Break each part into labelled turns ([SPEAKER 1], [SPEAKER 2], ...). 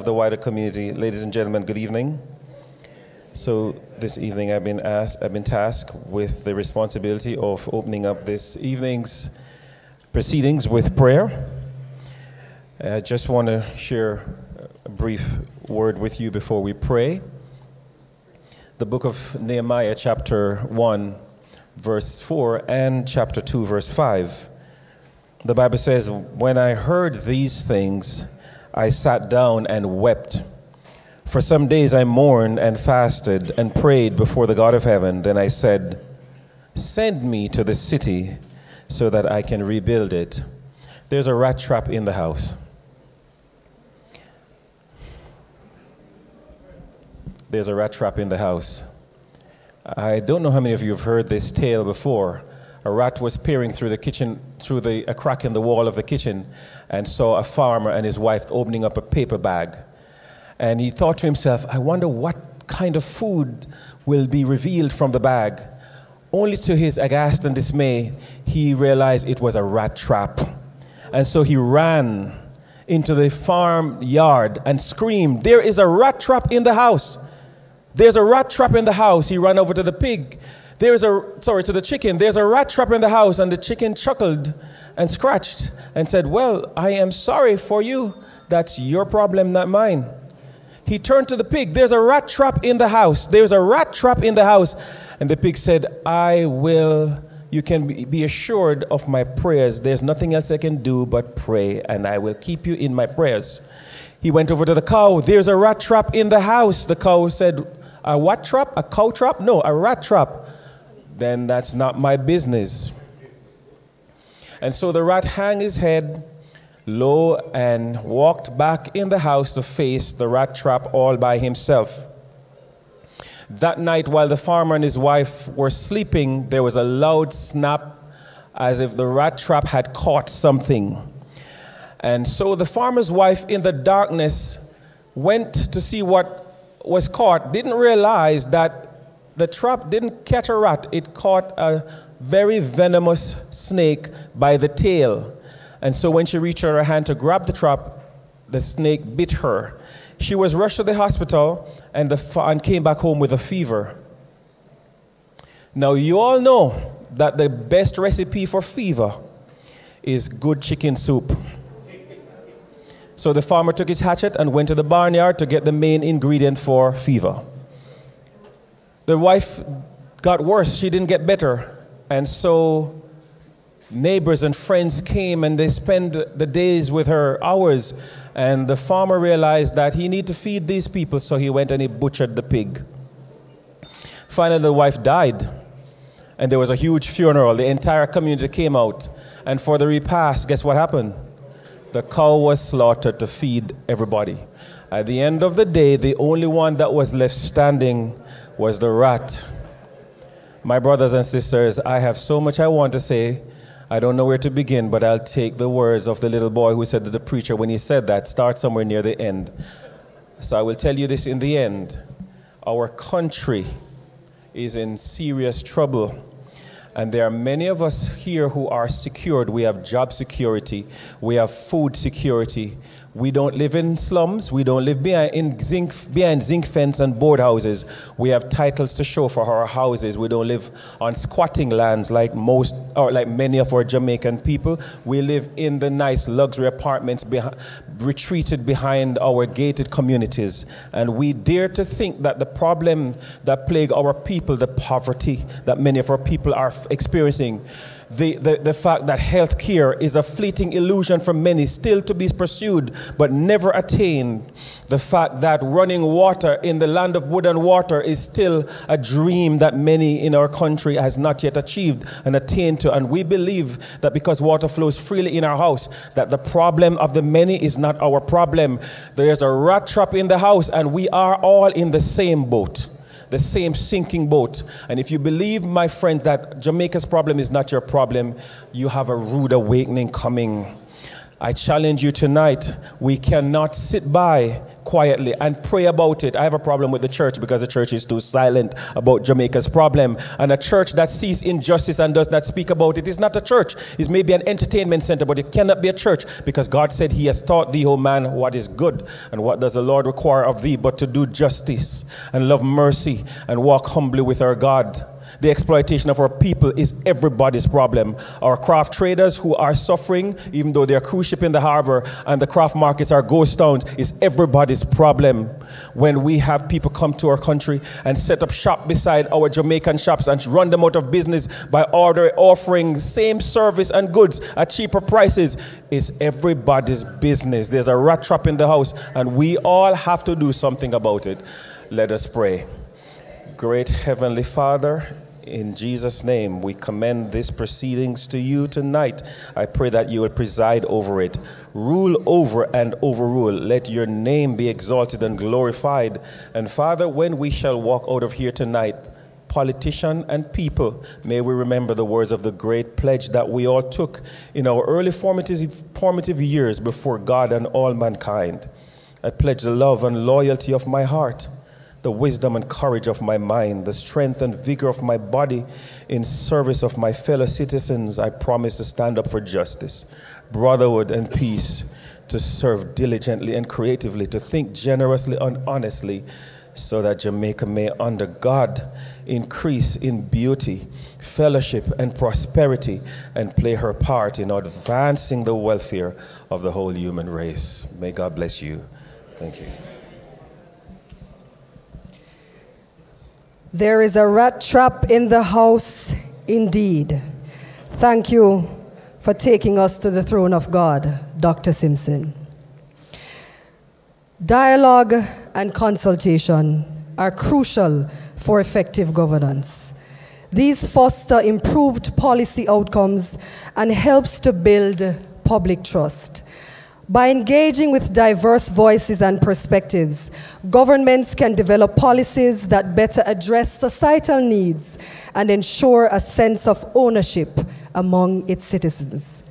[SPEAKER 1] The wider community. Ladies and gentlemen, good evening. So this evening I've been tasked with the responsibility of opening up this evening's proceedings with prayer. I just want to share a brief word with you before we pray. The book of Nehemiah, chapter 1, verse 4, and chapter 2, verse 5. The Bible says, "When I heard these things, I sat down and wept. For some days I mourned and fasted and prayed before the God of heaven. Then I said, 'Send me to the city so that I can rebuild it.'" There's a rat trap in the house. There's a rat trap in the house. I don't know how many of you have heard this tale before. A rat was peering through the kitchen, through a crack in the wall of the kitchen, and saw a farmer and his wife opening up a paper bag. And he thought to himself, "I wonder what kind of food will be revealed from the bag." Only to his aghast and dismay, he realized it was a rat trap. And so he ran into the farm yard and screamed, "There is a rat trap in the house. There's a rat trap in the house." He ran over to the pig. To the chicken. "There's a rat trap in the house." And the chicken chuckled and scratched and said, "Well, I am sorry for you. That's your problem, not mine." He turned to the pig. "There's a rat trap in the house. There's a rat trap in the house." And the pig said, "You can be assured of my prayers. There's nothing else I can do but pray, and I will keep you in my prayers." He went over to the cow. "There's a rat trap in the house." The cow said, "A what trap? A cow trap? No, a rat trap." "Then that's not my business." And so the rat hung his head low and walked back in the house to face the rat trap all by himself. That night, while the farmer and his wife were sleeping, there was a loud snap as if the rat trap had caught something. And so the farmer's wife, in the darkness, went to see what was caught, didn't realize that the trap didn't catch a rat. It caught a very venomous snake by the tail. And so when she reached out her hand to grab the trap, the snake bit her. She was rushed to the hospital and came back home with a fever. Now, you all know that the best recipe for fever is good chicken soup. So the farmer took his hatchet and went to the barnyard to get the main ingredient for fever. The wife got worse. She didn't get better. And so neighbors and friends came and they spent the days with her, hours. And the farmer realized that he needed to feed these people, so he went and he butchered the pig. Finally, the wife died. And there was a huge funeral. The entire community came out. And for the repast, guess what happened? The cow was slaughtered to feed everybody. At the end of the day, the only one that was left standing was the rat. My brothers and sisters, I have so much I want to say. I don't know where to begin, but I'll take the words of the little boy who said to the preacher when he said that, start somewhere near the end. So I will tell you this in the end. Our country is in serious trouble. And there are many of us here who are secured. We have job security. We have food security. We don't live in slums. We don't live behind zinc fence and board houses. We have titles to show for our houses. We don't live on squatting lands like many of our Jamaican people. We live in the nice luxury apartments retreated behind our gated communities. And we dare to think that the problem that plague our people, the poverty that many of our people are experiencing, the fact that health care is a fleeting illusion for many, still to be pursued but never attained. The fact that running water in the land of wood and water is still a dream that many in our country has not yet achieved and attained to. And we believe that because water flows freely in our house, that the problem of the many is not our problem. There's a rat trap in the house, and we are all in the same boat. The same sinking boat. And if you believe, my friend, that Jamaica's problem is not your problem, you have a rude awakening coming. I challenge you tonight. We cannot sit by quietly and pray about it. I have a problem with the church because the church is too silent about Jamaica's problem. And a church that sees injustice and does not speak about it is not a church. It's maybe an entertainment center, but it cannot be a church, because God said he hath taught thee, O man, what is good. And what does the Lord require of thee but to do justice and love mercy and walk humbly with our God? The exploitation of our people is everybody's problem. Our craft traders who are suffering, even though they're cruise ship in the harbor, and the craft markets are ghost towns, is everybody's problem. When we have people come to our country and set up shop beside our Jamaican shops and run them out of business by offering same service and goods at cheaper prices, is everybody's business. There's a rat trap in the house, and we all have to do something about it. Let us pray. Great Heavenly Father, in Jesus' name, we commend these proceedings to you tonight. I pray that you will preside over it, rule over and overrule. Let your name be exalted and glorified. And Father, when we shall walk out of here tonight, politician and people, may we remember the words of the great pledge that we all took in our early formative years before God and all mankind. I pledge the love and loyalty of my heart, the wisdom and courage of my mind, the strength and vigor of my body in service of my fellow citizens. I promise to stand up for justice, brotherhood, and peace, to serve diligently and creatively, to think generously and honestly, so that Jamaica may, under God, increase in beauty, fellowship, and prosperity, and play her part in advancing the welfare of the whole human race. May God bless you. Thank you.
[SPEAKER 2] There is a rat trap in the house indeed. Thank you for taking us to the throne of God, Dr. Simpson. Dialogue and consultation are crucial for effective governance. These foster improved policy outcomes and helps to build public trust. By engaging with diverse voices and perspectives, governments can develop policies that better address societal needs and ensure a sense of ownership among its citizens.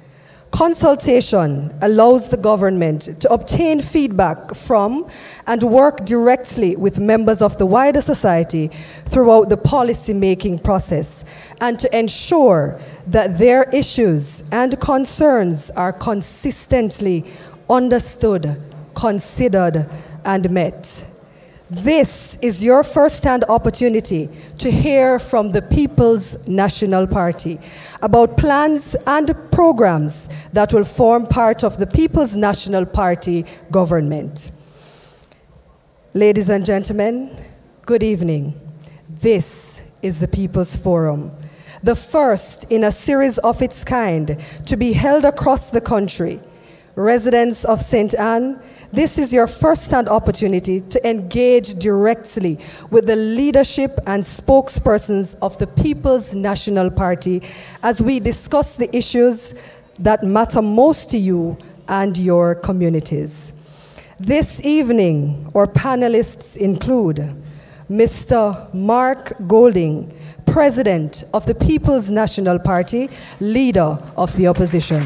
[SPEAKER 2] Consultation allows the government to obtain feedback from and work directly with members of the wider society throughout the policy-making process, and to ensure that their issues and concerns are consistently understood, considered, and met. This is your first-hand opportunity to hear from the People's National Party about plans and programs that will form part of the People's National Party government. Ladies and gentlemen, good evening. This is the People's Forum, the first in a series of its kind to be held across the country. Residents of St. Ann, this is your first-hand opportunity to engage directly with the leadership and spokespersons of the People's National Party as we discuss the issues that matter most to you and your communities. This evening, our panelists include Mr. Mark Golding, President of the People's National Party, Leader of the Opposition.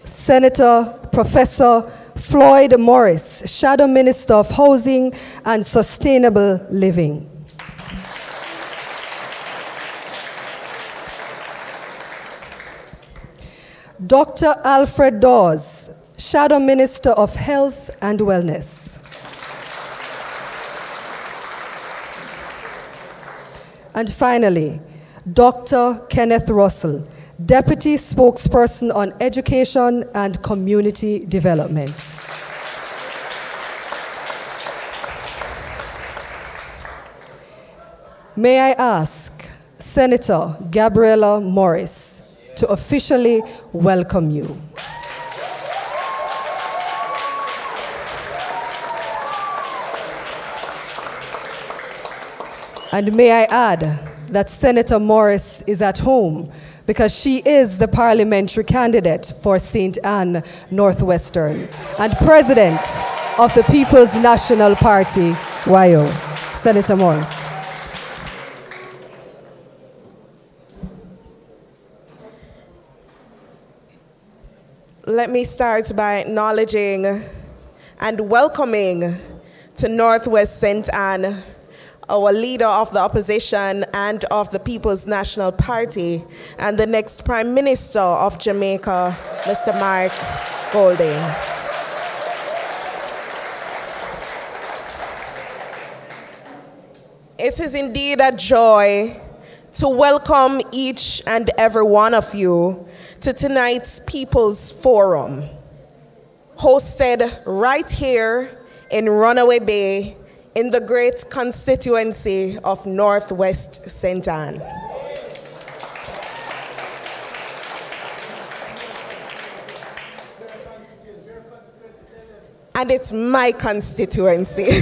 [SPEAKER 2] Senator Professor Floyd Morris, Shadow Minister of Housing and Sustainable Living. Dr. Alfred Dawes, Shadow Minister of Health and Wellness. And finally, Dr. Kenneth Russell, Deputy Spokesperson on Education and Community Development. May I ask Senator Gabriella Morris to officially welcome you. And may I add that Senator Morris is at home because she is the parliamentary candidate for St. Ann Northwestern and President of the People's National Party, WIO. Senator Morris.
[SPEAKER 3] Let me start by acknowledging and welcoming to Northwest St. Anne, our leader of the opposition and of the People's National Party, and the next Prime Minister of Jamaica, Mr. Mark Golding. It is indeed a joy to welcome each and every one of you to tonight's People's Forum, hosted right here in Runaway Bay in the great constituency of Northwest St. Anne. And it's my constituency.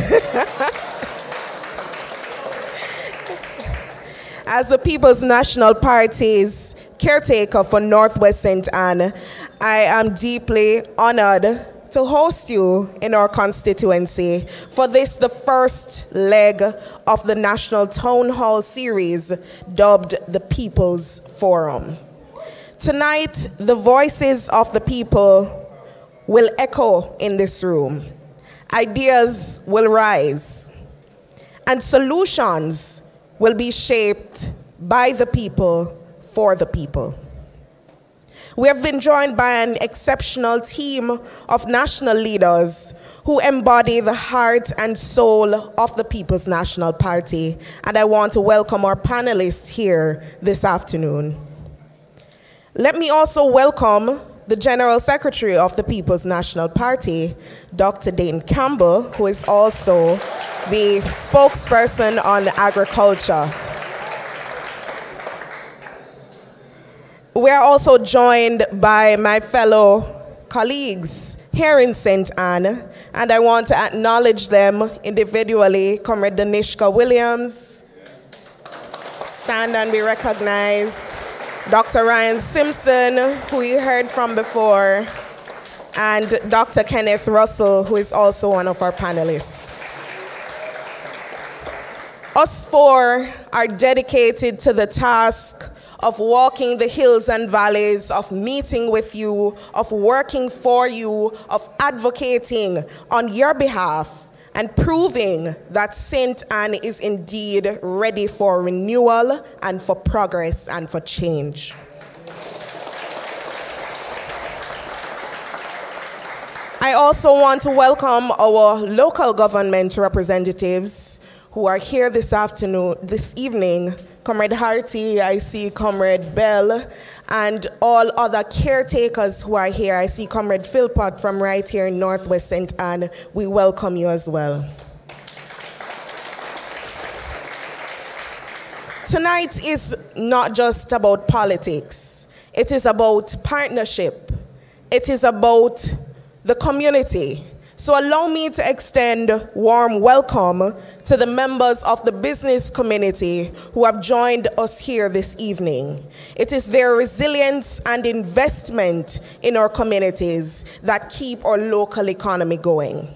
[SPEAKER 3] As the People's National Party's caretaker for Northwest St. Anne, I am deeply honored to host you in our constituency for this, the first leg of the National Town Hall series dubbed the People's Forum. Tonight, the voices of the people will echo in this room. Ideas will rise, and solutions will be shaped by the people, for the people. We have been joined by an exceptional team of national leaders who embody the heart and soul of the People's National Party, and I want to welcome our panelists here this afternoon. Let me also welcome the General Secretary of the People's National Party, Dr. Dane Campbell, who is also the spokesperson on agriculture. We are also joined by my fellow colleagues here in St. Anne, and I want to acknowledge them individually. Comrade Danishka Williams, stand and be recognized. Dr. Ryan Simpson, who you heard from before, and Dr. Kenneth Russell, who is also one of our panelists. Us four are dedicated to the task of walking the hills and valleys, of meeting with you, of working for you, of advocating on your behalf, and proving that St. Anne is indeed ready for renewal and for progress and for change. I also want to welcome our local government representatives who are here this evening. Comrade Harty, I see Comrade Bell, and all other caretakers who are here. I see Comrade Philpott from right here in Northwest St. Anne. We welcome you as well. Tonight is not just about politics. It is about partnership. It is about the community. So allow me to extend a warm welcome to the members of the business community who have joined us here this evening. It is their resilience and investment in our communities that keep our local economy going.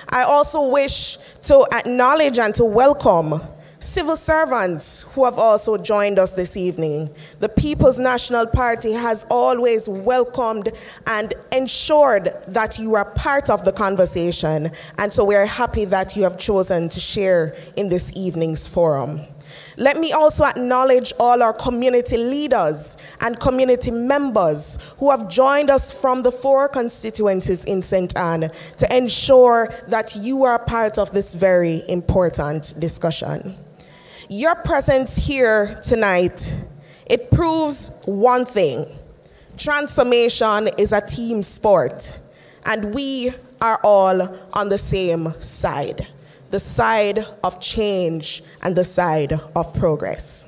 [SPEAKER 3] I also wish to acknowledge and to welcome civil servants who have also joined us this evening. The People's National Party has always welcomed and ensured that you are part of the conversation, and so we are happy that you have chosen to share in this evening's forum. Let me also acknowledge all our community leaders and community members who have joined us from the 4 constituencies in St. Anne to ensure that you are part of this very important discussion. Your presence here tonight, it proves one thing: transformation is a team sport, and we are all on the same side, the side of change and the side of progress.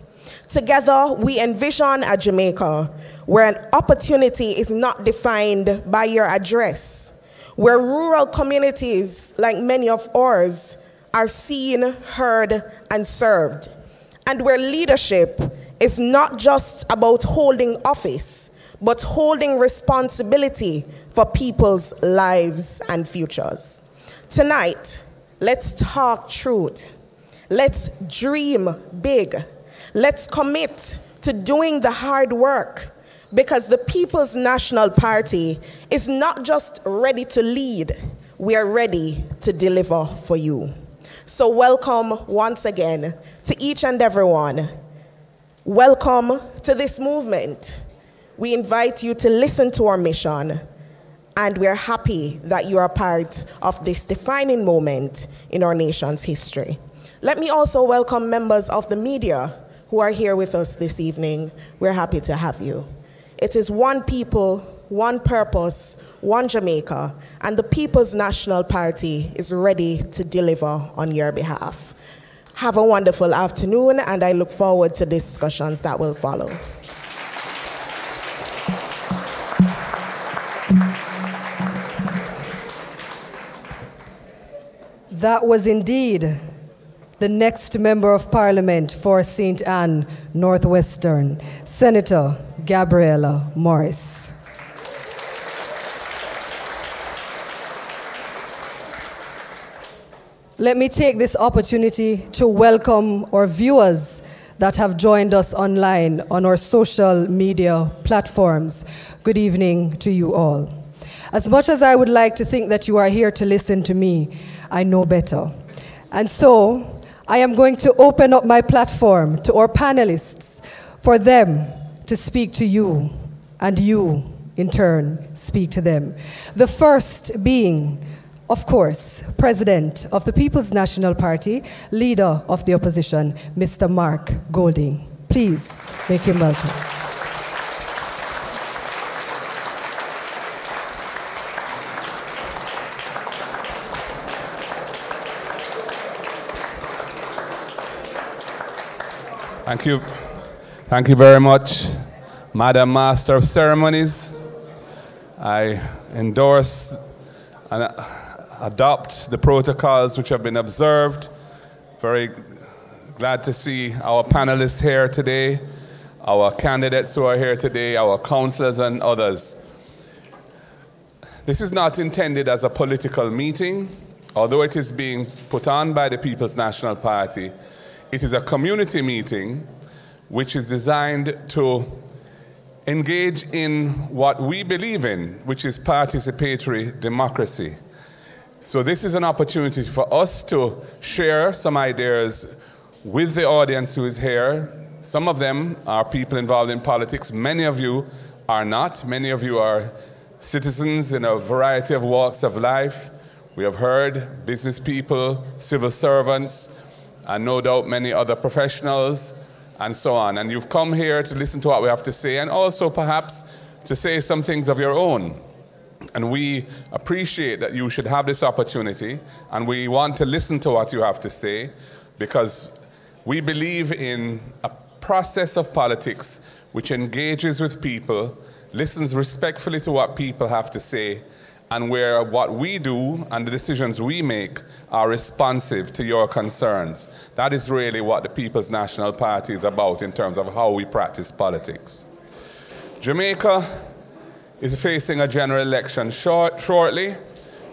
[SPEAKER 3] Together, we envision a Jamaica where an opportunity is not defined by your address, where rural communities, like many of ours, are seen, heard, and served, and where leadership is not just about holding office, but holding responsibility for people's lives and futures. Tonight, let's talk truth. Let's dream big. Let's commit to doing the hard work, because the People's National Party is not just ready to lead, we are ready to deliver for you. So welcome once again to each and everyone. Welcome to this movement. We invite you to listen to our mission, and we are happy that you are part of this defining moment in our nation's history. Let me also welcome members of the media who are here with us this evening. We're happy to have you. It is one people, one purpose, one Jamaica, and the People's National Party is ready to deliver on your behalf. Have a wonderful afternoon, and I look forward to discussions that will follow.
[SPEAKER 2] That was indeed the next Member of Parliament for St. Ann Northwestern, Senator Gabriella Morris. Let me take this opportunity to welcome our viewers that have joined us online on our social media platforms. Good evening to you all. As much as I would like to think that you are here to listen to me, I know better. And so, I am going to open up my platform to our panelists for them to speak to you, and you, in turn, speak to them. The first being, of course, President of the People's National Party, Leader of the Opposition, Mr. Mark Golding. Please make him welcome.
[SPEAKER 4] Thank you. Thank you very much, Madam Master of Ceremonies. I endorse and adopt the protocols which have been observed. Very glad to see our panelists here today, our candidates who are here today, our councillors and others. This is not intended as a political meeting, although it is being put on by the People's National Party. It is a community meeting which is designed to engage in what we believe in, which is participatory democracy. So this is an opportunity for us to share some ideas with the audience who is here. Some of them are people involved in politics. Many of you are not. Many of you are citizens in a variety of walks of life. We have heard business people, civil servants, and no doubt many other professionals, and so on. And you've come here to listen to what we have to say, and also perhaps to say some things of your own. And we appreciate that you should have this opportunity, and we want to listen to what you have to say, because we believe in a process of politics which engages with people, listens respectfully to what people have to say, and where what we do and the decisions we make are responsive to your concerns. That is really what the People's National Party is about in terms of how we practice politics. Jamaica is facing a general election shortly,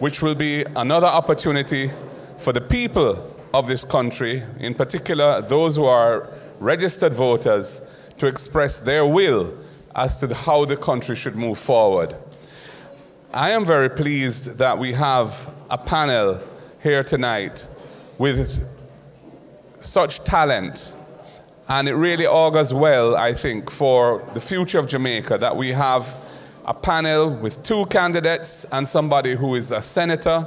[SPEAKER 4] which will be another opportunity for the people of this country, in particular those who are registered voters, to express their will as to how the country should move forward. I am very pleased that we have a panel here tonight with such talent, and it really augurs well, I think, for the future of Jamaica that we have a panel with two candidates and somebody who is a senator.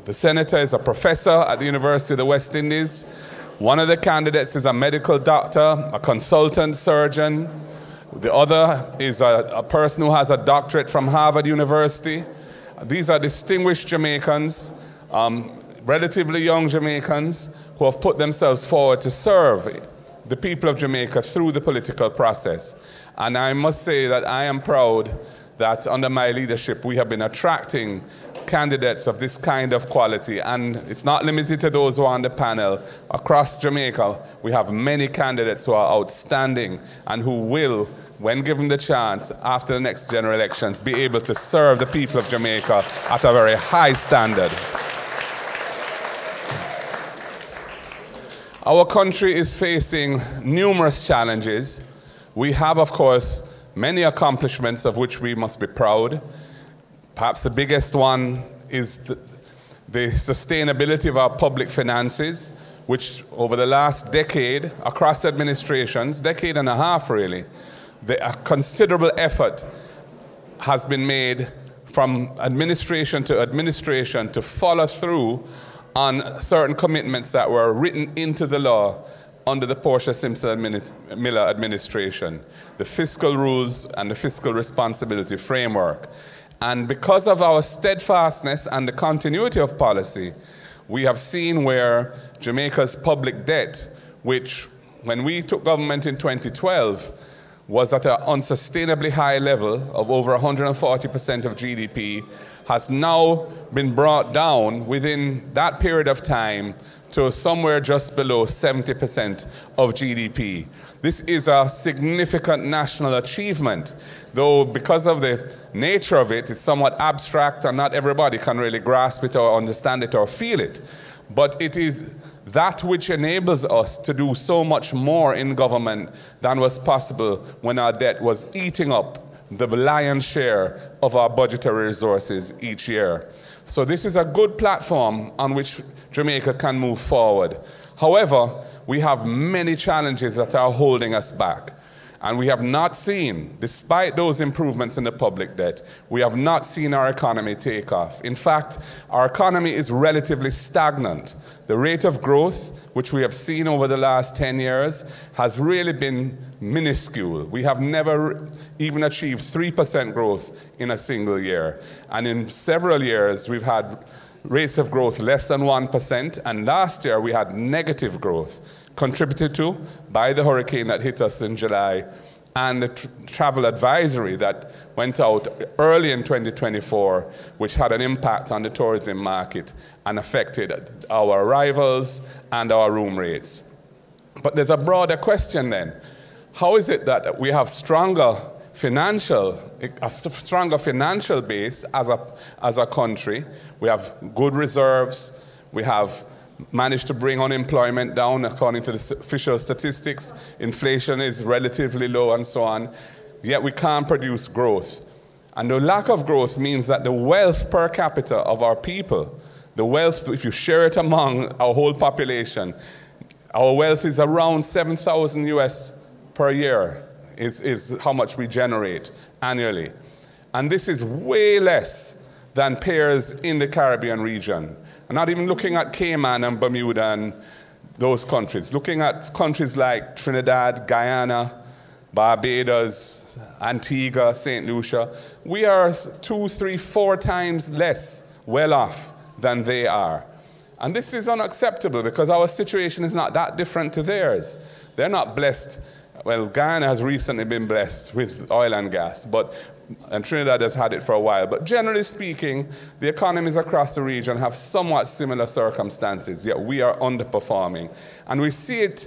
[SPEAKER 4] The senator is a professor at the University of the West Indies. One of the candidates is a medical doctor, a consultant surgeon. The other is a person who has a doctorate from Harvard University. These are distinguished Jamaicans, relatively young Jamaicans, who have put themselves forward to serve the people of Jamaica through the political process. And I must say that I am proud that under my leadership we have been attracting candidates of this kind of quality, and it's not limited to those who are on the panel. Across Jamaica, we have many candidates who are outstanding and who will, when given the chance after the next general elections, be able to serve the people of Jamaica at a very high standard. Our country is facing numerous challenges. We have, of course, many accomplishments of which we must be proud. Perhaps the biggest one is the sustainability of our public finances, which over the last decade, across administrations, decade and a half really, a considerable effort has been made from administration to follow through on certain commitments that were written into the law under the Portia Simpson Miller administration, the fiscal rules and the fiscal responsibility framework. And because of our steadfastness and the continuity of policy, we have seen where Jamaica's public debt, which when we took government in 2012, was at an unsustainably high level of over 140% of GDP, has now been brought down within that period of time to somewhere just below 70% of GDP. This is a significant national achievement, though because of the nature of it, it's somewhat abstract and not everybody can really grasp it or understand it or feel it. But it is that which enables us to do so much more in government than was possible when our debt was eating up the lion's share of our budgetary resources each year. So this is a good platform on which Jamaica can move forward. However, we have many challenges that are holding us back. And we have not seen, despite those improvements in the public debt, we have not seen our economy take off. In fact, our economy is relatively stagnant. The rate of growth, which we have seen over the last 10 years, has really been minuscule. We have never even achieved 3% growth in a single year. And in several years, we've had rates of growth less than 1%, and last year we had negative growth, contributed to by the hurricane that hit us in July and the travel advisory that went out early in 2024, which had an impact on the tourism market and affected our arrivals and our room rates. But there's a broader question then. How is it that we have a stronger financial base as a country? We have good reserves, we have managed to bring unemployment down according to the official statistics. Inflation is relatively low and so on, yet we can't produce growth. And the lack of growth means that the wealth per capita of our people, the wealth, if you share it among our whole population, our wealth is around 7,000 US per year is how much we generate annually. And this is way less than peers in the Caribbean region. I'm not even looking at Cayman and Bermuda and those countries. Looking at countries like Trinidad, Guyana, Barbados, Antigua, St. Lucia, we are 2, 3, 4 times less well off than they are. And this is unacceptable because our situation is not that different to theirs. They're not blessed. Well, Guyana has recently been blessed with oil and gas, and Trinidad has had it for a while. But generally speaking, the economies across the region have somewhat similar circumstances, yet we are underperforming. And we see it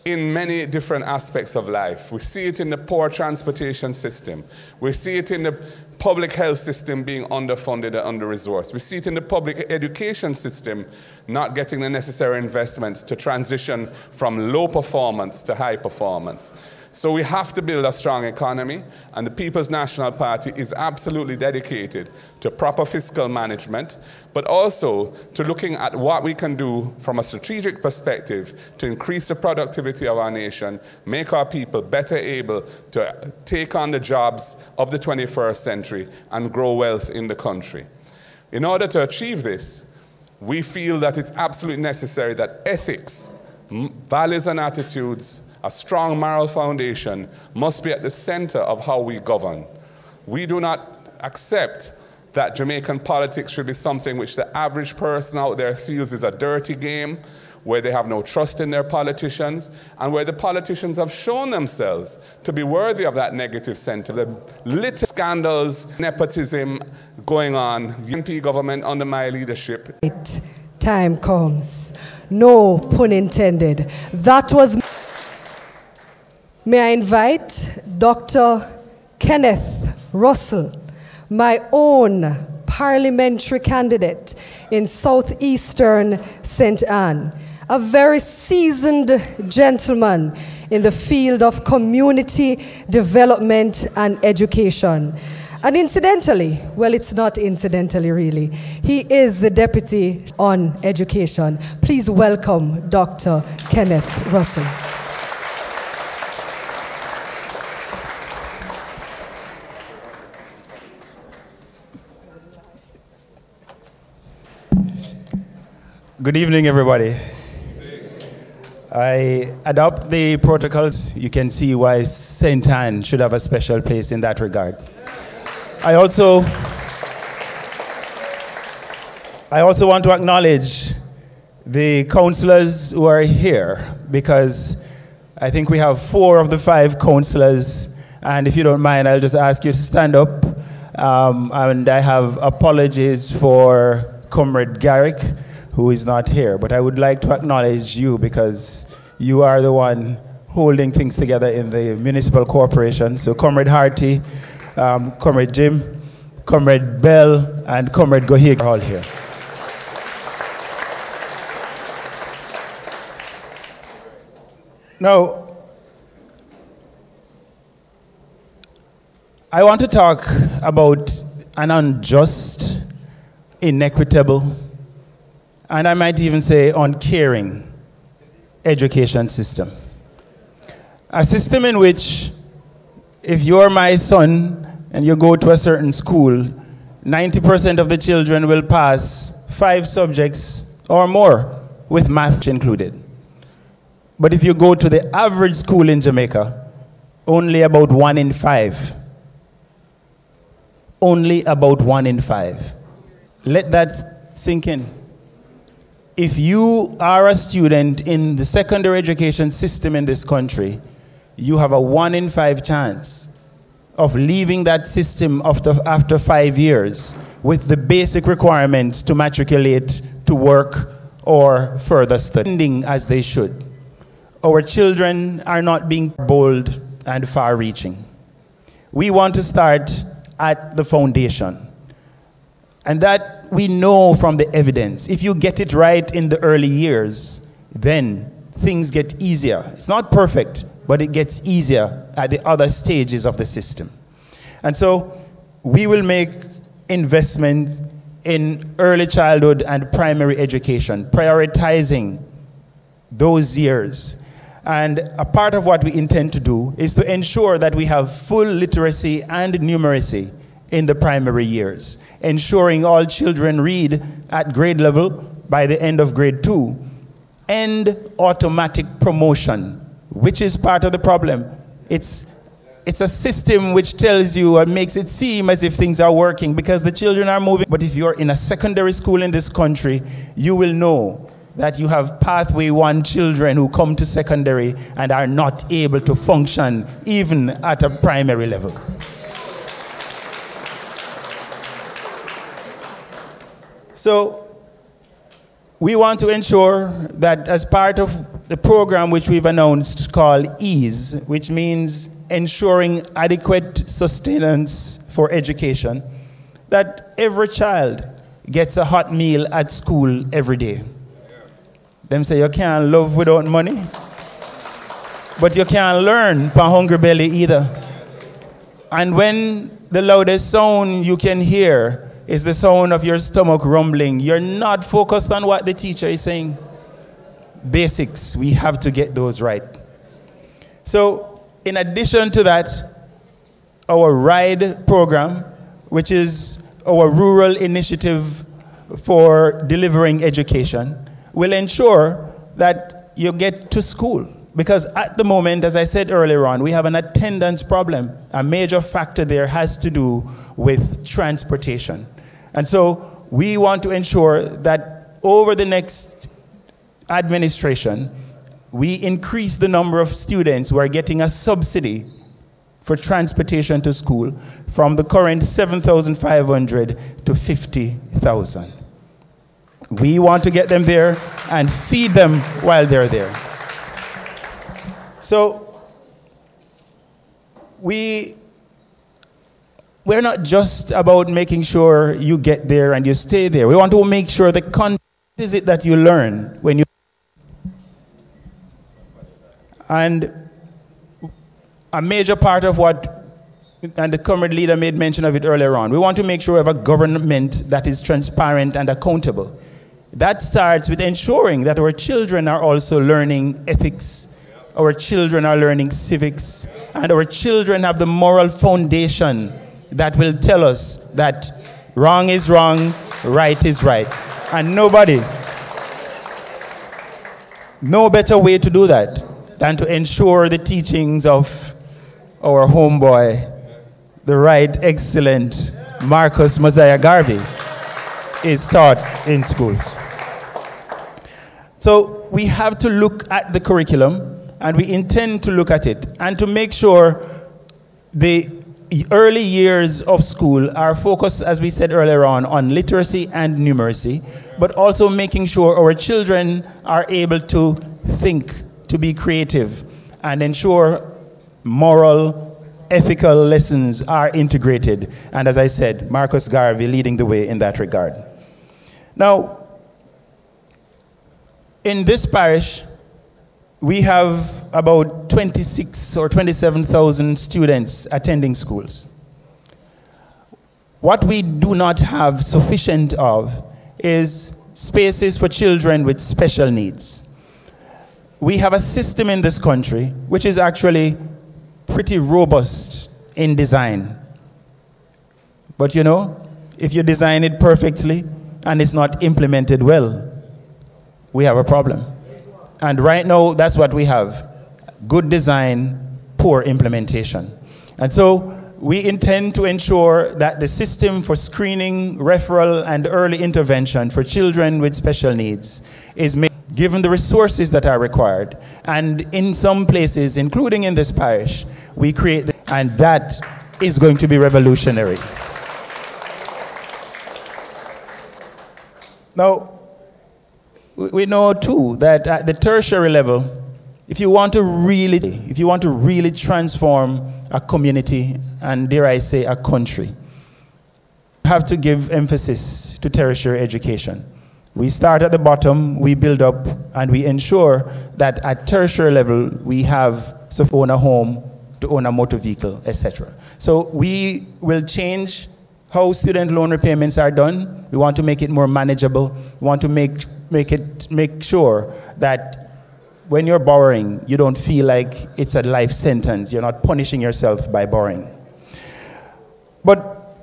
[SPEAKER 4] in many different aspects of life. We see it in the poor transportation system. We see it in the public health system being underfunded and under-resourced. We see it in the public education system not getting the necessary investments to transition from low performance to high performance. So we have to build a strong economy, and the People's National Party is absolutely dedicated to proper fiscal management, but also to looking at what we can do from a strategic perspective to increase the productivity of our nation, make our people better able to take on the jobs of the 21st century and grow wealth in the country. In order to achieve this, we feel that it's absolutely necessary that ethics, values and attitudes, a strong moral foundation must be at the center of how we govern. We do not accept that Jamaican politics should be something which the average person out there feels is a dirty game, where they have no trust in their politicians, and where the politicians have shown themselves to be worthy of that negative sentiment. The little scandals, nepotism going on, UNP government under my leadership.
[SPEAKER 2] Time comes. No pun intended. That was... May I invite Dr. Kenneth Russell, my own parliamentary candidate in southeastern St. Anne, a very seasoned gentleman in the field of community development and education. And incidentally, well, it's not incidentally really, he is the Deputy on Education. Please welcome Dr. Kenneth Russell.
[SPEAKER 5] Good evening, everybody. I adopt the protocols. You can see why St. Anne should have a special place in that regard. I also want to acknowledge the councillors who are here, because I think we have 4 of the 5 councillors, and if you don't mind, I'll just ask you to stand up. And I have apologies for Comrade Garrick, who is not here, but I would like to acknowledge you because you are the one holding things together in the municipal corporation. So Comrade Harty, Comrade Jim, Comrade Bell, and Comrade Gohig are all here. Now, I want to talk about an unjust, inequitable, and I might even say uncaring education system. A system in which, if you're my son and you go to a certain school, 90% of the children will pass 5 subjects or more, with math included. But if you go to the average school in Jamaica, only about 1 in 5. Only about 1 in 5. Let that sink in. If you are a student in the secondary education system in this country, you have a 1 in 5 chance of leaving that system after 5 years with the basic requirements to matriculate, to work, or further studying as they should. Our children are not being bold and far-reaching. We want to start at the foundation. And that we know from the evidence. If you get it right in the early years, then things get easier. It's not perfect, but it gets easier at the other stages of the system. And so we will make investment in early childhood and primary education, prioritizing those years. And a part of what we intend to do is to ensure that we have full literacy and numeracy in the primary years, ensuring all children read at grade level by the end of grade 2, and automatic promotion, which is part of the problem. It's a system which tells you and makes it seem as if things are working because the children are moving. But if you're in a secondary school in this country, you will know that you have pathway 1 children who come to secondary and are not able to function even at a primary level. So we want to ensure that as part of the program which we've announced called EASE, which means ensuring adequate sustenance for education, that every child gets a hot meal at school every day. Them say you can't love without money, but you can't learn for hungry belly either. And when the loudest sound you can hear is the sound of your stomach rumbling, you're not focused on what the teacher is saying. Basics, we have to get those right. So, in addition to that, our RIDE program, which is our rural initiative for delivering education, will ensure that you get to school. Because at the moment, as I said earlier on, we have an attendance problem. A major factor there has to do with transportation. And so we want to ensure that over the next administration, we increase the number of students who are getting a subsidy for transportation to school from the current 7,500 to 50,000. We want to get them there and feed them while they're there. So we're not just about making sure you get there and you stay there. We want to make sure the content is it that you learn when you. And a major part of what, and the comrade leader made mention of it earlier on, we want to make sure we have a government that is transparent and accountable. That starts with ensuring that our children are also learning ethics, our children are learning civics, and our children have the moral foundation that will tell us that wrong is wrong, right is right. And no better way to do that than to ensure the teachings of our homeboy, the right, excellent Marcus Mosiah Garvey, is taught in schools. So we have to look at the curriculum, and we intend to look at it, and to make sure the early years of school are focused, as we said earlier on literacy and numeracy, but also making sure our children are able to think, to be creative, and ensure moral, ethical lessons are integrated. And as I said, Marcus Garvey leading the way in that regard. Now, in this parish, we have about 26 or 27,000 students attending schools. What we do not have sufficient of is spaces for children with special needs. We have a system in this country which is actually pretty robust in design. But you know, if you design it perfectly and it's not implemented well, we have a problem. And right now, that's what we have. Good design, poor implementation. And so we intend to ensure that the system for screening, referral, and early intervention for children with special needs is made, given the resources that are required. And in some places, including in this parish, we create, and that is going to be revolutionary. Now, we know too that at the tertiary level, if you want to really transform a community, and dare I say a country, you have to give emphasis to tertiary education. We start at the bottom, we build up, and we ensure that at tertiary level, we have to own a home, to own a motor vehicle, etc. So we will change how student loan repayments are done. We want to make it more manageable. We want to make sure that when you're borrowing, you don't feel like it's a life sentence. You're not punishing yourself by borrowing. But,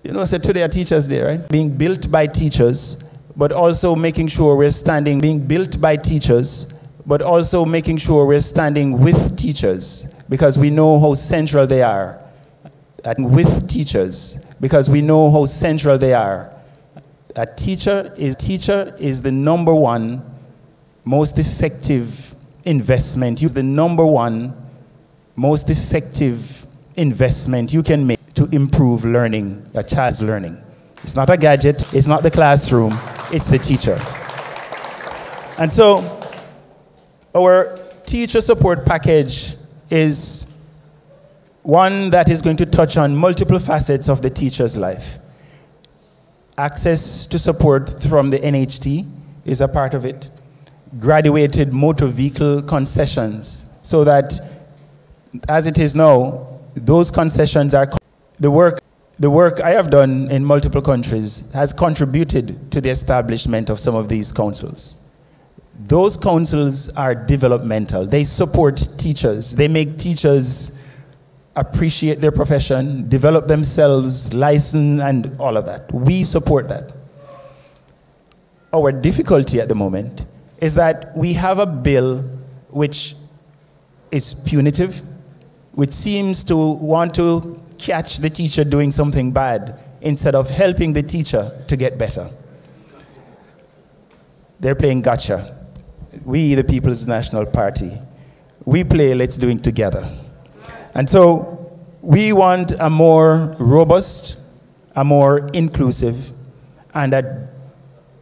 [SPEAKER 5] you know, so today a Teachers' Day, right? Being built by teachers, but also making sure we're standing, being built by teachers, but also making sure we're standing with teachers, because we know how central they are. And with teachers, because we know how central they are. A teacher is the number one most effective investment. The number one most effective investment you can make to improve learning, a child's learning. It's not a gadget, it's not the classroom, it's the teacher. And so our teacher support package is one that is going to touch on multiple facets of the teacher's life. Access to support from the NHT is a part of it. Graduated motor vehicle concessions, so that, as it is now, those concessions are the work I have done in multiple countries has contributed to the establishment of some of these councils. Those councils are developmental. They support teachers. They make teachers appreciate their profession, develop themselves, license, and all of that. We support that. Our difficulty at the moment is that we have a bill which is punitive, which seems to want to catch the teacher doing something bad instead of helping the teacher to get better. They're playing gotcha. We, the People's National Party, we play let's do it together. And so we want a more robust, a more inclusive, and a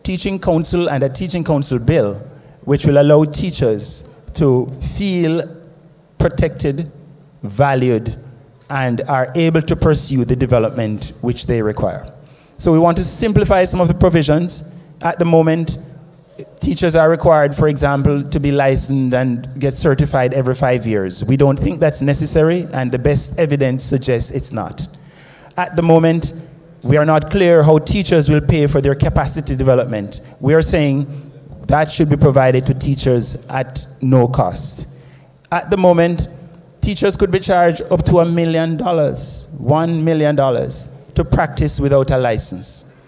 [SPEAKER 5] teaching council and a teaching council bill which will allow teachers to feel protected, valued, and are able to pursue the development which they require. So we want to simplify some of the provisions. At the moment, teachers are required, for example, to be licensed and get certified every 5 years. We don't think that's necessary, and the best evidence suggests it's not. At the moment, we are not clear how teachers will pay for their capacity development. We are saying that should be provided to teachers at no cost. At the moment, teachers could be charged up to $1 million, $1 million, to practice without a license.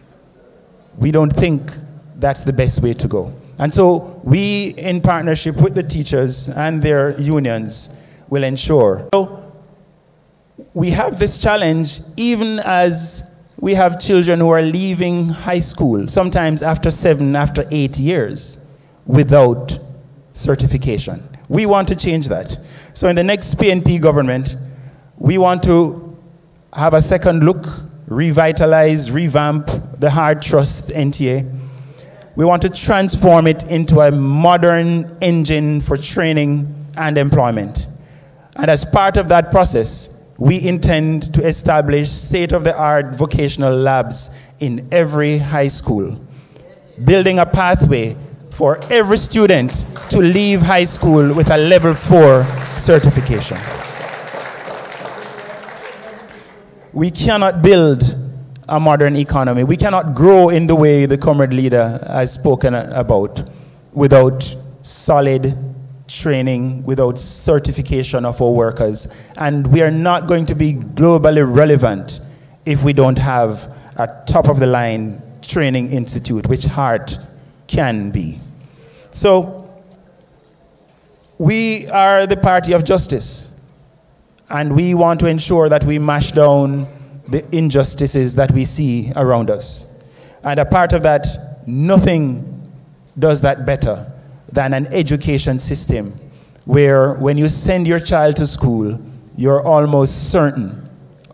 [SPEAKER 5] We don't think that's the best way to go. And so we, in partnership with the teachers and their unions, will ensure. So we have this challenge even as we have children who are leaving high school, sometimes after 7, after 8 years, without certification. We want to change that. So in the next PNP government, we want to have a second look, revitalize, revamp the Hard Trust NTA. We want to transform it into a modern engine for training and employment. And as part of that process, we intend to establish state-of-the-art vocational labs in every high school, building a pathway for every student to leave high school with a level 4 certification. We cannot build a modern economy. We cannot grow in the way the comrade leader has spoken about without solid training, without certification of our workers. And we are not going to be globally relevant if we don't have a top-of-the-line training institute, which HEART can be. So we are the party of justice, and we want to ensure that we mash down the injustices that we see around us. And a part of that, nothing does that better than an education system where when you send your child to school, you're almost certain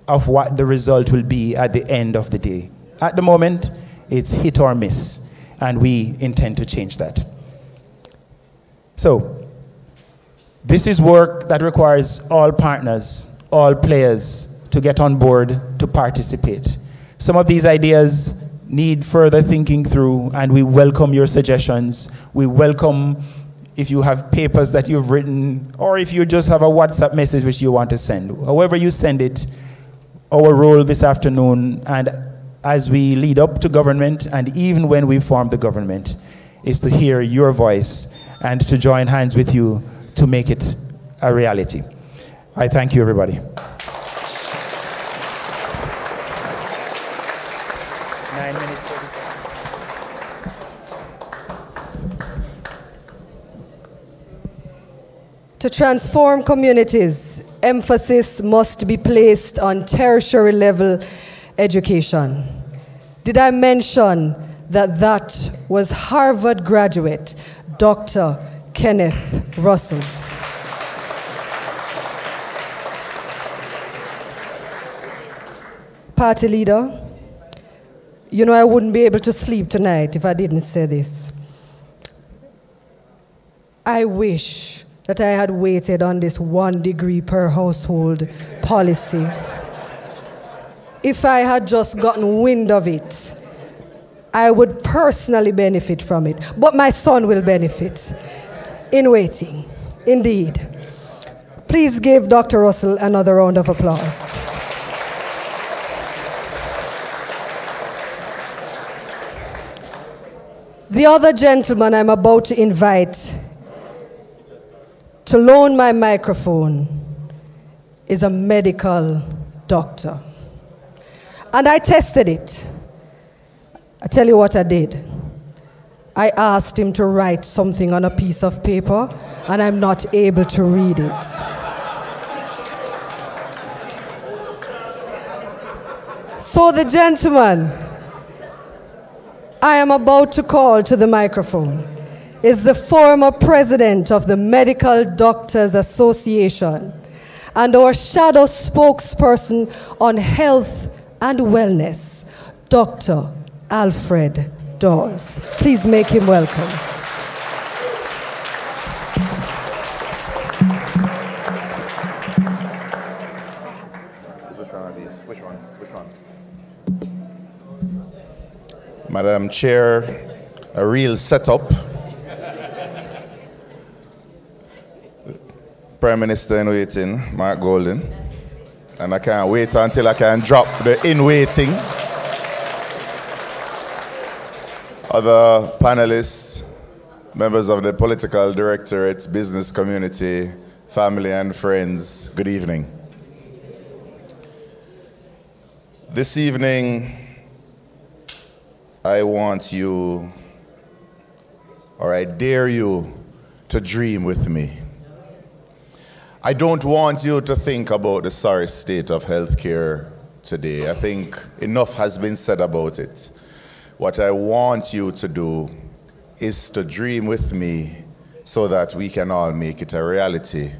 [SPEAKER 5] of what the result will be at the end of the day. At the moment, it's hit or miss, and we intend to change that. So, this is work that requires all partners, all players to get on board to participate. Some of these ideas need further thinking through, and we welcome your suggestions. We welcome if you have papers that you've written, or if you just have a WhatsApp message which you want to send. However you send it, our role this afternoon, and as we lead up to government, and even when we form the government, is to hear your voice and to join hands with you to make it a reality. I thank you, everybody. 9 minutes, 30 seconds.
[SPEAKER 2] To transform communities, emphasis must be placed on tertiary level education. Did I mention that that was Harvard graduate, Dr. Kenneth Russell? Party leader, you know I wouldn't be able to sleep tonight if I didn't say this. I wish that I had waited on this 1 degree per household policy. If I had just gotten wind of it, I would personally benefit from it, but my son will benefit in waiting, indeed. Please give Dr. Russell another round of applause. The other gentleman I'm about to invite to loan my microphone is a medical doctor. And I tested it. I tell you what I did. I asked him to write something on a piece of paper, and I'm not able to read it. So the gentleman I am about to call to the microphone is the former president of the Medical Doctors Association and our shadow spokesperson on health and wellness, Dr. Alfred Dawes. Please make him welcome.
[SPEAKER 6] Which one? Madam Chair, a real setup. Prime Minister in waiting, Mark Golden. And I can't wait until I can drop the in waiting. Other panelists, members of the political directorate, business community, family and friends, good evening. This evening, I want you, or I dare you, to dream with me. I don't want you to think about the sorry state of healthcare today. I think enough has been said about it. What I want you to do is to dream with me so that we can all make it a reality.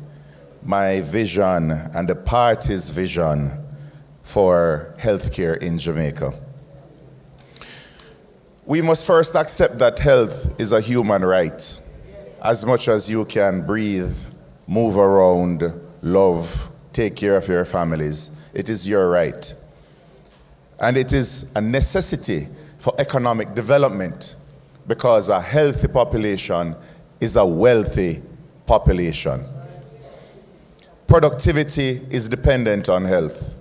[SPEAKER 6] My vision and the party's vision for healthcare in Jamaica. We must first accept that health is a human right. As much as you can breathe, move around, love, take care of your families, it is your right. And it is a necessity for economic development because a healthy population is a wealthy population. Productivity is dependent on health.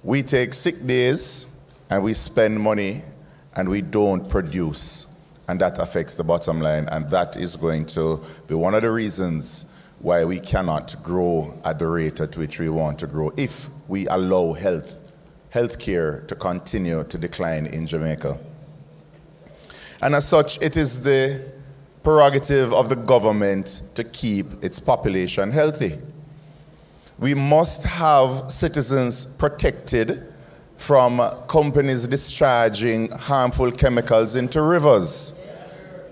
[SPEAKER 6] We take sick days and we spend money and we don't produce. And that affects the bottom line, and that is going to be one of the reasons why we cannot grow at the rate at which we want to grow if we allow healthcare to continue to decline in Jamaica. And as such, it is the prerogative of the government to keep its population healthy. We must have citizens protected from companies discharging harmful chemicals into rivers.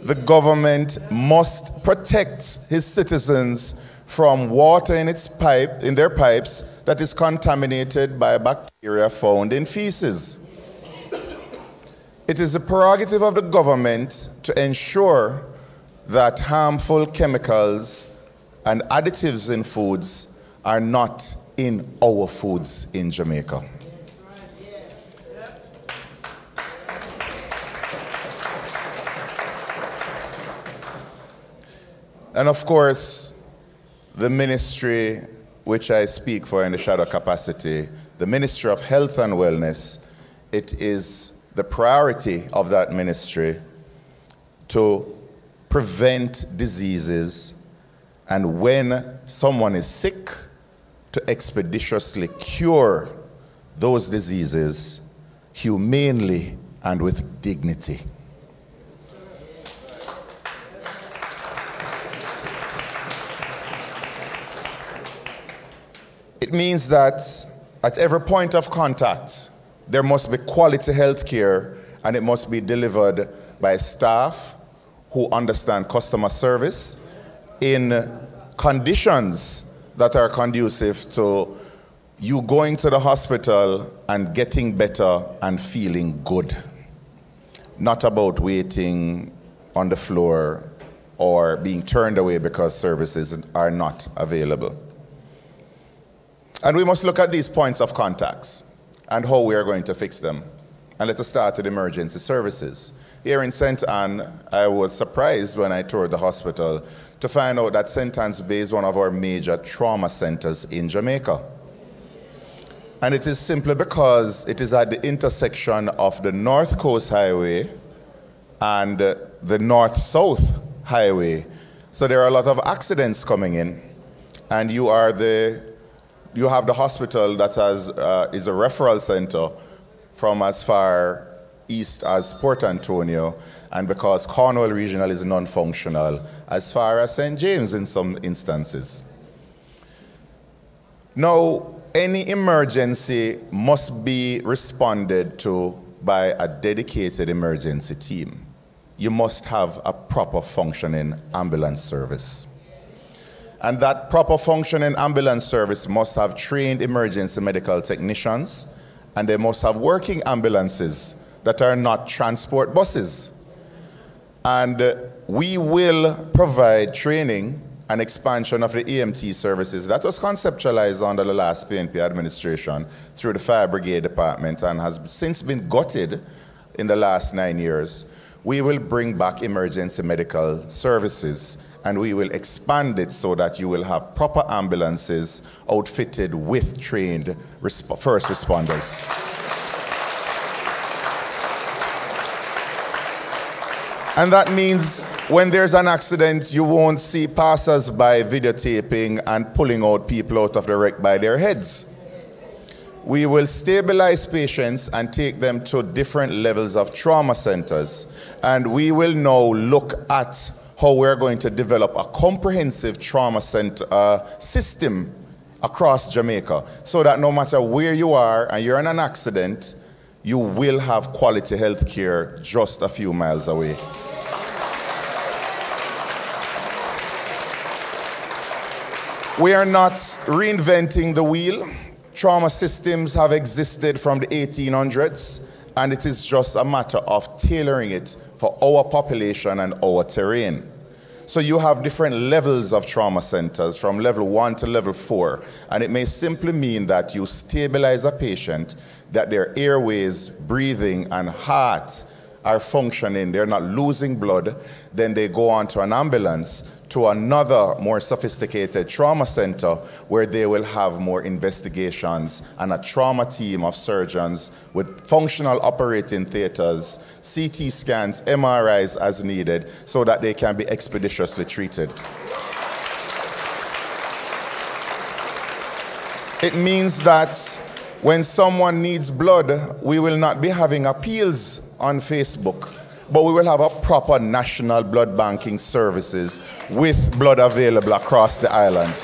[SPEAKER 6] The government must protect his citizens from water in their pipes that is contaminated by bacteria found in feces. It is the prerogative of the government to ensure that harmful chemicals and additives in foods are not in our foods in Jamaica. And of course, the ministry which I speak for in the shadow capacity, the Ministry of Health and Wellness, it is the priority of that ministry to prevent diseases, and when someone is sick, to expeditiously cure those diseases humanely and with dignity. It means that at every point of contact, there must be quality health care, and it must be delivered by staff who understand customer service in conditions that are conducive to you going to the hospital and getting better and feeling good. Not about waiting on the floor or being turned away because services are not available. And we must look at these points of contacts and how we are going to fix them. And let us start with emergency services. Here in St. Anne, I was surprised when I toured the hospital to find out that St. Anne's Bay is one of our major trauma centers in Jamaica. And it is simply because it is at the intersection of the North Coast Highway and the North-South Highway. So there are a lot of accidents coming in, and you have the hospital that is a referral center from as far east as Port Antonio, and because Cornwall Regional is non-functional, as far as St. James in some instances. Now, any emergency must be responded to by a dedicated emergency team. You must have a proper functioning ambulance service. And that proper functioning ambulance service must have trained emergency medical technicians, and they must have working ambulances that are not transport buses. And we will provide training and expansion of the EMT services that was conceptualized under the last PNP administration through the Fire Brigade Department and has since been gutted in the last 9 years. We will bring back emergency medical services, and we will expand it so that you will have proper ambulances outfitted with trained first responders. And that means when there's an accident, you won't see passers-by videotaping and pulling out people out of the wreck by their heads. We will stabilize patients and take them to different levels of trauma centers. And we will now look at how we're going to develop a comprehensive trauma center system across Jamaica, so that no matter where you are and you're in an accident, you will have quality health care just a few miles away. We are not reinventing the wheel. Trauma systems have existed from the 1800s, and it is just a matter of tailoring it for our population and our terrain. So you have different levels of trauma centers from level 1 to level 4, and it may simply mean that you stabilize a patient, that their airways, breathing, and heart are functioning, they're not losing blood, then they go on to an ambulance to another more sophisticated trauma center where they will have more investigations and a trauma team of surgeons with functional operating theaters, CT scans, MRIs as needed, so that they can be expeditiously treated. It means that when someone needs blood, we will not be having appeals on Facebook, but we will have a proper national blood banking services with blood available across the island.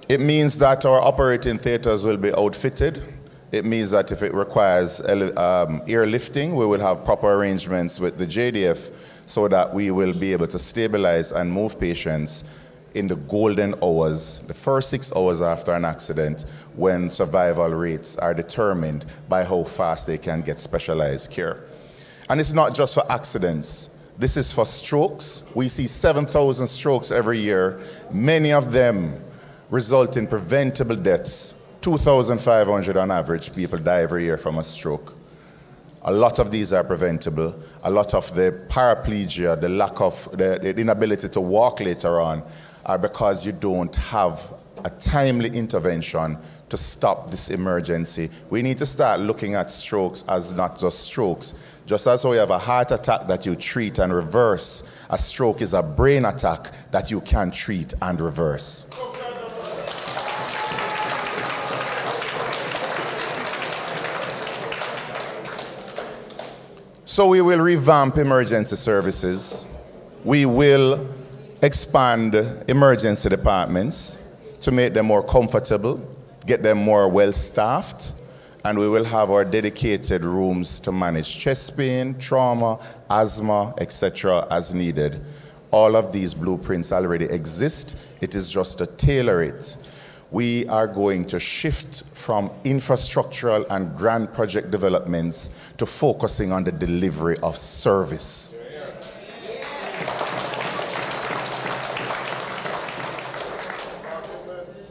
[SPEAKER 6] It means that our operating theaters will be outfitted. It means that if it requires airlifting, we will have proper arrangements with the JDF so that we will be able to stabilize and move patients in the golden hours, the first 6 hours after an accident, when survival rates are determined by how fast they can get specialized care. And it's not just for accidents. This is for strokes. We see 7,000 strokes every year. Many of them result in preventable deaths. 2,500 on average people die every year from a stroke. A lot of these are preventable. A lot of the paraplegia, the lack of, the inability to walk later on, are because you don't have a timely intervention to stop this emergency. We need to start looking at strokes as not just strokes. Just as we have a heart attack that you treat and reverse, a stroke is a brain attack that you can treat and reverse. So we will revamp emergency services. We will expand emergency departments to make them more comfortable, get them more well-staffed, and we will have our dedicated rooms to manage chest pain, trauma, asthma, etc. as needed. All of these blueprints already exist. It is just to tailor it. We are going to shift from infrastructural and grand project developments to focusing on the delivery of service.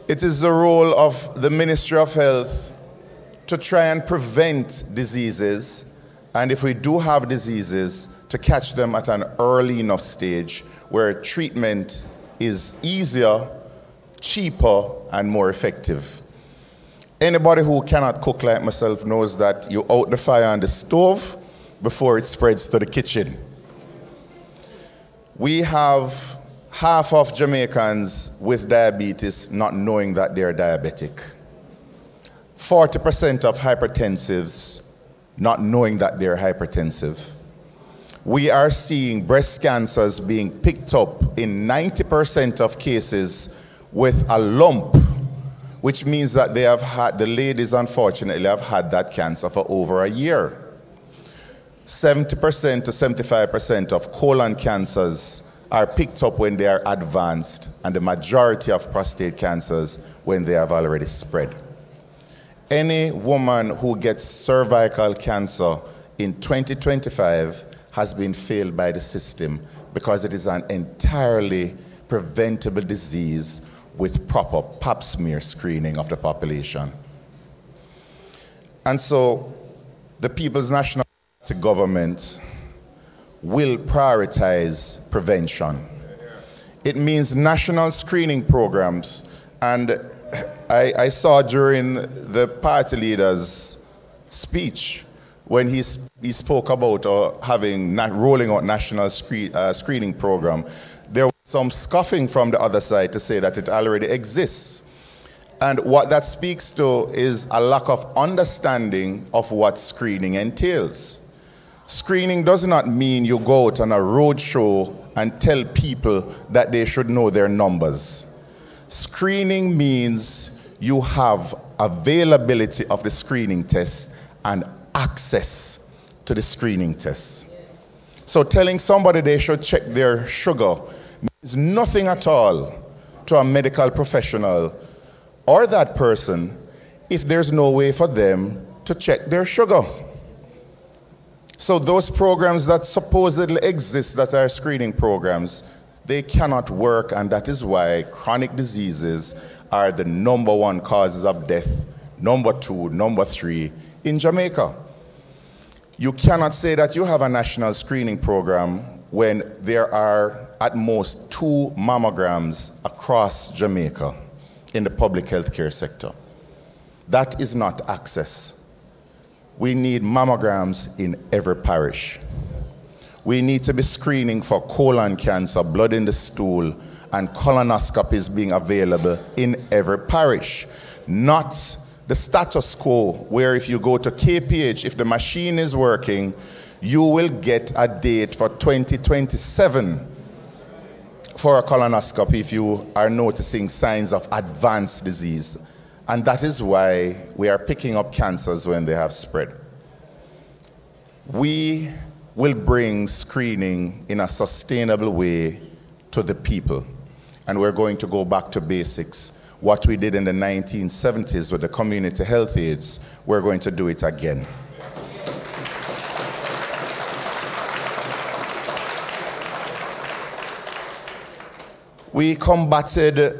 [SPEAKER 6] It is the role of the Ministry of Health to try and prevent diseases, and if we do have diseases, to catch them at an early enough stage where treatment is easier, cheaper, and more effective. Anybody who cannot cook like myself knows that you out the fire on the stove before it spreads to the kitchen. We have half of Jamaicans with diabetes not knowing that they're diabetic. 40% of hypertensives not knowing that they're hypertensive. We are seeing breast cancers being picked up in 90% of cases with a lump, which means that they have had, the ladies unfortunately have had that cancer for over a year. 70% to 75% of colon cancers are picked up when they are advanced, and the majority of prostate cancers when they have already spread. Any woman who gets cervical cancer in 2025 has been failed by the system because it is an entirely preventable disease with proper pap smear screening of the population. And so the People's National Government will prioritize prevention. It means national screening programs. And I saw during the party leader's speech when he spoke about rolling out national screening program, there was some scoffing from the other side to say that it already exists. And what that speaks to is a lack of understanding of what screening entails. Screening does not mean you go out on a road show and tell people that they should know their numbers. Screening means you have availability of the screening test and access to the screening test. So telling somebody they should check their sugar means nothing at all to a medical professional or that person if there's no way for them to check their sugar. So those programs that supposedly exist that are screening programs, they cannot work, and that is why chronic diseases are the #1 causes of death, #2, #3 in Jamaica. You cannot say that you have a national screening program when there are at most 2 mammograms across Jamaica in the public healthcare sector. That is not access. We need mammograms in every parish. We need to be screening for colon cancer, blood in the stool, and colonoscopies being available in every parish. Not the status quo where if you go to KPH, if the machine is working, you will get a date for 2027 for a colonoscopy if you are noticing signs of advanced disease. And that is why we are picking up cancers when they have spread. We will bring screening in a sustainable way to the people. And we're going to go back to basics. What we did in the 1970s with the community health aides, we're going to do it again. We combated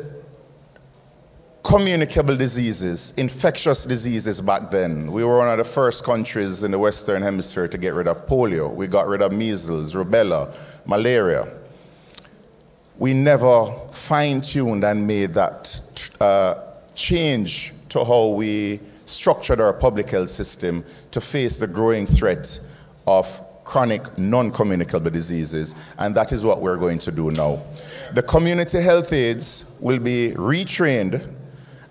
[SPEAKER 6] communicable diseases, infectious diseases back then. We were one of the first countries in the Western Hemisphere to get rid of polio. We got rid of measles, rubella, malaria. We never fine-tuned and made that change to how we structured our public health system to face the growing threat of chronic non-communicable diseases, and that is what we're going to do now. The community health aides will be retrained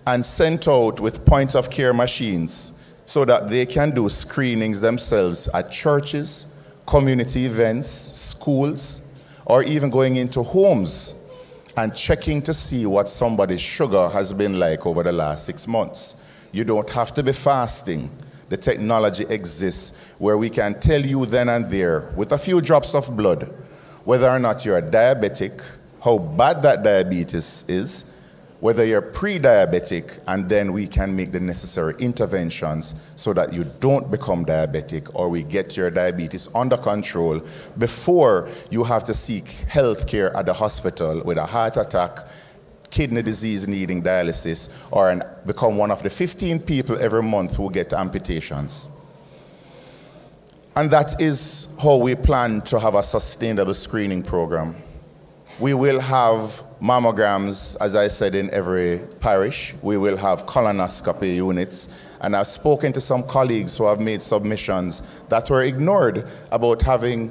[SPEAKER 6] and sent out with point-of-care machines so that they can do screenings themselves at churches, community events, schools, or even going into homes and checking to see what somebody's sugar has been like over the last 6 months. You don't have to be fasting. The technology exists where we can tell you then and there, with a few drops of blood, whether or not you're diabetic, how bad that diabetes is, whether you're pre-diabetic, and then we can make the necessary interventions so that you don't become diabetic, or we get your diabetes under control before you have to seek health care at the hospital with a heart attack, kidney disease needing dialysis, or become one of the 15 people every month who get amputations. And that is how we plan to have a sustainable screening program. We will have mammograms, as I said, in every parish. We will have colonoscopy units. And I've spoken to some colleagues who have made submissions that were ignored about having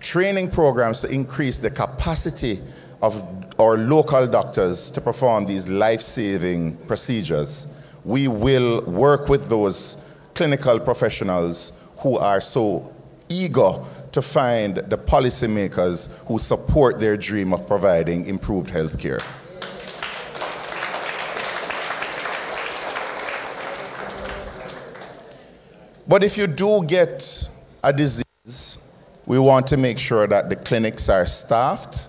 [SPEAKER 6] training programs to increase the capacity of our local doctors to perform these life-saving procedures. We will work with those clinical professionals who are so eager to find the policymakers who support their dream of providing improved health care. But if you do get a disease, we want to make sure that the clinics are staffed.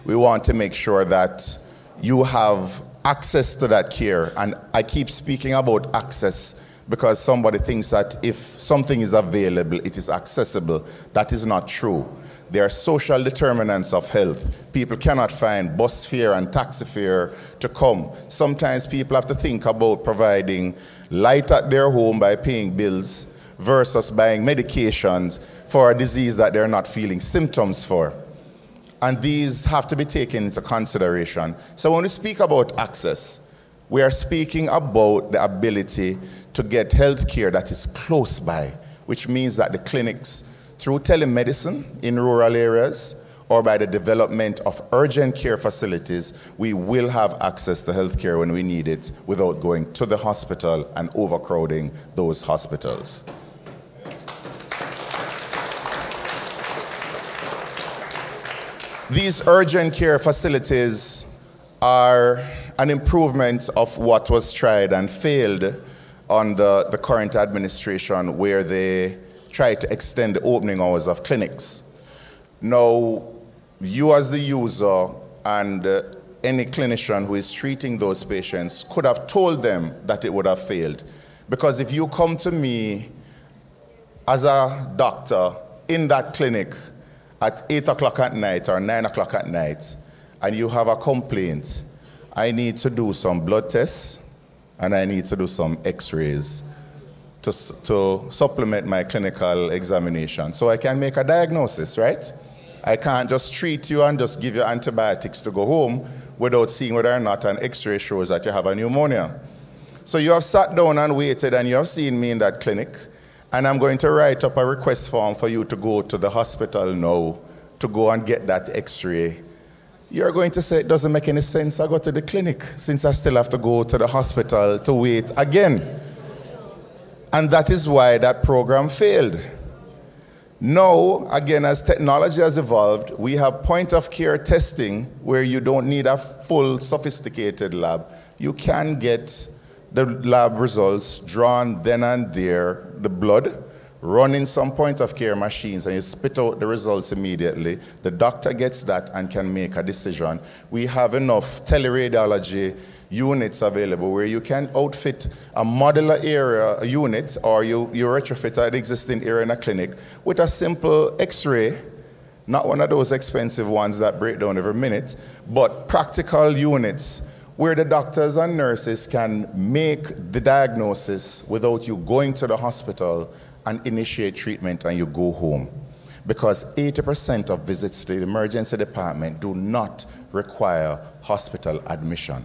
[SPEAKER 6] We want to make sure that you have access to that care. And I keep speaking about access because somebody thinks that if something is available, it is accessible. That is not true. There are social determinants of health. People cannot find bus fare and taxi fare to come. Sometimes people have to think about providing light at their home by paying bills versus buying medications for a disease that they're not feeling symptoms for. And these have to be taken into consideration. So when we speak about access, we are speaking about the ability to get health care that is close by, which means that the clinics, through telemedicine in rural areas, or by the development of urgent care facilities, we will have access to health care when we need it without going to the hospital and overcrowding those hospitals. These urgent care facilities are an improvement of what was tried and failed under the current administration, where they tried to extend the opening hours of clinics. Now, you as the user and any clinician who is treating those patients could have told them that it would have failed. Because if you come to me as a doctor in that clinic at 8 o'clock at night or 9 o'clock at night and you have a complaint, I need to do some blood tests and I need to do some x-rays to supplement my clinical examination so I can make a diagnosis, right? I can't just treat you and just give you antibiotics to go home without seeing whether or not an x-ray shows that you have a pneumonia. So you have sat down and waited and you have seen me in that clinic, and I'm going to write up a request form for you to go to the hospital now to go and get that x-ray. You're going to say, it doesn't make any sense, I go to the clinic since I still have to go to the hospital to wait again. And that is why that program failed. Now, again, as technology has evolved, we have point-of-care testing where you don't need a full, sophisticated lab. You can get the lab results drawn then and there, the blood, run in some point-of-care machines, and you spit out the results immediately. The doctor gets that and can make a decision. We have enough teleradiology units available where you can outfit a modular area unit, or you retrofit an existing area in a clinic with a simple x-ray, not one of those expensive ones that break down every minute, but practical units where the doctors and nurses can make the diagnosis without you going to the hospital and initiate treatment and you go home. Because 80% of visits to the emergency department do not require hospital admission.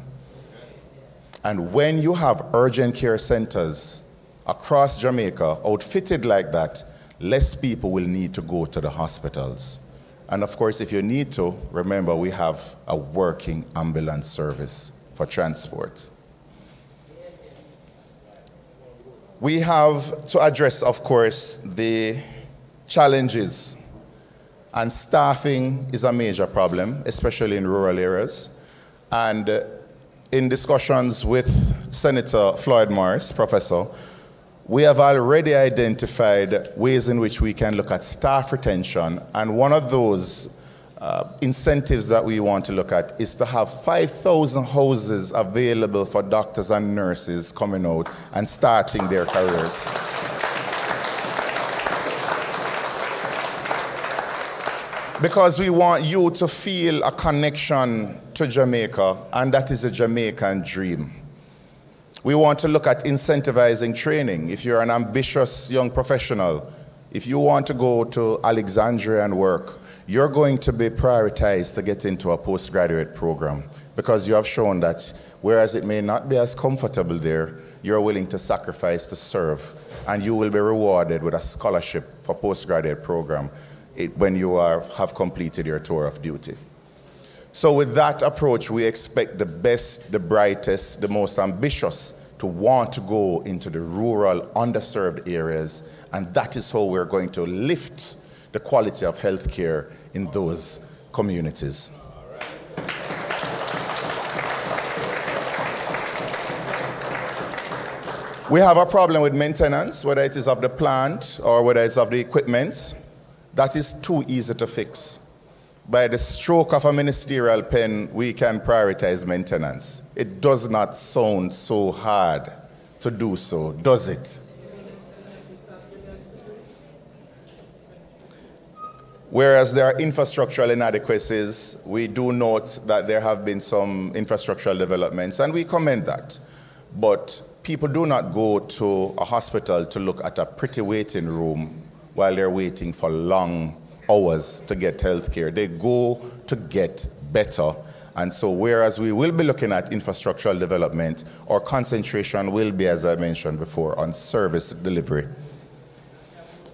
[SPEAKER 6] And when you have urgent care centers across Jamaica outfitted like that, less people will need to go to the hospitals. And of course, if you need to, remember we have a working ambulance service for transport. We have to address, of course, the challenges. And staffing is a major problem, especially in rural areas. And in discussions with Senator Floyd Morris, Professor, we have already identified ways in which we can look at staff retention, and one of those incentives that we want to look at is to have 5,000 houses available for doctors and nurses coming out and starting their careers. Because we want you to feel a connection to Jamaica, and that is a Jamaican dream. We want to look at incentivizing training. If you're an ambitious young professional, if you want to go to Alexandria and work, you're going to be prioritized to get into a postgraduate program because you have shown that whereas it may not be as comfortable there, you're willing to sacrifice to serve, and you will be rewarded with a scholarship for postgraduate program when you have completed your tour of duty. So with that approach, we expect the best, the brightest, the most ambitious to want to go into the rural, underserved areas, and that is how we're going to lift the quality of healthcare in those communities. We have a problem with maintenance, whether it is of the plant or whether it's of the equipment. That is too easy to fix. By the stroke of a ministerial pen, we can prioritize maintenance. It does not sound so hard to do so, does it? Whereas there are infrastructural inadequacies, we do note that there have been some infrastructural developments, and we commend that. But people do not go to a hospital to look at a pretty waiting room while they're waiting for long hours to get health care. They go to get better. And so whereas we will be looking at infrastructural development, our concentration will be, as I mentioned before, on service delivery.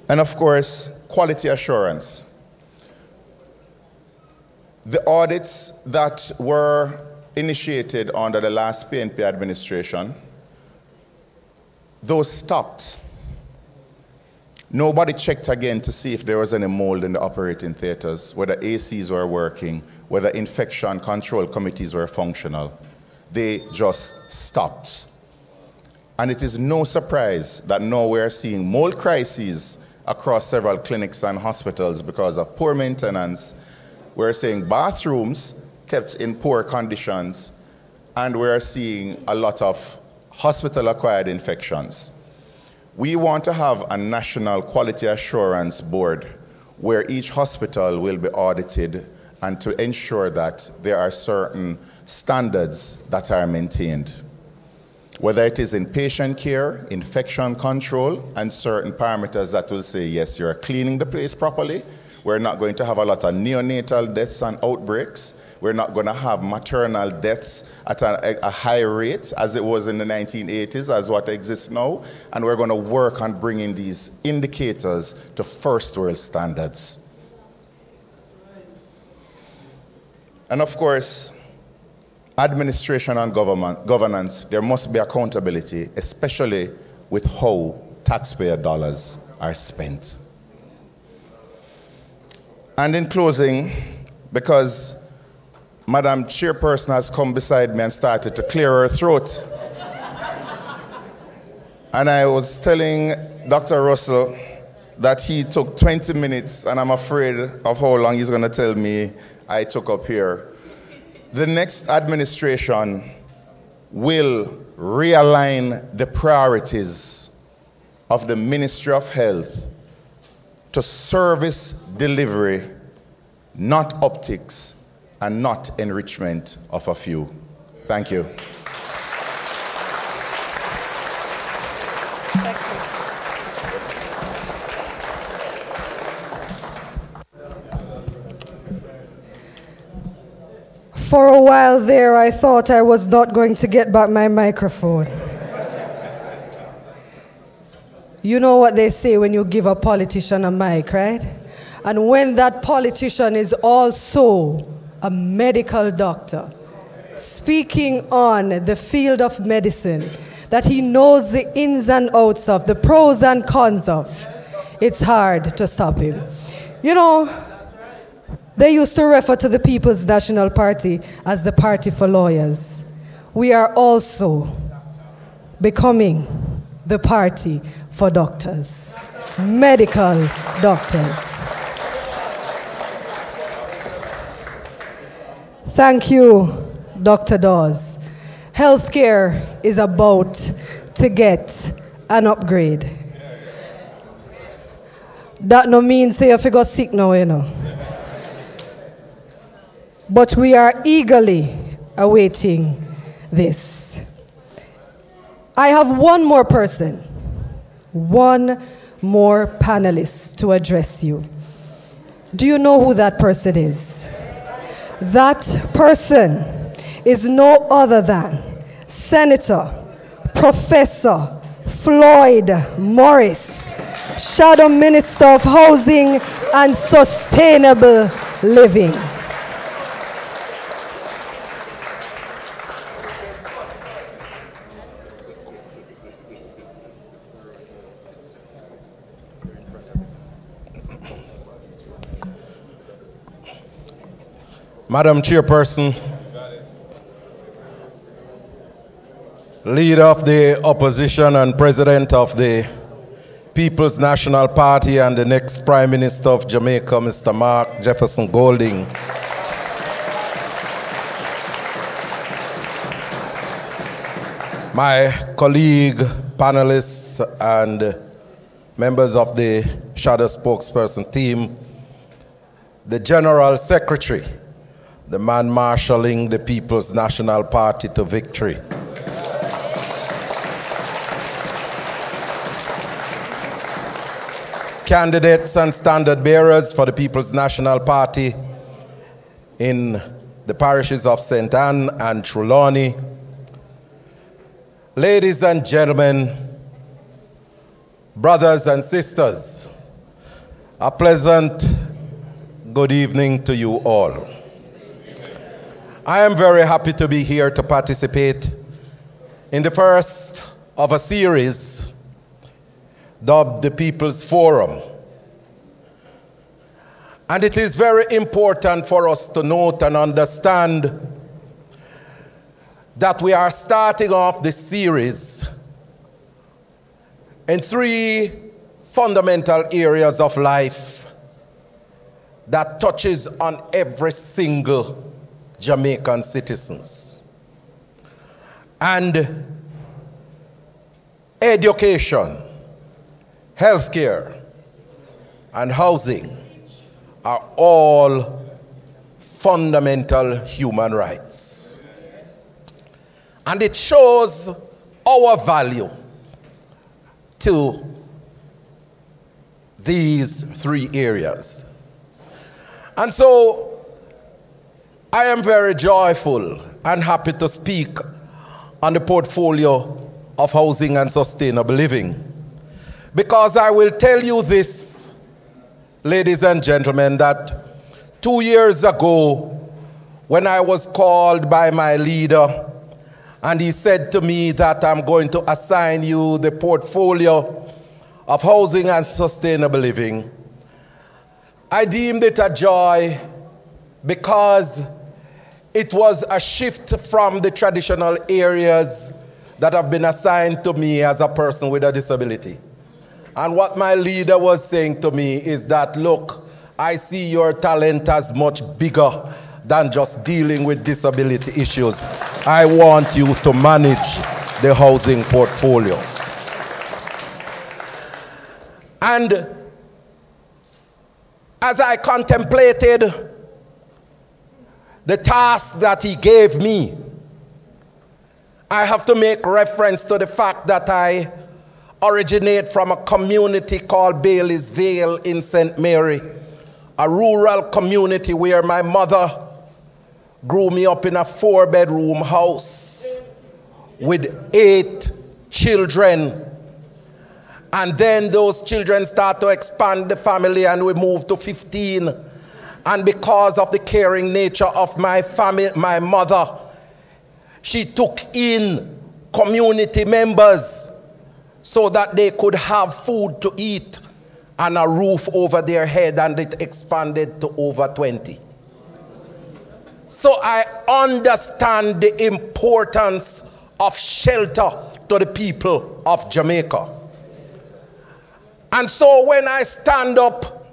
[SPEAKER 6] And of course, quality assurance. The audits that were initiated under the last PNP administration, those stopped. Nobody checked again to see if there was any mold in the operating theaters, whether ACs were working, whether infection control committees were functional. They just stopped. And it is no surprise that now we're seeing mold crises across several clinics and hospitals because of poor maintenance. We're seeing bathrooms kept in poor conditions, and we're seeing a lot of hospital-acquired infections. We want to have a national quality assurance board where each hospital will be audited and to ensure that there are certain standards that are maintained. Whether it is in patient care, infection control, and certain parameters that will say, yes, you're cleaning the place properly. We're not going to have a lot of neonatal deaths and outbreaks. We're not going to have maternal deaths at a high rate as it was in the 1980s, as what exists now. And we're going to work on bringing these indicators to first world standards. And of course, administration and governance, there must be accountability, especially with how taxpayer dollars are spent. And in closing, because Madam Chairperson has come beside me and started to clear her throat. And I was telling Dr. Russell that he took 20 minutes, and I'm afraid of how long he's going to tell me I took up here. The next administration will realign the priorities of the Ministry of Health to service delivery, not optics, and not enrichment of a few. Thank you.
[SPEAKER 2] Thank you. For a while there, I thought I was not going to get back my microphone. You know what they say when you give a politician a mic, right? And when that politician is also a medical doctor, speaking on the field of medicine, that he knows the ins and outs of, the pros and cons of, it's hard to stop him. You know, they used to refer to the People's National Party as the party for lawyers. We are also becoming the party for doctors, medical doctors. Thank you, Dr. Dawes. Healthcare is about to get an upgrade. That no means say if you got sick now, you know. But we are eagerly awaiting this. I have one more person, one more panelist to address you. Do you know who that person is? That person is no other than Senator Professor Floyd Morris, Shadow Minister of Housing and Sustainable Living.
[SPEAKER 7] Madam Chairperson, leader of the opposition and president of the People's National Party and the next Prime Minister of Jamaica, Mr. Mark Jefferson Golding. My colleague, panelists, and members of the Shadow Spokesperson team, the General Secretary, the man marshalling the People's National Party to victory. candidates and standard bearers for the People's National Party in the parishes of St. Anne and Trelawney, ladies and gentlemen, brothers and sisters, a pleasant good evening to you all. I am very happy to be here to participate in the first of a series dubbed the People's Forum. And it is very important for us to note and understand that we are starting off this series in three fundamental areas of life that touches on every single Jamaican citizens. And education, healthcare, and housing are all fundamental human rights. And it shows our value to these three areas. And so I am very joyful and happy to speak on the portfolio of housing and sustainable living, because I will tell you this, ladies and gentlemen, that 2 years ago, when I was called by my leader, and he said to me that I'm going to assign you the portfolio of housing and sustainable living, I deemed it a joy because it was a shift from the traditional areas that have been assigned to me as a person with a disability. And what my leader was saying to me is that, look, I see your talent as much bigger than just dealing with disability issues. I want you to manage the housing portfolio. And as I contemplated the task that he gave me, I have to make reference to the fact that I originate from a community called Bailey's Vale in St. Mary, a rural community where my mother grew me up in a 4-bedroom house with 8 children. And then those children start to expand the family and we moved to 15. And because of the caring nature of my family, my mother, she took in community members so that they could have food to eat and a roof over their head, and it expanded to over 20. So I understand the importance of shelter to the people of Jamaica. And so when I stand up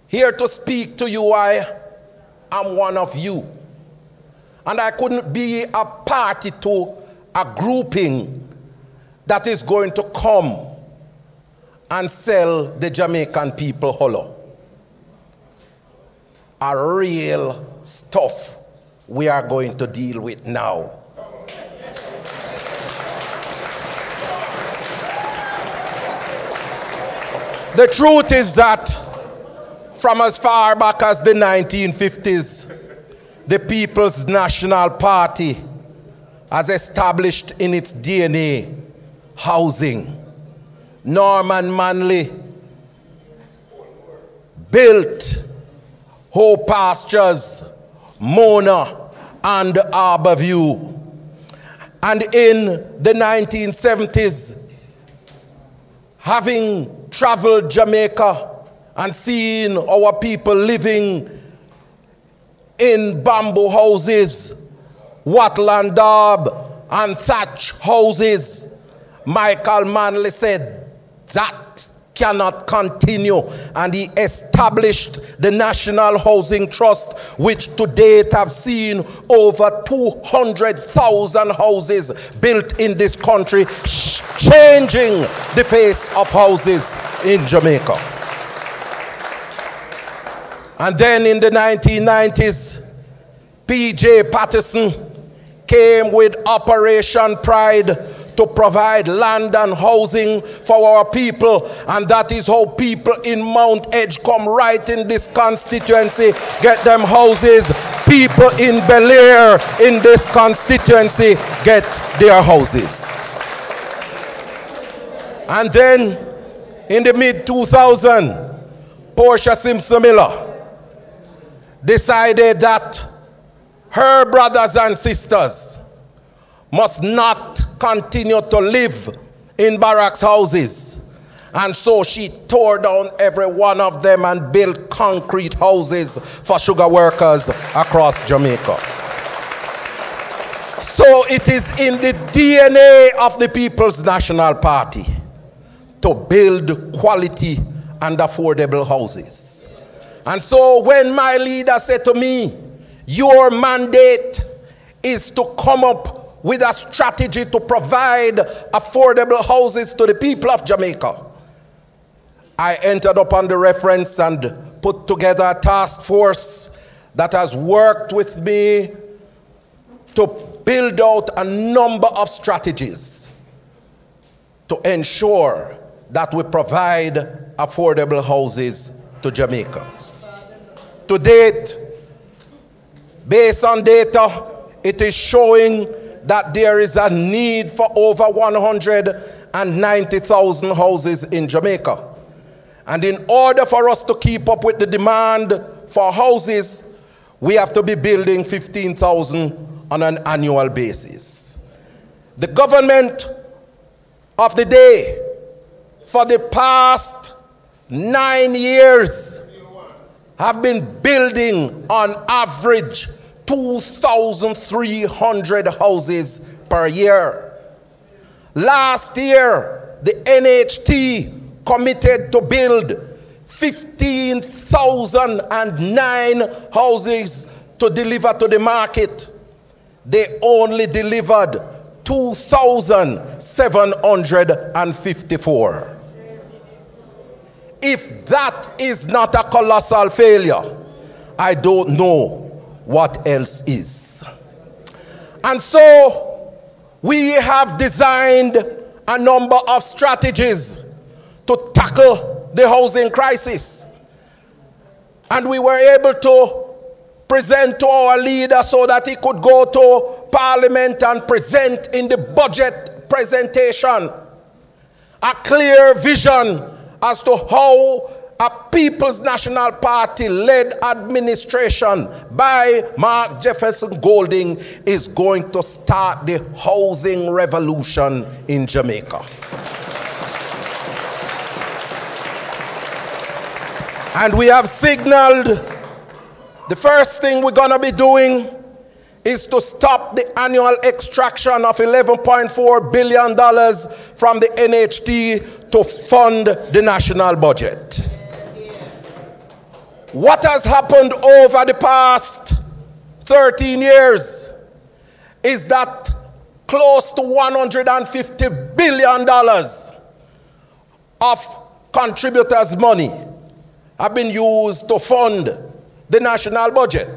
[SPEAKER 7] here to speak to you, I am one of you. And I couldn't be a party to a grouping that is going to come and sell the Jamaican people hollow. A real stuff we are going to deal with now. The truth is that from as far back as the 1950s, the People's National Party has established in its DNA housing. Norman Manley built Hope Pastures, Mona, and Arborview. And in the 1970s, having traveled Jamaica and seen our people living in bamboo houses, wattle and daub, and thatch houses, Michael Manley said that cannot continue, and he established the National Housing Trust, which to date have seen over 200,000 houses built in this country, changing the face of houses in Jamaica. And then in the 1990s, P.J. Patterson came with Operation Pride to provide land and housing for our people, and that is how people in Mount Edge come right in this constituency, get them houses. People in Bel Air in this constituency get their houses. And then in the mid-2000s, Portia Simpson Miller decided that her brothers and sisters must not continue to live in barracks houses. And so she tore down every one of them and built concrete houses for sugar workers across Jamaica. So it is in the DNA of the People's National Party to build quality and affordable houses. And so when my leader said to me, your mandate is to come up with a strategy to provide affordable houses to the people of Jamaica, I entered upon the reference and put together a task force that has worked with me to build out a number of strategies to ensure that we provide affordable houses to Jamaicans. To date, based on data, it is showing that there is a need for over 190,000 houses in Jamaica. And in order for us to keep up with the demand for houses, we have to be building 15,000 on an annual basis. The government of the day for the past 9 years have been building on average 2,300 houses per year. Last year, the NHT committed to build 15,009 houses to deliver to the market. They only delivered 2,754. If that is not a colossal failure, I don't know what else is. And so we have designed a number of strategies to tackle the housing crisis. And we were able to present to our leader so that he could go to Parliament and present in the budget presentation a clear vision as to how a People's National Party-led administration by Mark Jefferson Golding is going to start the housing revolution in Jamaica. And we have signaled the first thing we're going to be doing is to stop the annual extraction of $11.4 billion from the NHT to fund the national budget. What has happened over the past 13 years is that close to $150 billion of contributors' money have been used to fund the national budget.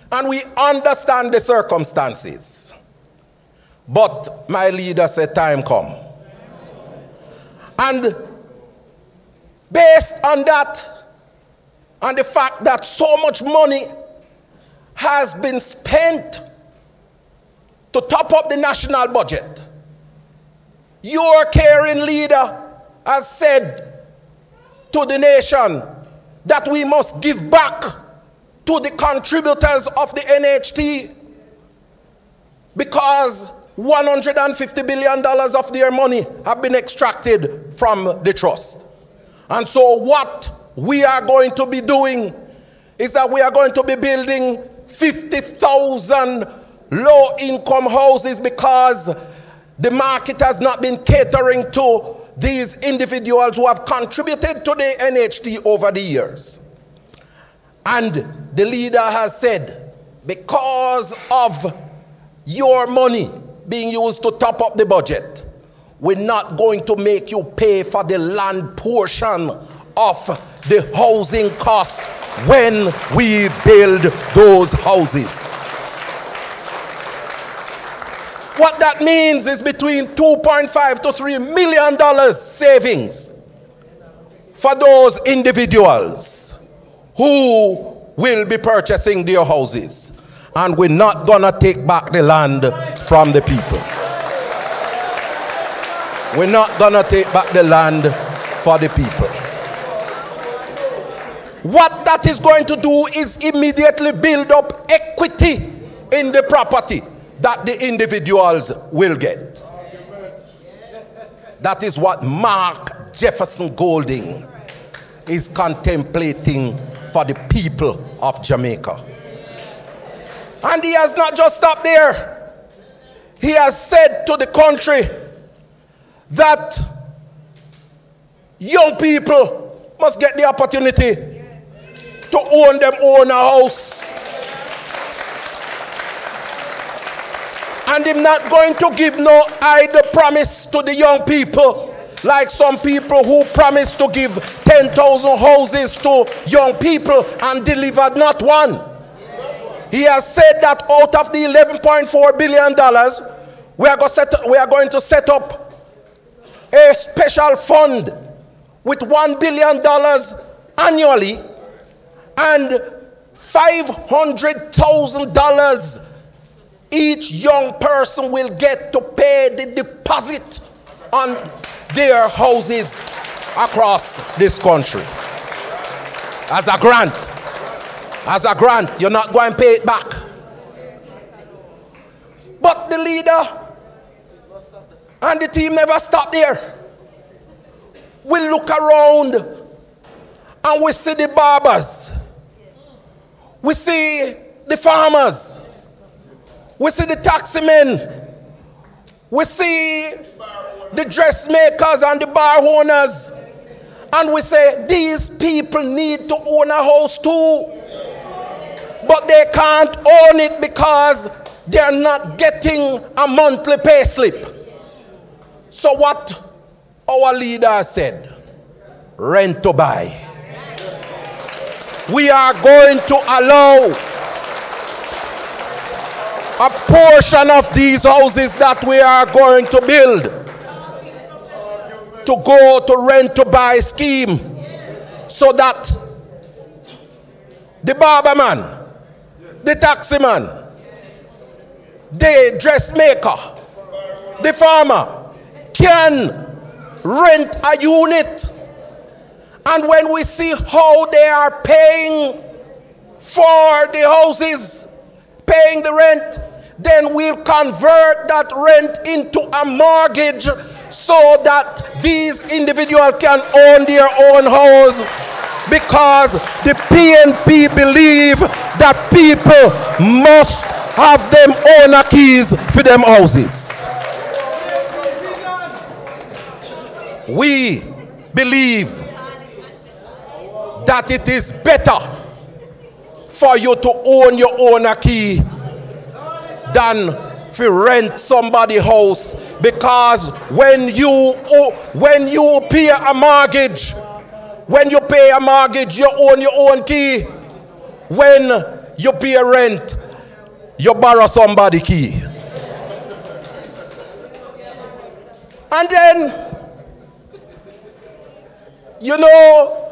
[SPEAKER 7] And we understand the circumstances. But my leader said, time come. And based on that, and the fact that so much money has been spent to top up the national budget, your caring leader has said to the nation that we must give back to the contributors of the NHT because $150 billion of their money have been extracted from the trust. And so what we are going to be doing is that we are going to be building 50,000 low-income houses because the market has not been catering to these individuals who have contributed to the NHT over the years. And the leader has said, because of your money being used to top up the budget, we're not going to make you pay for the land portion of the housing cost when we build those houses. What that means is between $2.5 to $3 million savings for those individuals who will be purchasing their houses. And we're not going to take back the land from the people. We're not going to take back the land for the people. What that is going to do is immediately build up equity in the property that the individuals will get. That is what Mark Jefferson Golding is contemplating for the people of Jamaica. And he has not just stopped there. He has said to the country that young people must get the opportunity to own them own a house. And I'm not going to give no idle promise to the young people, like some people who promise to give 10,000 houses to young people and delivered not one. He has said that out of the $11.4 billion, we are going to set up a special fund with $1 billion annually and $500,000 each young person will get to pay the deposit on their houses across this country. As a grant. As a grant. You're not going to pay it back. But the leader and the team never stop there. We look around and we see the barbers. We see the farmers. We see the taxi men. We see the dressmakers and the bar owners. And we say, these people need to own a house too. But they can't own it because they're not getting a monthly pay slip. So what our leader said, rent to buy. We are going to allow a portion of these houses that we are going to build to go to rent to buy scheme, so that the barber man, the taxi man, the dressmaker, the farmer can rent a unit. And when we see how they are paying for the houses, paying the rent, then we'll convert that rent into a mortgage so that these individuals can own their own house, because the PNP believe that people must have them owner keys for them houses. We believe that it is better for you to own your owner key than to rent somebody's house, because when you pay a mortgage, you own your own key. When you pay a rent, you borrow somebody's key. And then, you know,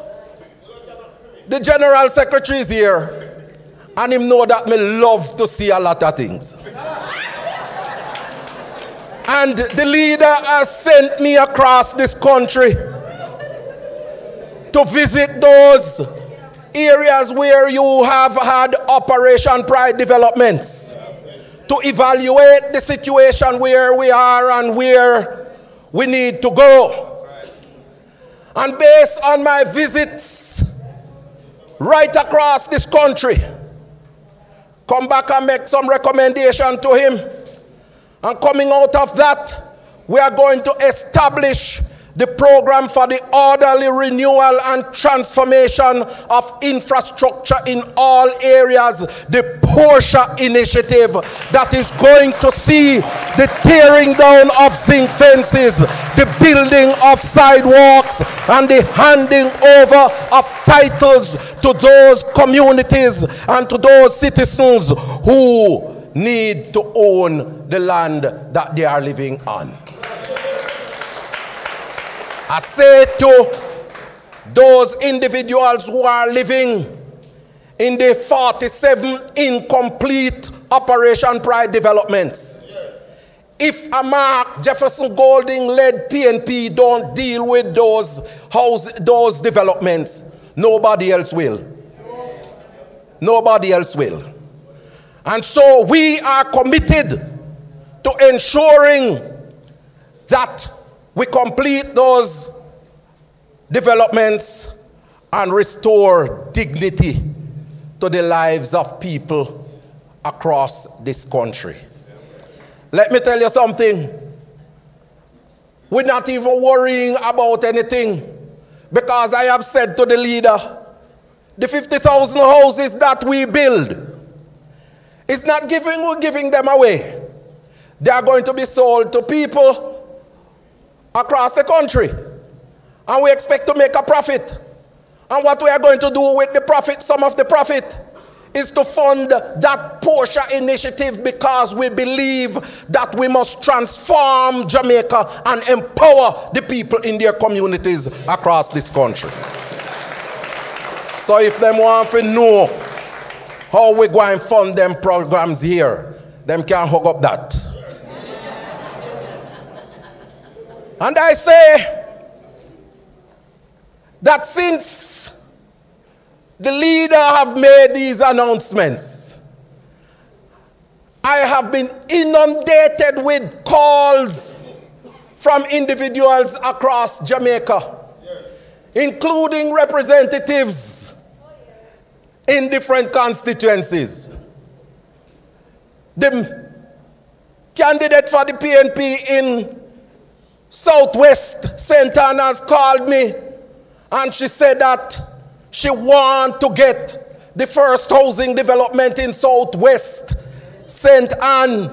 [SPEAKER 7] the General Secretary is here, and him know that me love to see a lot of things. And the leader has sent me across this country to visit those areas where you have had Operation Pride developments, to evaluate the situation where we are and where we need to go. And based on my visits right across this country, come back and make some recommendation to him. And coming out of that, we are going to establish the program for the orderly renewal and transformation of infrastructure in all areas, the Portia initiative that is going to see the tearing down of zinc fences, the building of sidewalks, and the handing over of titles to those communities and to those citizens who need to own the land that they are living on. I say to those individuals who are living in the 47 incomplete Operation Pride developments, if a Mark Jefferson Golding led PNP don't deal with those developments, nobody else will. Nobody else will. And so we are committed to ensuring that we complete those developments and restore dignity to the lives of people across this country. Let me tell you something. We're not even worrying about anything, because I have said to the leader, the 50,000 houses that we build, it's not we're giving them away. They are going to be sold to people across the country. And we expect to make a profit. And what we are going to do with the profit, some of the profit, is to fund that Portia initiative, because we believe that we must transform Jamaica and empower the people in their communities across this country. So if them want to know how we go and fund them programs here, them can hook up that. And I say that since the leader have made these announcements, I have been inundated with calls from individuals across Jamaica, including representatives in different constituencies. The candidate for the PNP in Southwest St. Anne's called me, and she said that she wants to get the first housing development in Southwest St. Anne.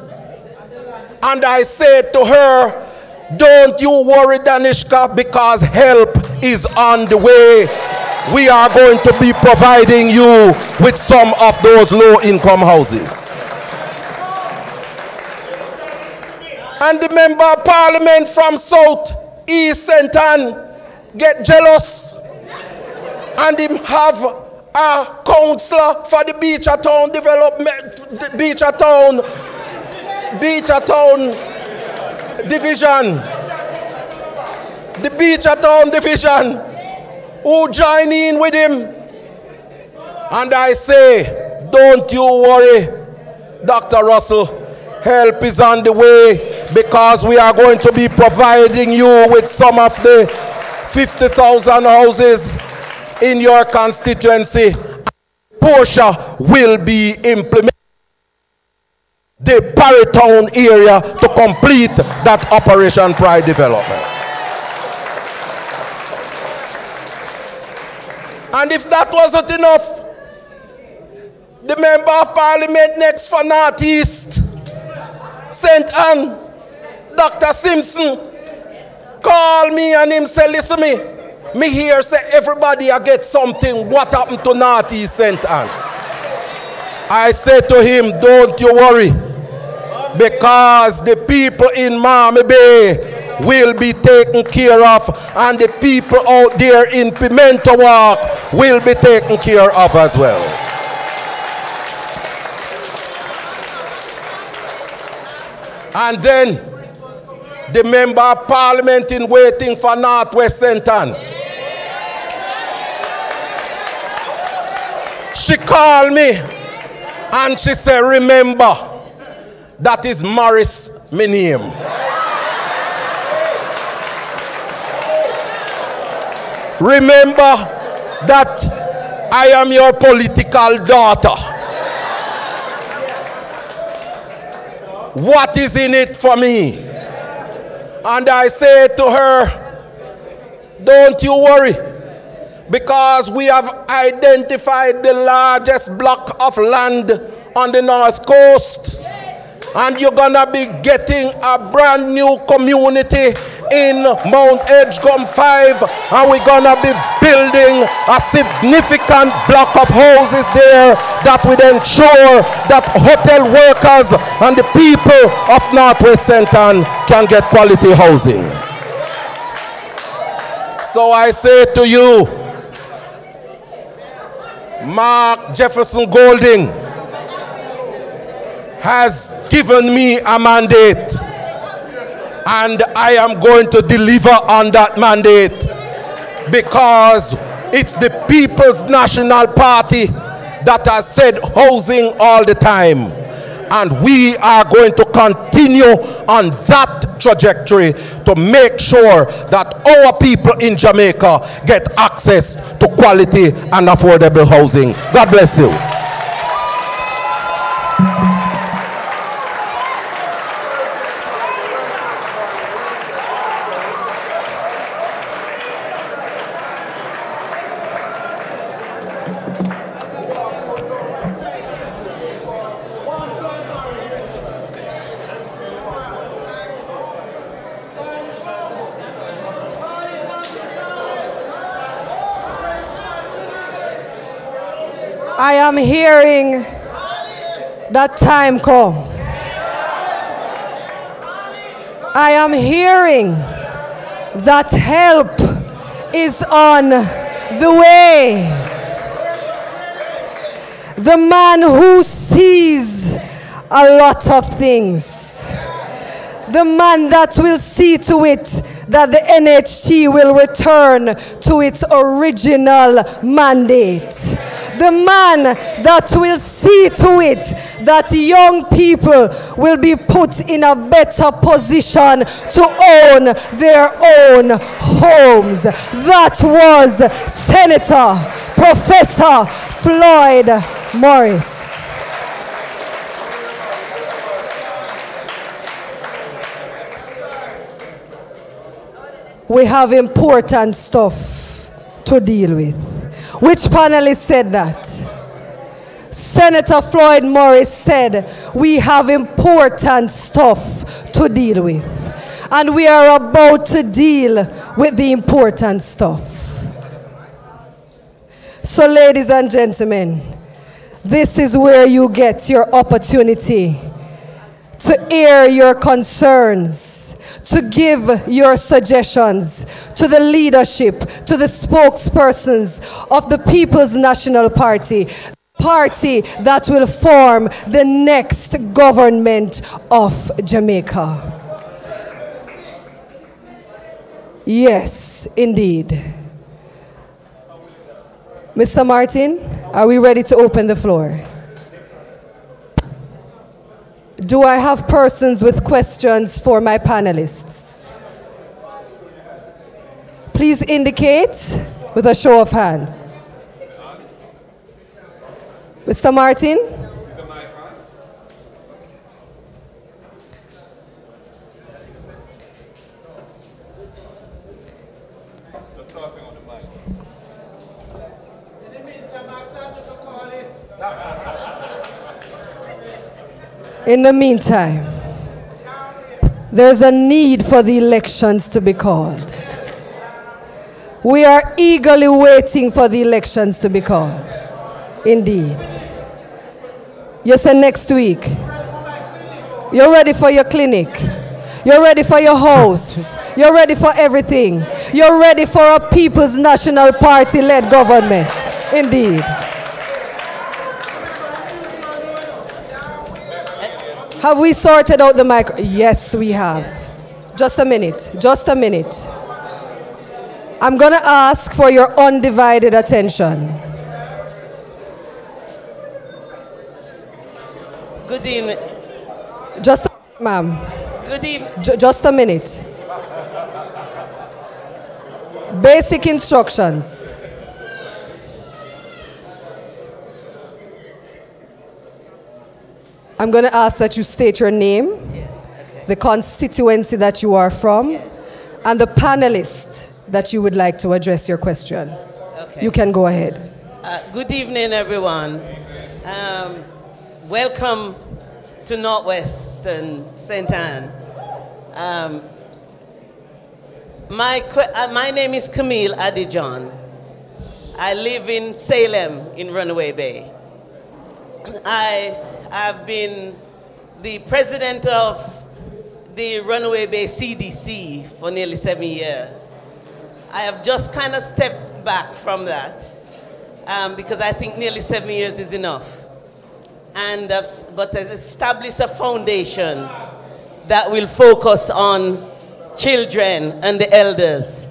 [SPEAKER 7] And I said to her, don't you worry, Danishka, because help is on the way. We are going to be providing you with some of those low-income houses. And the member of parliament from South East St. Anne get jealous, and him have a councillor for the Beechertown development, Beechertown division, the Beechertown division, who join in with him. And I say, don't you worry, Dr. Russell, help is on the way, because we are going to be providing you with some of the 50,000 houses in your constituency. Portia will be implemented the Parrytown area to complete that Operation Pride development. And if that wasn't enough, the member of parliament next for North East St. Anne, Dr. Simpson, call me and him say, listen me here say everybody I get something. What happened to North East St. Anne? I said to him, don't you worry, because the people in Miami Bay will be taken care of, and the people out there in Pimento Walk will be taken care of as well. And then the member of parliament in waiting for Northwest St. Anne, she called me and she said, remember, that is Morris, my name. Remember that I am your political daughter. What is in it for me? And I said to her, don't you worry, because we have identified the largest block of land on the North Coast, and you're gonna be getting a brand new community in Mount Edgecombe 5, and we're gonna be building a significant block of houses there that will ensure that hotel workers and the people of Northwest St. Ann can get quality housing. So I say to you, Mark Jefferson Golding has given me a mandate, and I am going to deliver on that mandate, because it's the People's National Party that has said housing all the time, and we are going to continue on that trajectory to make sure that our people in Jamaica get access to quality and affordable housing. God bless you.
[SPEAKER 2] I am hearing that time come. I am hearing that help is on the way. The man who sees a lot of things. The man that will see to it that the NHT will return to its original mandate. The man that will see to it that young people will be put in a better position to own their own homes. That was Senator Professor Floyd Morris. We have important stuff to deal with. Which panelist said that? Senator Floyd Morris said we have important stuff to deal with. And we are about to deal with the important stuff. So ladies and gentlemen, this is where you get your opportunity to air your concerns, to give your suggestions to the leadership, to the spokespersons of the People's National Party, party that will form the next government of Jamaica. Yes, indeed. Mr. Martin, are we ready to open the floor? Do I have persons with questions for my panelists? Please indicate with a show of hands. Mr. Martin? In the meantime, there's a need for the elections to be called. We are eagerly waiting for the elections to be called. Indeed. You said next week. You're ready for your clinic. You're ready for your house. You're ready for everything. You're ready for a People's National Party-led government. Indeed. Have we sorted out the mic? Yes, we have. Just a minute. Just a minute. I'm going to ask for your undivided attention.
[SPEAKER 8] Good evening.
[SPEAKER 2] Just a minute, ma'am.
[SPEAKER 8] Good evening.
[SPEAKER 2] Just a minute. Basic instructions. I'm going to ask that you state your name,
[SPEAKER 8] Yes, okay.
[SPEAKER 2] the constituency that you are from,
[SPEAKER 8] Yes.
[SPEAKER 2] and the panelist that you would like to address your question.
[SPEAKER 8] Okay.
[SPEAKER 2] You can go ahead.
[SPEAKER 8] Good evening, everyone. Welcome to Northwest and St. Ann. My name is Camille Adijon. I live in Salem in Runaway Bay. I have been the president of the Runaway Bay CDC for nearly 7 years. I have just kind of stepped back from that because I think nearly 7 years is enough. But has established a foundation that will focus on children and the elders.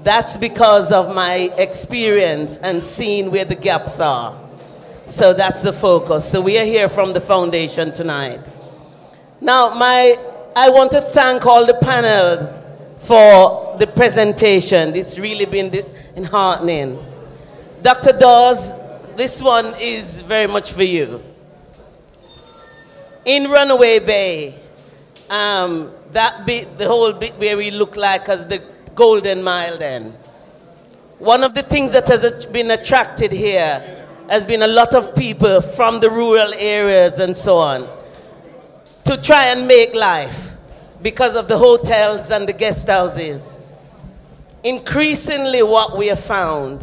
[SPEAKER 8] That's because of my experience and seeing where the gaps are. So that's the focus. So we are here from the foundation tonight. Now, I want to thank all the panels for the presentation. It's really been enheartening. Dr. Dawes, this one is very much for you. In Runaway Bay, that bit, the whole bit where we look like as the Golden Mile then. One of the things that has been attracted here has been a lot of people from the rural areas and so on to try and make life because of the hotels and the guest houses. Increasingly what we have found,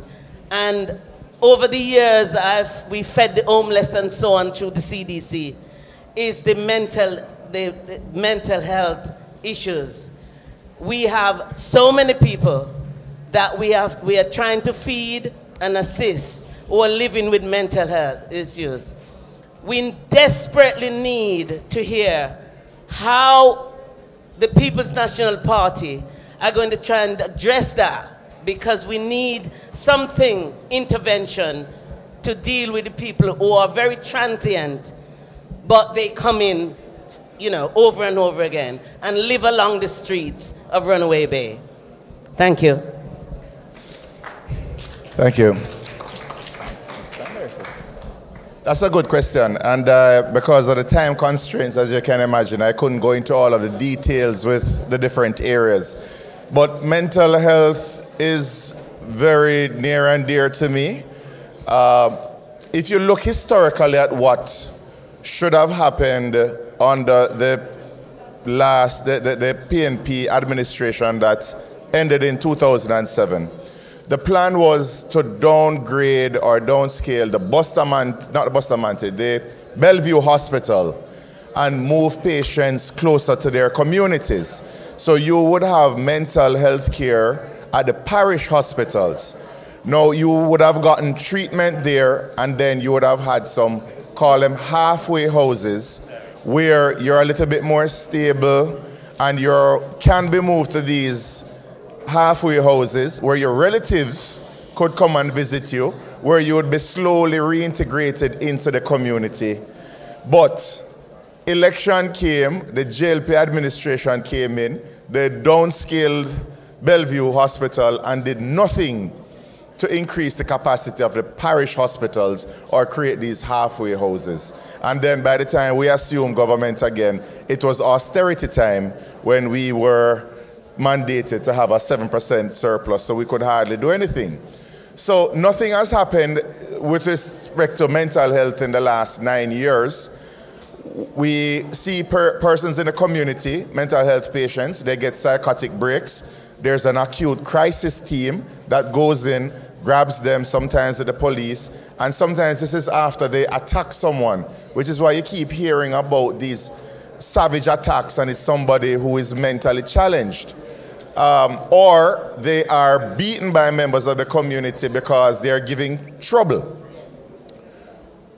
[SPEAKER 8] and over the years we fed the homeless and so on through the CDC, is the mental health issues. We have so many people that we are trying to feed and assist who are living with mental health issues. We desperately need to hear how the People's National Party are going to try and address that, because we need something, intervention, to deal with the people who are very transient, but they come in, you know, over and over again and live along the streets of Runaway Bay. Thank you.
[SPEAKER 6] Thank you. That's a good question, and because of the time constraints, as you can imagine, I couldn't go into all of the details with the different areas. But mental health is very near and dear to me. If you look historically at what should have happened under the PNP administration that ended in 2007, the plan was to downgrade or downscale the Bellevue Hospital and move patients closer to their communities. So you would have mental health care at the parish hospitals. Now you would have gotten treatment there, and then you would have had some, call them halfway houses, where you're a little bit more stable and you can be moved to these halfway houses where your relatives could come and visit you, where you would be slowly reintegrated into the community. But election came, the JLP administration came in, they downscaled Bellevue Hospital and did nothing to increase the capacity of the parish hospitals or create these halfway houses. And then by the time we assumed government again, it was austerity time when we were mandated to have a 7% surplus, so we could hardly do anything. So nothing has happened with respect to mental health in the last 9 years. We see persons in the community, mental health patients, they get psychotic breaks. There's an acute crisis team that goes in, grabs them, sometimes with the police, and sometimes this is after they attack someone, which is why you keep hearing about these savage attacks and it's somebody who is mentally challenged. Or they are beaten by members of the community because they're giving trouble.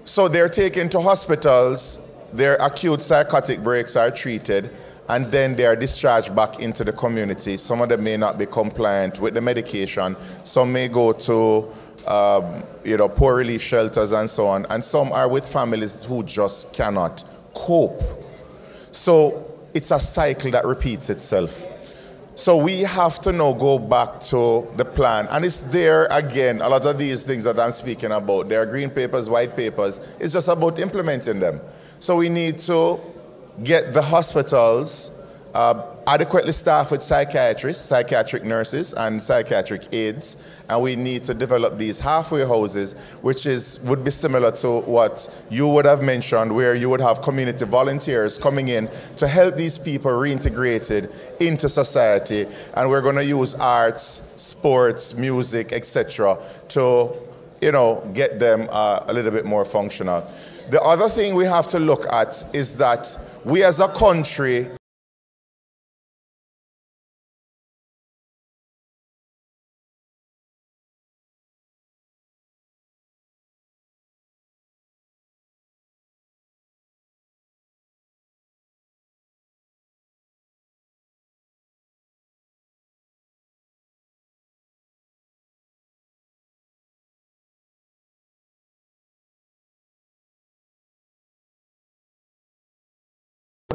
[SPEAKER 6] So they're taken to hospitals, their acute psychotic breaks are treated, and then they are discharged back into the community. Some of them may not be compliant with the medication. Some may go to poor relief shelters and so on. And some are with families who just cannot cope. So it's a cycle that repeats itself. So we have to now go back to the plan. And it's there again, a lot of these things that I'm speaking about. There are green papers, white papers. It's just about implementing them. So we need to get the hospitals adequately staffed with psychiatrists, psychiatric nurses, and psychiatric aides. and we need to develop these halfway houses, which would be similar to what you would have mentioned, where you would have community volunteers coming in to help these people reintegrated into society. And we're going to use arts, sports, music, etc. to, get them a little bit more functional. The other thing we have to look at is that we as a country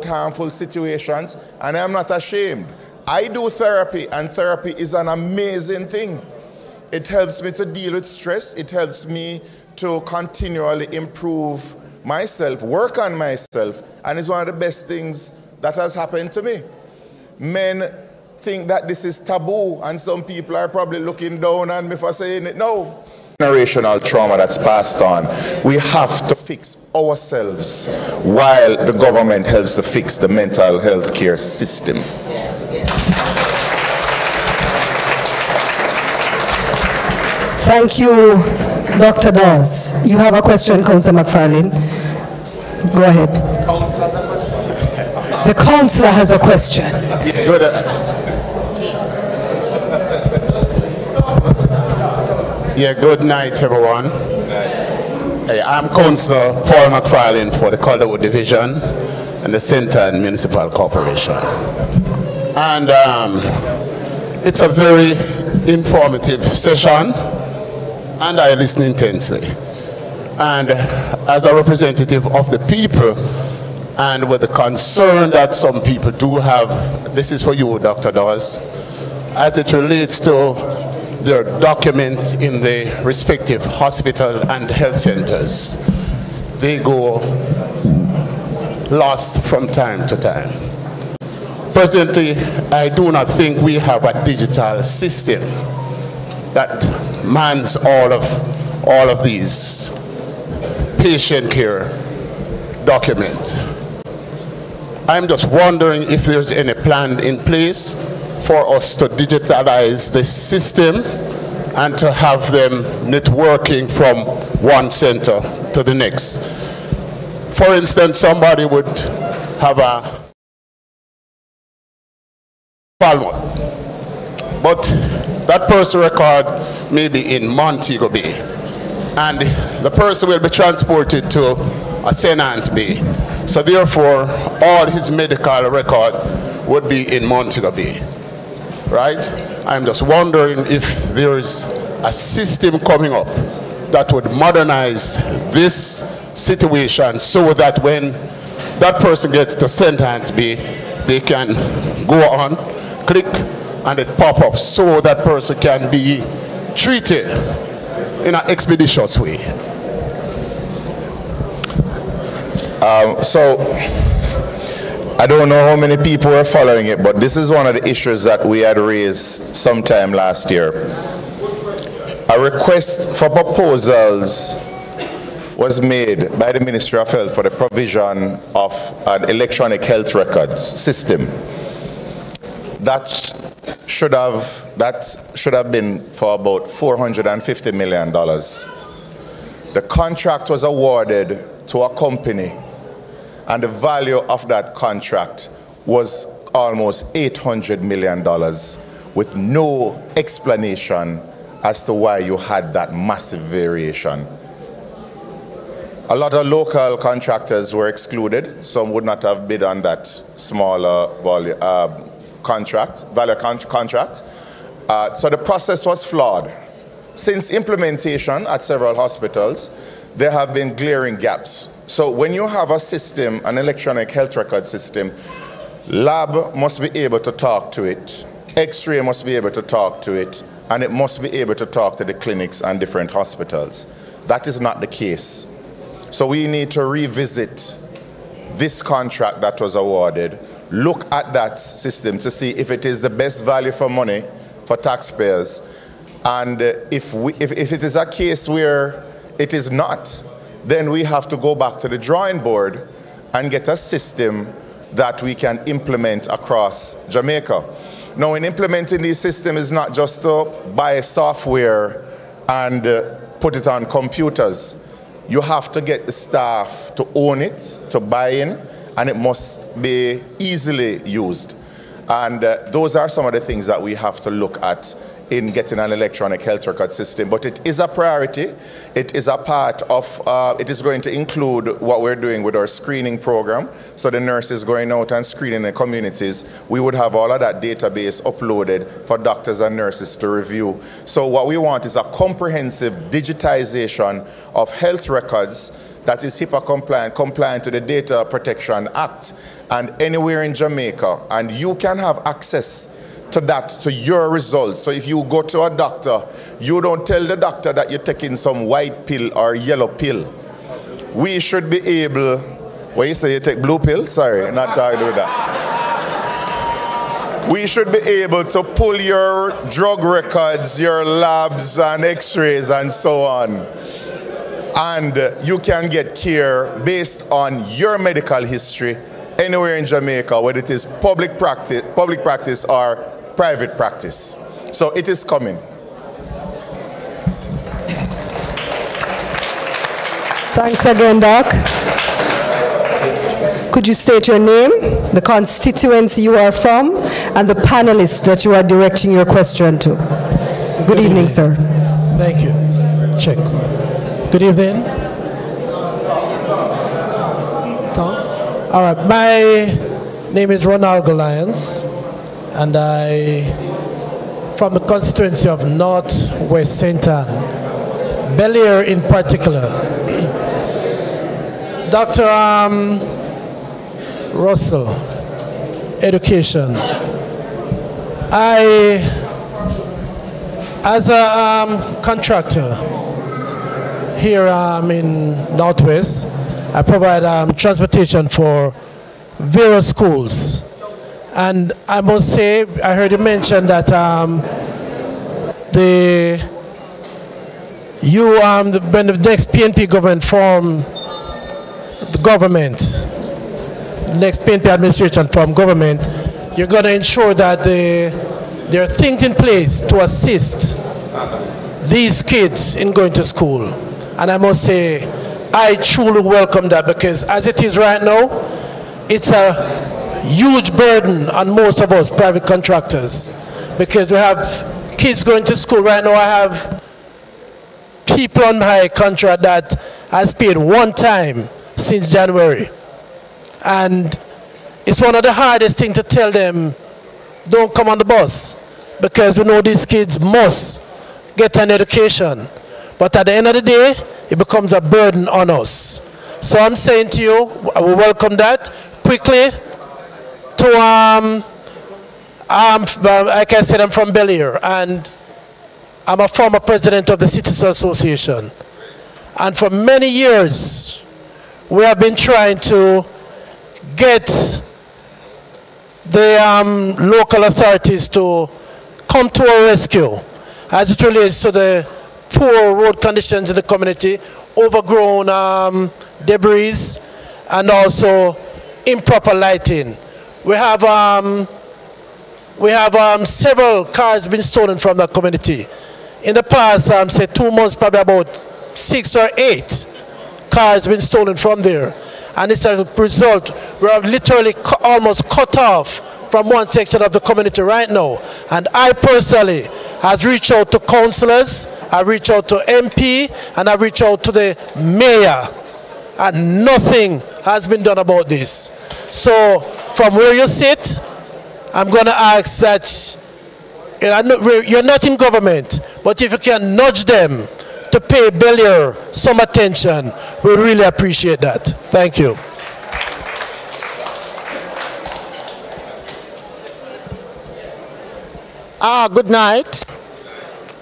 [SPEAKER 6] harmful situations, and I'm not ashamed. I do therapy, and therapy is an amazing thing. It helps me to deal with stress. It helps me to continually improve myself, work on myself, and it's one of the best things that has happened to me. Men think that this is taboo, and some people are probably looking down on me for saying it. No. Generational trauma that's passed on. We have to fix ourselves while the government helps to fix the mental health care system.
[SPEAKER 2] Thank you, Dr. Dawes. You have a question, Councillor McFarlane. Go ahead. The councillor has a question.
[SPEAKER 9] Good night, everyone. I'm Councillor Paul McFarlane for the Calderwood Division and the Centre Municipal Corporation. And it's a very informative session, and I listen intensely. And as a representative of the people, and with the concern that some people do have, this is for you, Dr. Dawes, as it relates to their documents in the respective hospital and health centers. They go lost from time to time. Presently, I do not think we have a digital system that mans all of these patient care documents. I'm just wondering if there's any plan in place for us to digitalize the system and to have them networking from one center to the next. For instance, somebody would have a Falmouth, but that person record may be in Montego Bay, and the person will be transported to a St. Anne's Bay. So therefore, all his medical record would be in Montego Bay. Right? I'm just wondering if there's a system coming up that would modernize this situation so that when that person gets to St. Anne's Bay, they can go on, click, and it pop up so that person can be treated in an expeditious way. I don't know how many people were following it, but this is one of the issues that we had raised sometime last year. A request for proposals was made by the Ministry of Health for the provision of an electronic health records system. That should have been for about $450 million. The contract was awarded to a company, and the value of that contract was almost $800 million with no explanation as to why you had that massive variation. A lot of local contractors were excluded. Some would not have bid on that smaller value contract. So the process was flawed. Since implementation at several hospitals, there have been glaring gaps. So when you have a system, an electronic health record system, lab must be able to talk to it, X-ray must be able to talk to it, and it must be able to talk to the clinics and different hospitals. That is not the case. So we need to revisit this contract that was awarded, look at that system to see if it is the best value for money for taxpayers, And if it is a case where it is not, then we have to go back to the drawing board and get a system that we can implement across Jamaica. Now, in implementing these systems, is not just to buy software and put it on computers. You have to get the staff to own it, to buy in, and it must be easily used. And those are some of the things that we have to look at in getting an electronic health record system. But it is a priority. It is a part of, it is going to include what we're doing with our screening program. So the nurses going out and screening the communities, we would have all of that database uploaded for doctors and nurses to review. So what we want is a comprehensive digitization of health records that is HIPAA compliant to the Data Protection Act, and anywhere in Jamaica, and you can have access to that, to your results. So if you go to a doctor, you don't tell the doctor that you're taking some white pill or yellow pill. We should be able, what you say, you take blue pill? Sorry, not talking about that. We should be able to pull your drug records, your labs and x-rays and so on. And you can get care based on your medical history anywhere in Jamaica, whether it is public practice or private practice. So it is coming.
[SPEAKER 2] Thanks again, Doc. Could you state your name, the constituency you are from, and the panelists that you are directing your question to? Good evening, sir.
[SPEAKER 10] Thank you. Check. Good evening. Tom? All right, my name is Ronald Lyons, and I from the constituency of North West St. Ann, Bel-Air in particular. Dr. Russell, education. As a contractor here in Northwest, I provide transportation for various schools. And I must say, I heard you mention that when the next PNP government form the government, next PNP administration form government, you're going to ensure that there are things in place to assist these kids in going to school. And I must say, I truly welcome that, because as it is right now, it's a huge burden on most of us private contractors, because we have kids going to school right now. I have people on my contract that has paid one time since January, and it's one of the hardest things to tell them, don't come on the bus, because we know these kids must get an education, but at the end of the day it becomes a burden on us. So I'm saying to you, I will welcome that. Quickly, to like I said, I'm from Bel-Air, and I'm a former president of the Citizens Association. And for many years, we have been trying to get the local authorities to come to our rescue as it relates to the poor road conditions in the community, overgrown debris, and also improper lighting. We have several cars been stolen from the community. In the past, say 2 months, probably about 6 or 8 cars been stolen from there. And it's a result, we are literally almost cut off from one section of the community right now. And I personally have reached out to councillors, I reached out to MP, and I reached out to the mayor. And nothing has been done about this. So from where you sit, I'm going to ask that, you're not in government, but if you can nudge them to pay Bel-Air some attention, we really appreciate that. Thank you.
[SPEAKER 11] Good night.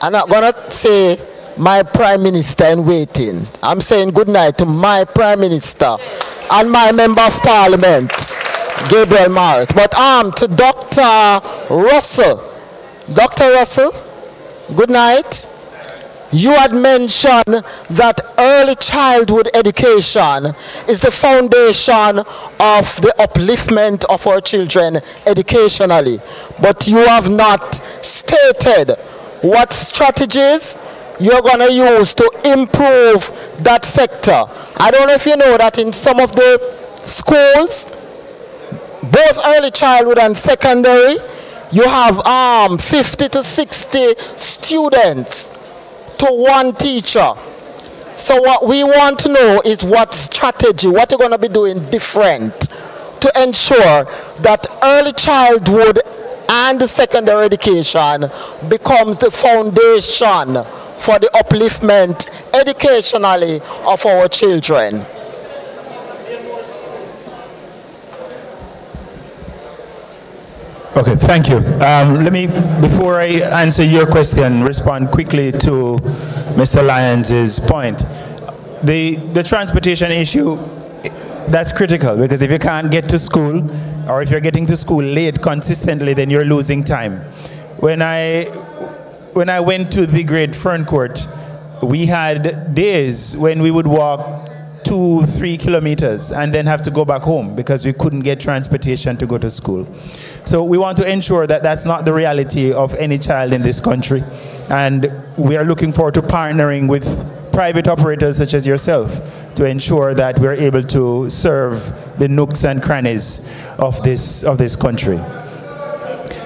[SPEAKER 11] I'm not going to say my Prime Minister in waiting. I'm saying good night to my Prime Minister and my Member of Parliament, Gabriel Morris. But to Dr. Russell. Dr. Russell, Good night. You had mentioned that early childhood education is the foundation of the upliftment of our children educationally, but you have not stated what strategies you're going to use to improve that sector. I don't know if you know that in some of the schools, both early childhood and secondary, you have 50 to 60 students to one teacher. So what we want to know is what strategy, what you're going to be doing different to ensure that early childhood and secondary education becomes the foundation for the upliftment educationally of our children.
[SPEAKER 5] Okay, thank you. Let me, before I answer your question, respond quickly to Mr. Lyons' point. The transportation issue, that's critical, because if you can't get to school, or if you're getting to school late consistently, then you're losing time. When I went to the Great Ferncourt, we had days when we would walk 2-3 kilometers and then have to go back home because we couldn't get transportation to go to school. So we want to ensure that that's not the reality of any child in this country. And we are looking forward to partnering with private operators such as yourself to ensure that we're able to serve the nooks and crannies of this country.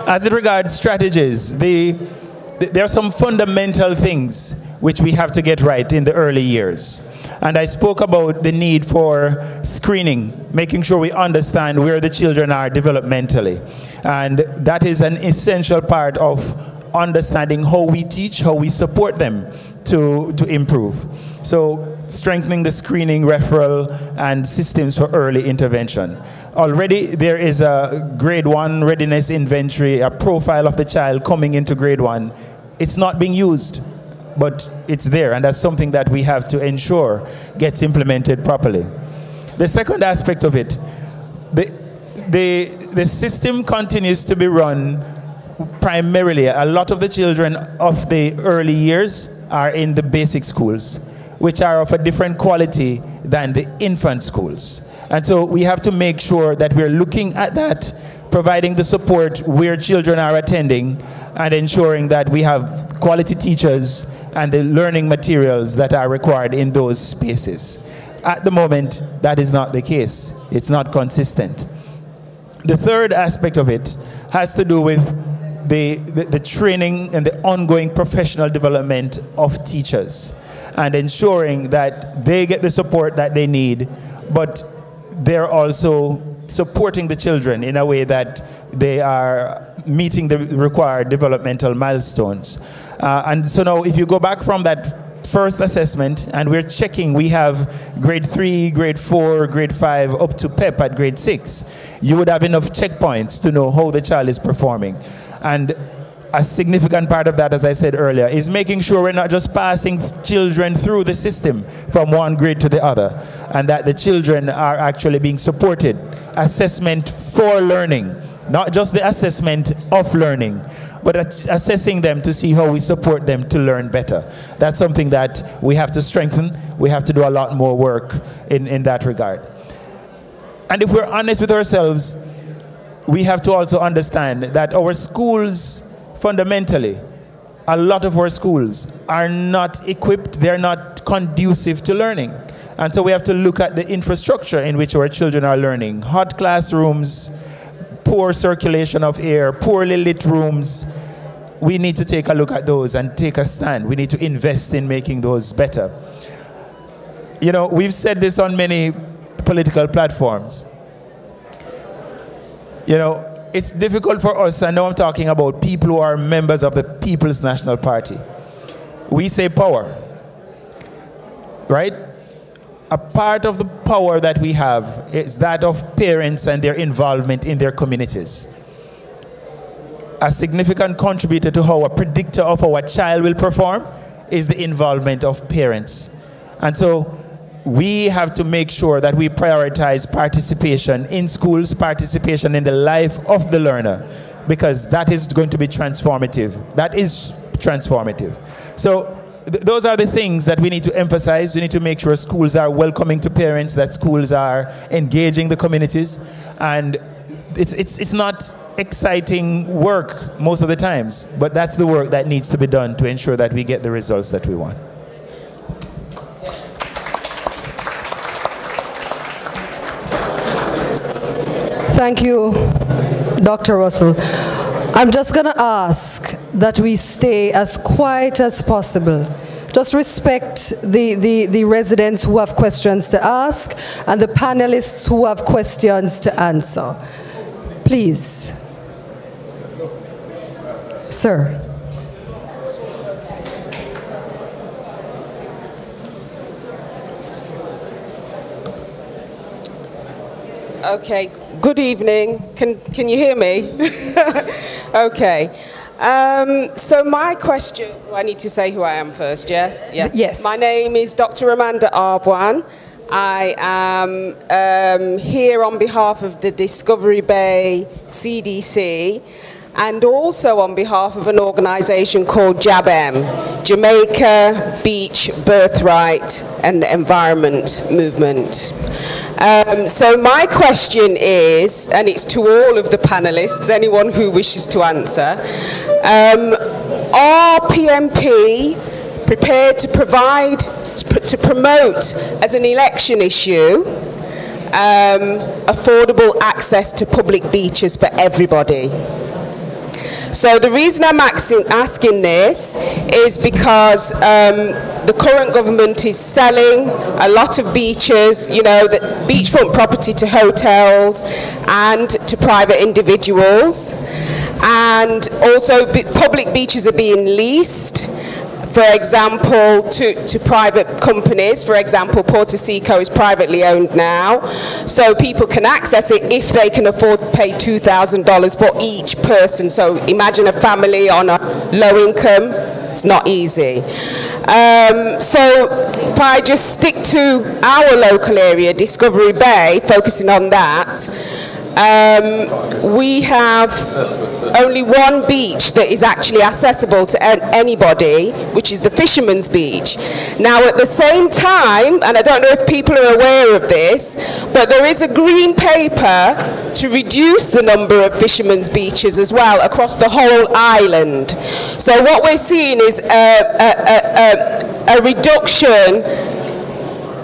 [SPEAKER 5] As it regards strategies, there are some fundamental things which we have to get right in the early years. And I spoke about the need for screening, making sure we understand where the children are developmentally. And that is an essential part of understanding how we teach, how we support them to improve. So strengthening the screening, referral, and systems for early intervention. Already there is a grade 1 readiness inventory, a profile of the child coming into grade 1. It's not being used, but it's there, and that's something that we have to ensure gets implemented properly. The second aspect of it, the system continues to be run primarily. A lot of the children of the early years are in the basic schools, which are of a different quality than the infant schools. And so we have to make sure that we're looking at that, providing the support where children are attending, and ensuring that we have quality teachers and the learning materials that are required in those spaces. At the moment, that is not the case. It's not consistent. The third aspect of it has to do with the training and the ongoing professional development of teachers and ensuring that they get the support that they need, but they're also supporting the children in a way that they are meeting the required developmental milestones. And so now if you go back from that first assessment and we're checking, we have grade 3, grade 4, grade 5, up to PEP at grade 6, you would have enough checkpoints to know how the child is performing. And a significant part of that, as I said earlier, is making sure we're not just passing children through the system from one grade to the other, and that the children are actually being supported. Assessment for learning, not just the assessment of learning, but assessing them to see how we support them to learn better. That's something that we have to strengthen. We have to do a lot more work in that regard. And if we're honest with ourselves, we have to also understand that our schools, fundamentally, a lot of our schools are not equipped, they're not conducive to learning. And so we have to look at the infrastructure in which our children are learning. Hot classrooms, poor circulation of air, poorly lit rooms. We need to take a look at those and take a stand. We need to invest in making those better. You know, we've said this on many political platforms. You know, it's difficult for us, I know I'm talking about people who are members of the People's National Party. We say power, right? A part of the power that we have is that of parents and their involvement in their communities. A significant contributor to how a predictor of how a child will perform is the involvement of parents. And so we have to make sure that we prioritize participation in schools, participation in the life of the learner, because that is going to be transformative. That is transformative. So those are the things that we need to emphasize. We need to make sure schools are welcoming to parents, that schools are engaging the communities. And it's not exciting work most of the times, but that's the work that needs to be done to ensure that we get the results that we want.
[SPEAKER 2] Thank you, Dr. Russell. I'm just going to ask that we stay as quiet as possible. Just respect the residents who have questions to ask and the panelists who have questions to answer. Please. Sir.
[SPEAKER 12] Okay, good evening. Can you hear me? Okay. So my question, I need to say who I am first, yes? Yeah.
[SPEAKER 2] Yes.
[SPEAKER 12] My name is Dr. Amanda Arbwan. I am here on behalf of the Discovery Bay CDC and also on behalf of an organization called JABEM, Jamaica Beach Birthright and Environment Movement. So my question is, and it's to all of the panelists, anyone who wishes to answer, are PMP prepared to provide, to promote as an election issue, affordable access to public beaches for everybody? So the reason I'm asking this is because the current government is selling a lot of beaches, you know, the beachfront property to hotels and to private individuals. And also public beaches are being leased, for example, to private companies. For example, Porto Seco is privately owned now. So people can access it if they can afford to pay $2,000 for each person. So imagine a family on a low income, it's not easy. So if I just stick to our local area, Discovery Bay, focusing on that, we have only one beach that is actually accessible to anybody, which is the Fisherman's Beach. Now at the same time, and I don't know if people are aware of this, but there is a green paper to reduce the number of Fisherman's Beaches as well across the whole island. So what we're seeing is a reduction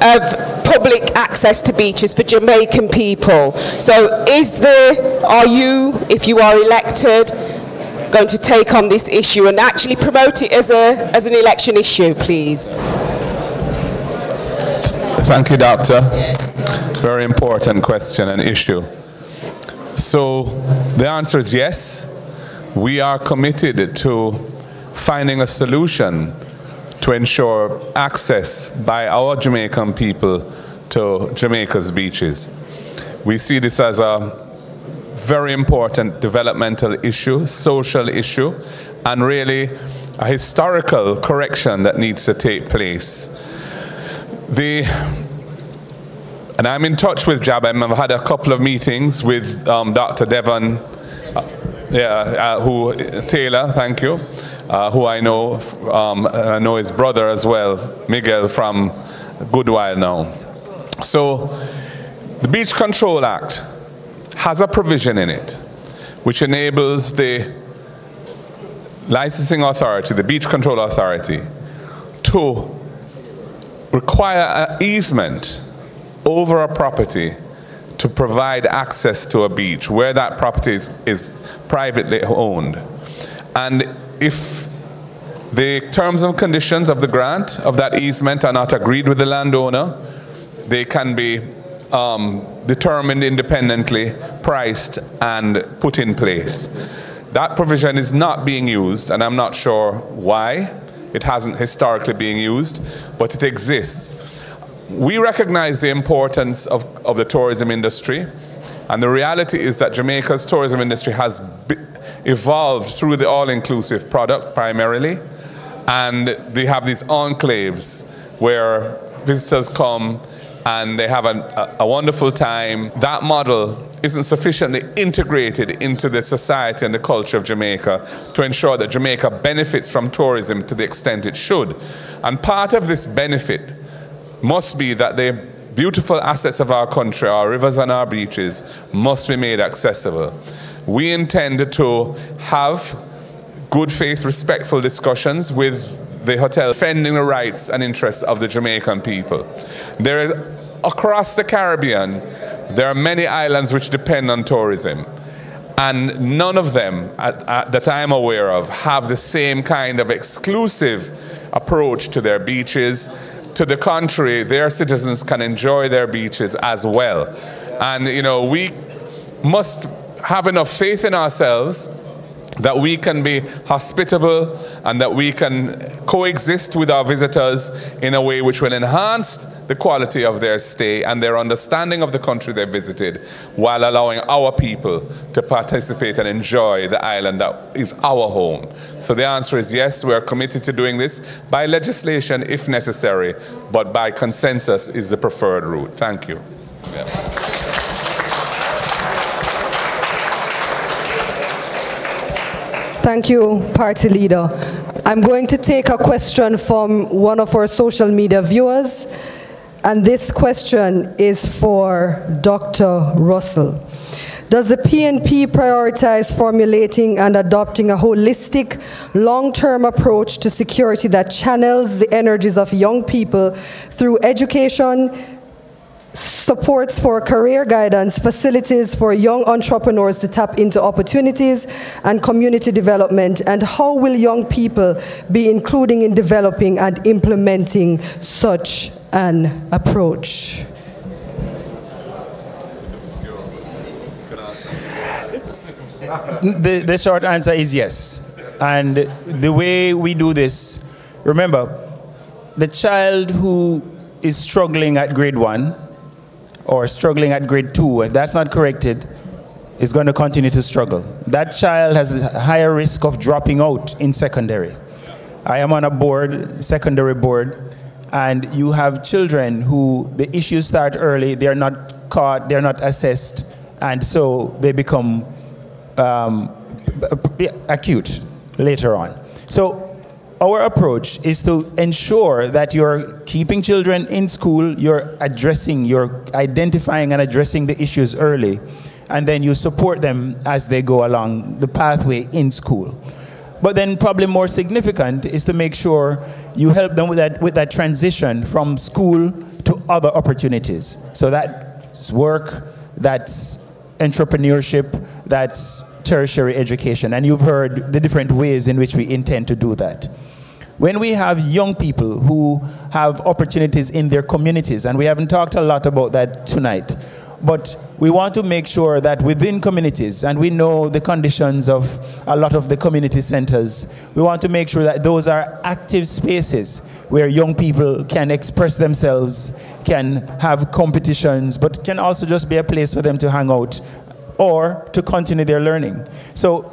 [SPEAKER 12] of public access to beaches for Jamaican people. So are you, if you are elected, going to take on this issue and actually promote it as an election issue, please?
[SPEAKER 4] Thank you, Doctor. Very important question and issue. So the answer is yes. We are committed to finding a solution to ensure access by our Jamaican people to Jamaica's beaches. We see this as a very important developmental issue, social issue, and really a historical correction that needs to take place. And I'm in touch with JABEM. I've had a couple of meetings with Dr. Devon Taylor, thank you, who I know his brother as well, Miguel, from a good while now. So the Beach Control Act has a provision in it which enables the licensing authority, the Beach Control Authority, to require an easement over a property to provide access to a beach where that property is privately owned. And if the terms and conditions of the grant of that easement are not agreed with the landowner, they can be determined independently, priced, and put in place. That provision is not being used, and I'm not sure why. It hasn't historically been used, but it exists. We recognize the importance of the tourism industry, and the reality is that Jamaica's tourism industry has evolved through the all-inclusive product primarily, and they have these enclaves where visitors come and they have a wonderful time. That model isn't sufficiently integrated into the society and the culture of Jamaica to ensure that Jamaica benefits from tourism to the extent it should. And part of this benefit must be that the beautiful assets of our country, our rivers and our beaches, must be made accessible. We intend to have good faith, respectful discussions with the hotel, defending the rights and interests of the Jamaican people. Across the Caribbean, there are many islands which depend on tourism, and none of them that I'm aware of have the same kind of exclusive approach to their beaches. To the contrary, their citizens can enjoy their beaches as well. And you know, we must have enough faith in ourselves that we can be hospitable and that we can coexist with our visitors in a way which will enhance the quality of their stay and their understanding of the country they visited, while allowing our people to participate and enjoy the island that is our home. So the answer is yes, we are committed to doing this by legislation if necessary, but by consensus is the preferred route. Thank you. Yeah.
[SPEAKER 2] Thank you, party leader. I'm going to take a question from one of our social media viewers, and this question is for Dr. Russell. Does the PNP prioritize formulating and adopting a holistic, long-term approach to security that channels the energies of young people through education, supports for career guidance, facilities for young entrepreneurs to tap into opportunities, and community development? And how will young people be including in developing and implementing such an approach?
[SPEAKER 5] The short answer is yes. And the way we do this, remember, the child who is struggling at grade 1 or struggling at grade 2, if that's not corrected, is going to continue to struggle. That child has a higher risk of dropping out in secondary. I am on a board, secondary board, and you have children who the issues start early, they're not caught, they're not assessed, and so they become acute later on. So our approach is to ensure that you're keeping children in school, you're identifying and addressing the issues early, and then you support them as they go along the pathway in school. But then probably more significant is to make sure you help them with that transition from school to other opportunities. So that's work, that's entrepreneurship, that's tertiary education. And you've heard the different ways in which we intend to do that. When we have young people who have opportunities in their communities, and we haven't talked a lot about that tonight, but we want to make sure that within communities, and we know the conditions of a lot of the community centers, we want to make sure that those are active spaces where young people can express themselves, can have competitions, but can also just be a place for them to hang out or to continue their learning. So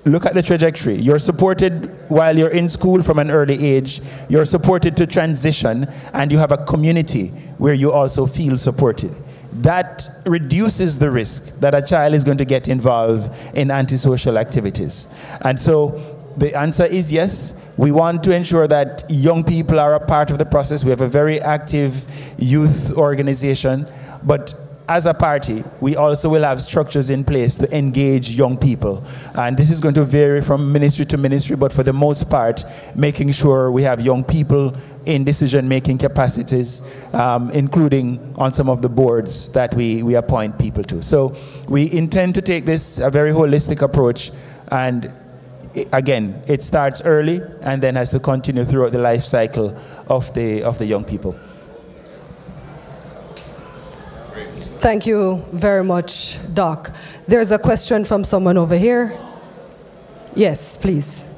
[SPEAKER 5] look at the trajectory. You're supported while you're in school from an early age. You're supported to transition, and you have a community where you also feel supported. That reduces the risk that a child is going to get involved in antisocial activities. And so the answer is yes. We want to ensure that young people are a part of the process. We have a very active youth organization, but as a party, we also will have structures in place to engage young people. And this is going to vary from ministry to ministry, but for the most part, making sure we have young people in decision-making capacities, including on some of the boards that we appoint people to. So we intend to take this a very holistic approach, and again, it starts early and then has to continue throughout the life cycle of the young people.
[SPEAKER 2] Thank you very much, Doc. There's a question from someone over here. Yes, please.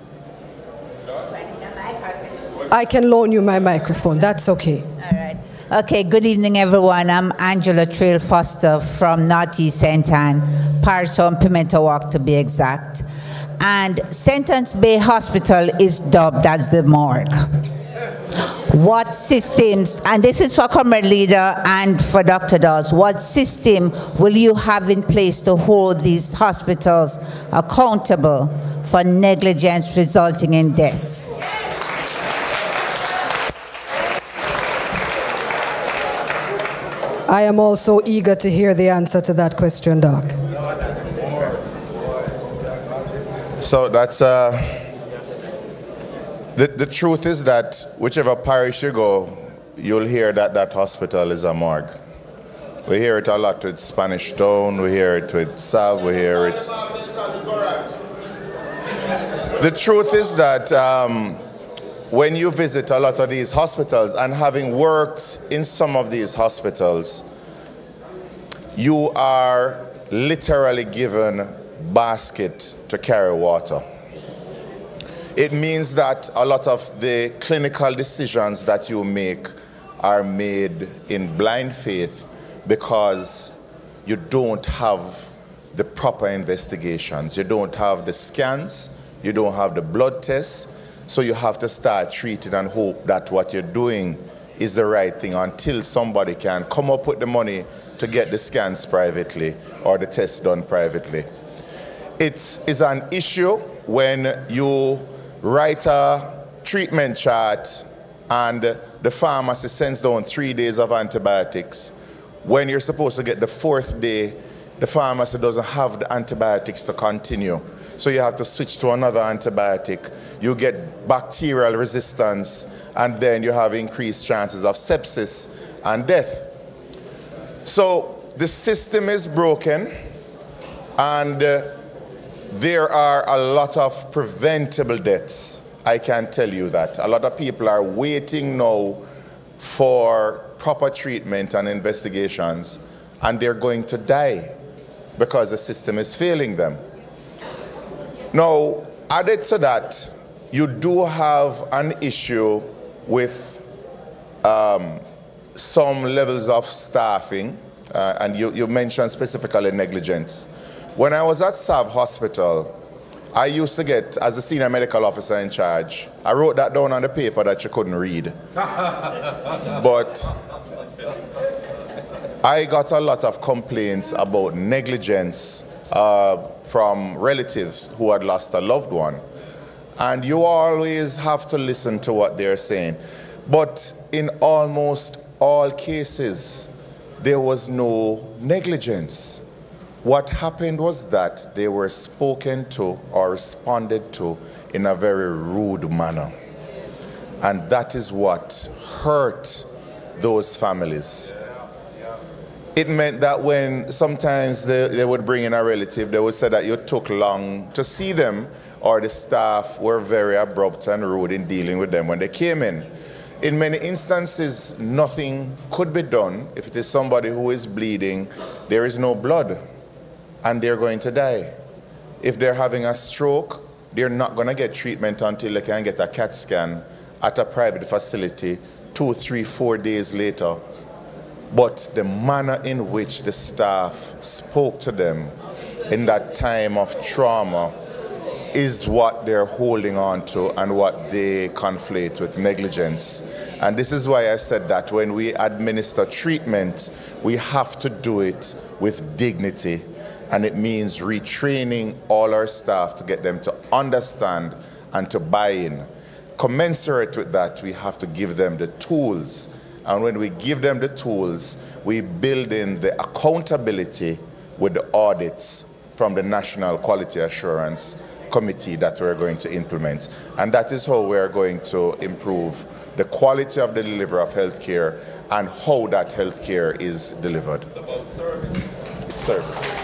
[SPEAKER 2] I can loan you my microphone. That's okay.
[SPEAKER 13] All right. Okay, good evening, everyone. I'm Angela Trail Foster from Northeast St. Ann, Parish on Pimento Walk to be exact. And Sentence Bay Hospital is dubbed as the morgue. what systems, and this is for Comrade Leader and for Dr. Dawes, what system will you have in place to hold these hospitals accountable for negligence resulting in deaths?
[SPEAKER 2] I am also eager to hear the answer to that question, Doc.
[SPEAKER 9] So that's, the truth is that whichever parish you go, you'll hear that that hospital is a morgue. We hear it a lot with Spanish Town, we hear it with Sav, we hear it. The truth is that when you visit a lot of these hospitals, and having worked in some of these hospitals, you are literally given basket to carry water. It means that a lot of the clinical decisions that you make are made in blind faith because you don't have the proper investigations. You don't have the scans, you don't have the blood tests, so you have to start treating and hope that what you're doing is the right thing until somebody can come up with the money to get the scans privately or the tests done privately. It's an issue when you write a treatment chart and the pharmacy sends down 3 days of antibiotics. When you're supposed to get the 4th day, the pharmacy doesn't have the antibiotics to continue. So you have to switch to another antibiotic. You get bacterial resistance, and then you have increased chances of sepsis and death. So the system is broken, and there are a lot of preventable deaths. I can tell you that. A lot of people are waiting now for proper treatment and investigations, and they're going to die because the system is failing them. Now, added to that, you do have an issue with some levels of staffing, and you mentioned specifically negligence. When I was at Sav Hospital, I used to get, as a senior medical officer in charge, I wrote that down on the paper that you couldn't read. But I got a lot of complaints about negligence from relatives who had lost a loved one. And you always have to listen to what they're saying. But in almost all cases, there was no negligence. What happened was that they were spoken to or responded to in a very rude manner. And that is what hurt those families. It meant that when sometimes they would bring in a relative, they would say that you took long to see them, or the staff were very abrupt and rude in dealing with them when they came in. In many instances, nothing could be done. If it is somebody who is bleeding, there is no blood, and they're going to die. If they're having a stroke, they're not going to get treatment until they can get a CAT scan at a private facility 2, 3, 4 days later. But the manner in which the staff spoke to them in that time of trauma is what they're holding on to and what they conflate with negligence. And this is why I said that when we administer treatment, we have to do it with dignity. And it means retraining all our staff to get them to understand and to buy in. Commensurate with that, we have to give them the tools. And when we give them the tools, we build in the accountability with the audits from the National Quality Assurance Committee that we're going to implement. And that is how we're going to improve the quality of the delivery of healthcare and how that healthcare is delivered. It's about service. It's service.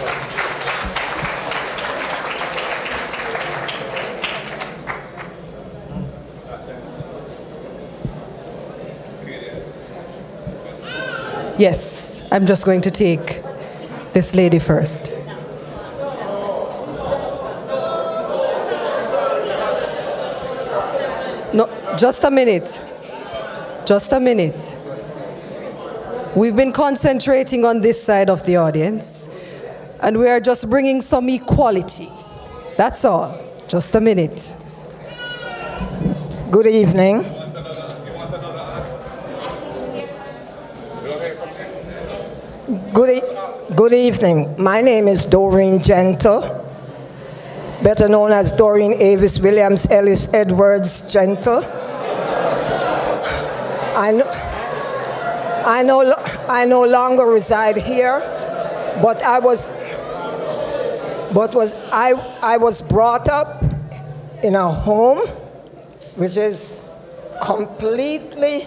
[SPEAKER 2] Yes, I'm just going to take this lady first. No, just a minute. Just a minute. We've been concentrating on this side of the audience, and we are just bringing some equality. That's all. Just a minute.
[SPEAKER 14] Good evening. Good evening. My name is Doreen Gentle, better known as Doreen Avis Williams Ellis Edwards Gentle. I no longer reside here, but I was brought up in a home which is completely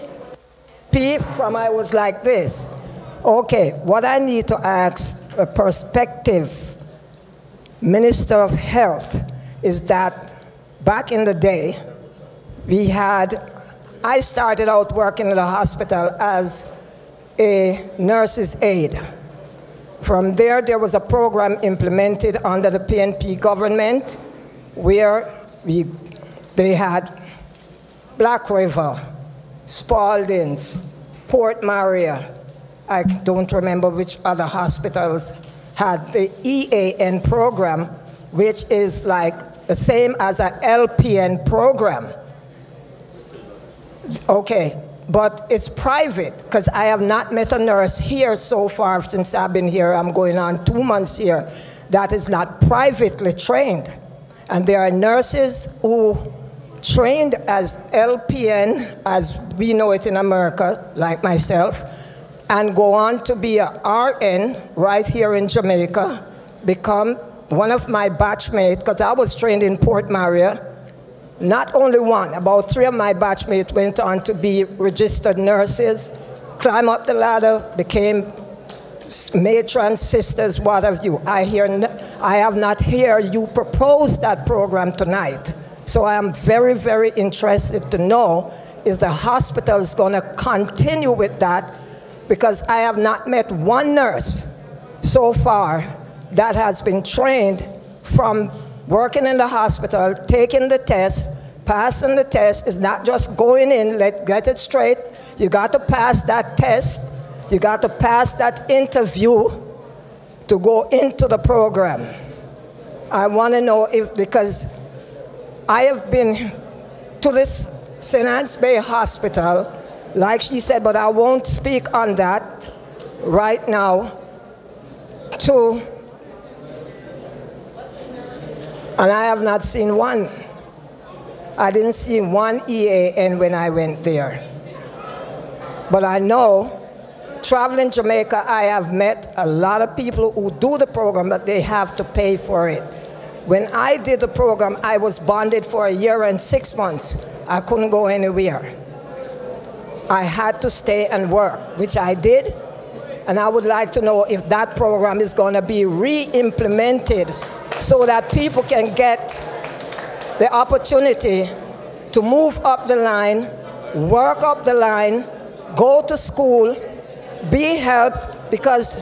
[SPEAKER 14] from I was like this. Okay, what I need to ask a prospective Minister of Health is that back in the day, I started out working in the hospital as a nurse's aide. From there was a program implemented under the PNP government where they had Black River, Spalding's, Port Maria. I don't remember which other hospitals had the EAN program, which is like the same as an LPN program. Okay, but it's private, because I have not met a nurse here so far since I've been here. I'm going on 2 months here. That is not privately trained. And there are nurses who trained as LPN, as we know it in America, like myself, and go on to be a RN right here in Jamaica, become one of my batchmates, because I was trained in Port Maria. Not only one, about 3 of my batchmates went on to be registered nurses, climb up the ladder, became matrons, sisters, what have you. I have not heard you propose that program tonight. So I am very, very interested to know, is the hospital going to continue with that? Because I have not met one nurse so far that has been trained from working in the hospital, taking the test, passing the test. Is not just going in, get it straight. You got to pass that test. You got to pass that interview to go into the program. I want to know because I have been to this St. Anne's Bay Hospital, like she said, but I won't speak on that right now. And I have not seen one. I didn't see one EAN when I went there. But I know, traveling Jamaica, I have met a lot of people who do the program, but they have to pay for it. When I did the program, I was bonded for 1 year and 6 months. I couldn't go anywhere. I had to stay and work, which I did. And I would like to know if that program is going to be re-implemented so that people can get the opportunity to move up the line, work up the line, go to school, be helped, because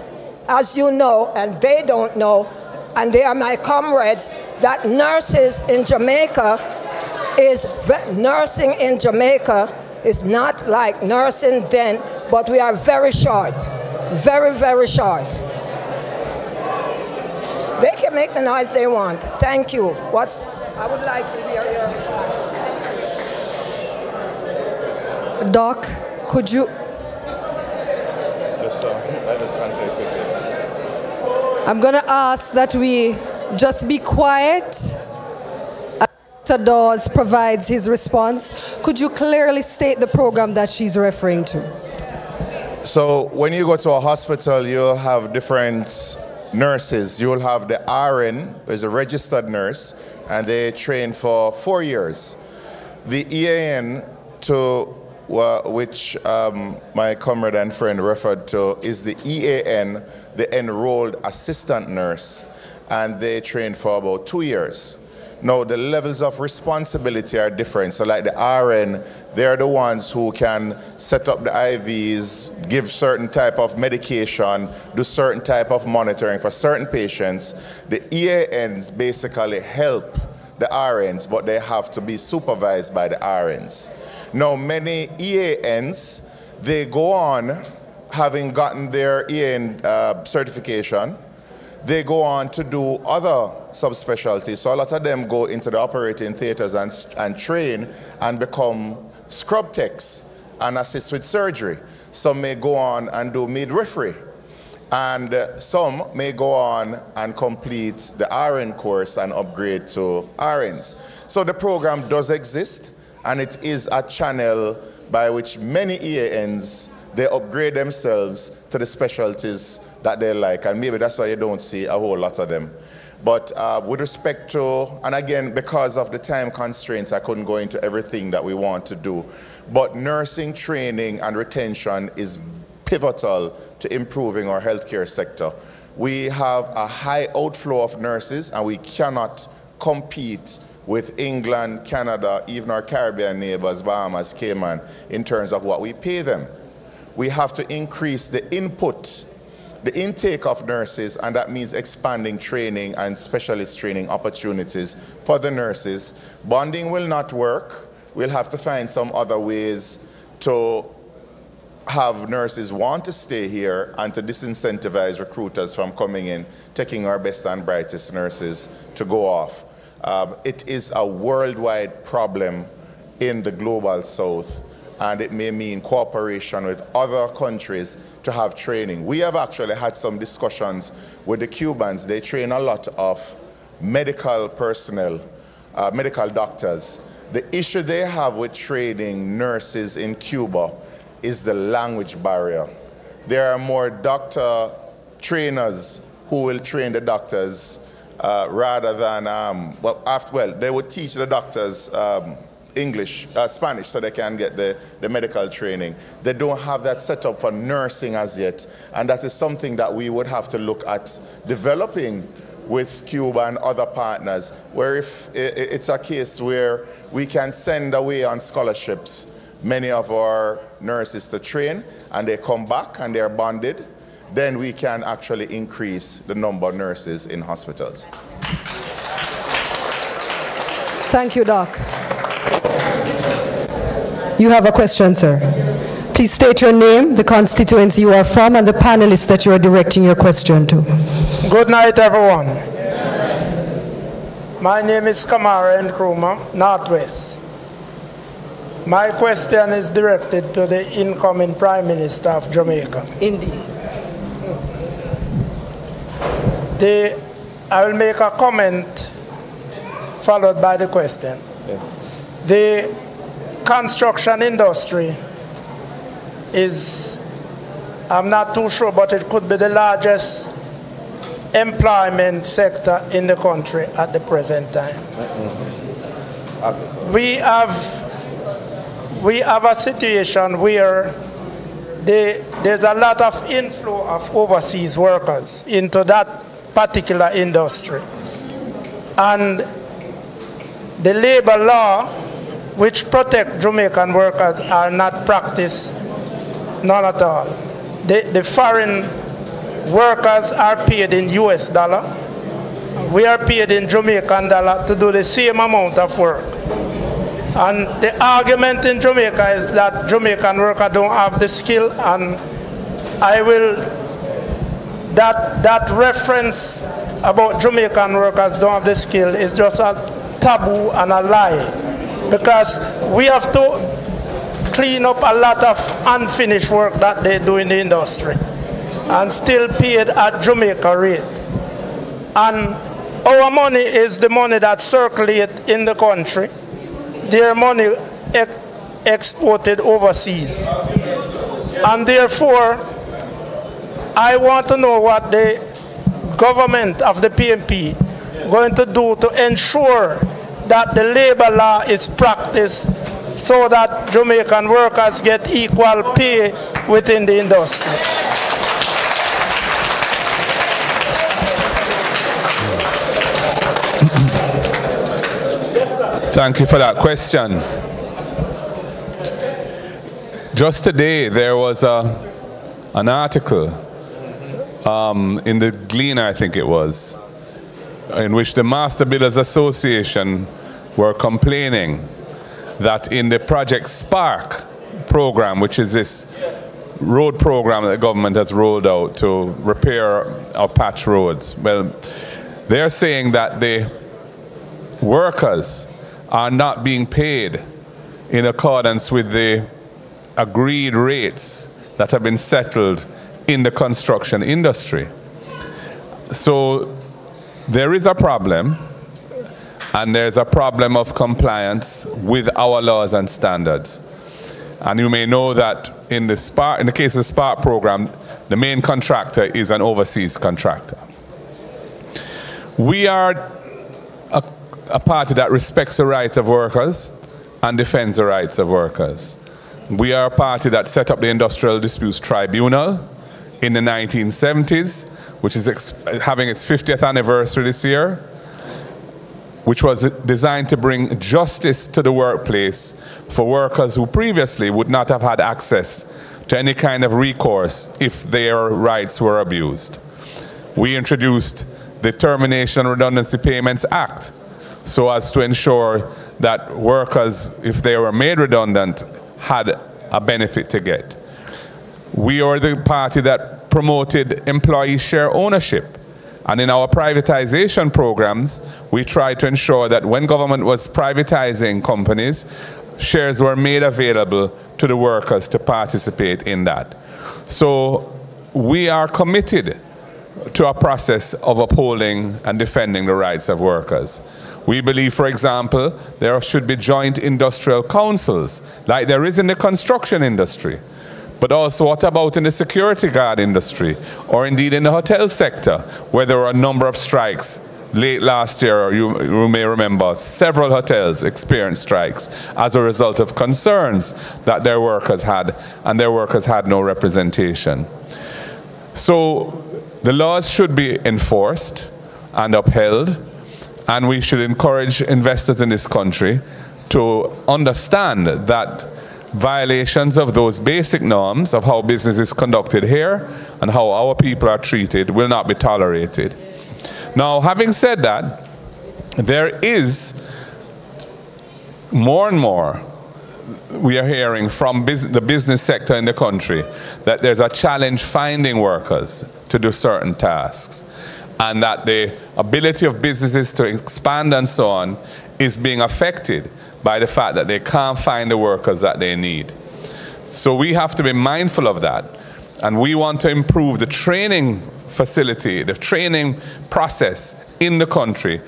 [SPEAKER 14] as you know, and they don't know, and they are my comrades, that nursing in Jamaica is not like nursing then, but we are very short, very, very short. They can make the noise they want. Thank you. I would like to hear your reply.
[SPEAKER 2] Doc, could you?
[SPEAKER 6] Yes, sir. I just answer it quickly.
[SPEAKER 2] I'm going to ask that we just be quiet. Dr. Dawes provides his response. Could you clearly state the program that she's referring to?
[SPEAKER 6] So when you go to a hospital, you'll have different nurses. You'll have the RN, who is a registered nurse, and they train for 4 years. The EAN, which my comrade and friend referred to, is the EAN, the enrolled assistant nurse, and they train for about 2 years. Now, the levels of responsibility are different. So like the RN, they're the ones who can set up the IVs, give certain type of medication, do certain type of monitoring for certain patients. The EANs basically help the RNs, but they have to be supervised by the RNs. Now, many EANs, they go on, having gotten their EAN certification, they go on to do other subspecialties. So a lot of them go into the operating theaters and train and become scrub techs and assist with surgery. Some may go on and do midwifery. And some may go on and complete the RN course and upgrade to RNs. So the program does exist, and it is a channel by which many EANs, they upgrade themselves to the specialties that they like, and maybe that's why you don't see a whole lot of them. But with respect to, and again, because of the time constraints, I couldn't go into everything that we want to do, but nursing training and retention is pivotal to improving our healthcare sector. We have a high outflow of nurses, and we cannot compete with England, Canada, even our Caribbean neighbors, Bahamas, Cayman, in terms of what we pay them. We have to increase the input, the intake of nurses, and that means expanding training and specialist training opportunities for the nurses. Bonding will not work. We'll have to find some other ways to have nurses want to stay here and to disincentivize recruiters from coming in, taking our best and brightest nurses to go off. It is a worldwide problem in the global south, and it may mean cooperation with other countries to have training. We have actually had some discussions with the Cubans. They train a lot of medical personnel, medical doctors. The issue they have with training nurses in Cuba is the language barrier. There are more doctor trainers who will train the doctors rather than, they would teach the doctors Spanish, so they can get the medical training. They don't have that set up for nursing as yet, and that is something that we would have to look at developing with Cuba and other partners, where if it's a case where we can send away on scholarships many of our nurses to train, and they come back and they're bonded, then we can actually increase the number of nurses in hospitals.
[SPEAKER 2] Thank you, Doc. You have a question, sir. Please state your name, the constituency you are from, and the panelists that you are directing your question to.
[SPEAKER 15] Good night, everyone. My name is Kamara Nkrumah, Northwest. My question is directed to the incoming Prime Minister of Jamaica.
[SPEAKER 2] Indeed.
[SPEAKER 15] I will make a comment followed by the question. Yes. The construction industry is, I'm not too sure, but it could be the largest employment sector in the country at the present time. We have a situation where there's a lot of inflow of overseas workers into that particular industry. And the labor law, which protect Jamaican workers, are not practiced, none at all. The foreign workers are paid in US dollar. We are paid in Jamaican dollar to do the same amount of work. And the argument in Jamaica is that Jamaican workers don't have the skill, and that reference about Jamaican workers don't have the skill is just a taboo and a lie, because we have to clean up a lot of unfinished work that they do in the industry and still paid at Jamaica rate. And our money is the money that circulates in the country. Their money exported overseas. And therefore, I want to know what the government of the PNP going to do to ensure that the labor law is practiced so that Jamaican workers get equal pay within the industry.
[SPEAKER 4] Thank you for that question. Just today, there was an article in the Gleaner, I think it was, in which the Master Builders Association were complaining that in the Project Spark program, which is this road program that the government has rolled out to repair our patch roads, well, they're saying that the workers are not being paid in accordance with the agreed rates that have been settled in the construction industry. So there is a problem, and there's a problem of compliance with our laws and standards. And you may know that in the case of the Spark program, the main contractor is an overseas contractor. We are a party that respects the rights of workers and defends the rights of workers. We are a party that set up the Industrial Disputes Tribunal in the 1970s, which is having its 50th anniversary this year, which was designed to bring justice to the workplace for workers who previously would not have had access to any kind of recourse if their rights were abused. We introduced the Termination and Redundancy Payments Act so as to ensure that workers, if they were made redundant, had a benefit to get. We are the party that promoted employee share ownership. And in our privatization programs, we tried to ensure that when government was privatizing companies, shares were made available to the workers to participate in that. So we are committed to a process of upholding and defending the rights of workers. We believe, for example, there should be joint industrial councils, like there is in the construction industry. But also, what about in the security guard industry, or indeed in the hotel sector, where there were a number of strikes? Late last year, you may remember, several hotels experienced strikes as a result of concerns that their workers had, and their workers had no representation. So the laws should be enforced and upheld, and we should encourage investors in this country to understand that violations of those basic norms of how business is conducted here and how our people are treated will not be tolerated. Now, having said that, there is more and more we are hearing from the business sector in the country that there's a challenge finding workers to do certain tasks, and that the ability of businesses to expand and so on is being affected by the fact that they can't find the workers that they need. So we have to be mindful of that, and we want to improve the training facility, the training process in the country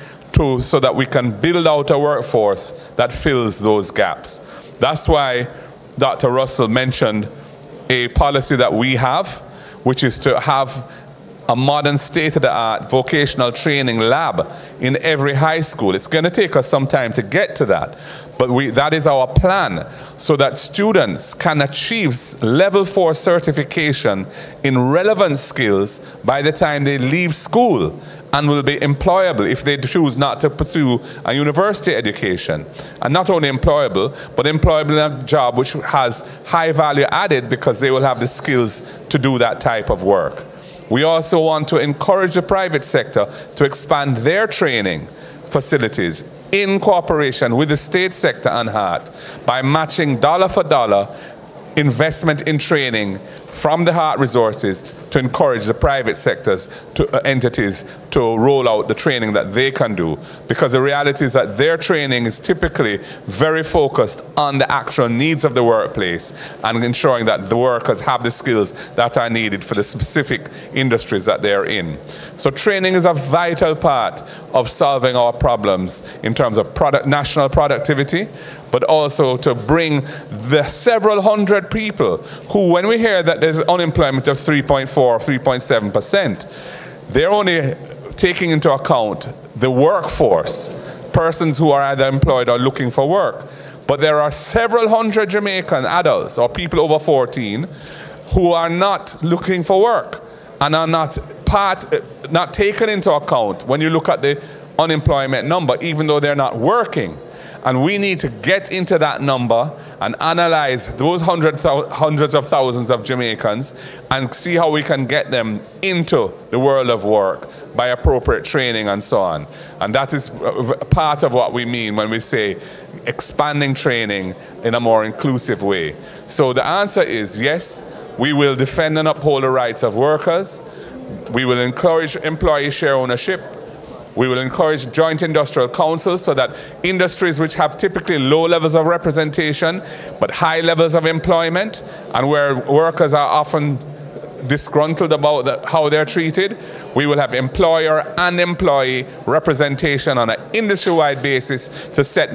[SPEAKER 4] so that we can build out a workforce that fills those gaps. That's why Dr. Russell mentioned a policy that we have, which is to have a modern state-of-the-art vocational training lab in every high school. It's going to take us some time to get to that, but that is our plan, so that students can achieve level 4 certification in relevant skills by the time they leave school, and will be employable if they choose not to pursue a university education. And not only employable, but employable in a job which has high value added because they will have the skills to do that type of work. We also want to encourage the private sector to expand their training facilities in cooperation with the state sector and HEART by matching dollar for dollar investment in training from the HEART resources to encourage the private sectors, entities to roll out the training that they can do. Because the reality is that their training is typically very focused on the actual needs of the workplace and ensuring that the workers have the skills that are needed for the specific industries that they are in. So training is a vital part of solving our problems in terms of national productivity, but also to bring the several hundred people who, when we hear that there's unemployment of 3.4 or 3.7%, they're only taking into account the workforce, persons who are either employed or looking for work. But there are several hundred Jamaican adults or people over 14 who are not looking for work and are not taken into account when you look at the unemployment number, even though they're not working. And we need to get into that number and analyze those hundreds of thousands of Jamaicans and see how we can get them into the world of work by appropriate training and so on. And that is part of what we mean when we say expanding training in a more inclusive way. So the answer is yes, we will defend and uphold the rights of workers. We will encourage employee share ownership. We will encourage joint industrial councils so that industries which have typically low levels of representation but high levels of employment, and where workers are often disgruntled about how they're treated, we will have employer and employee representation on an industry-wide basis to set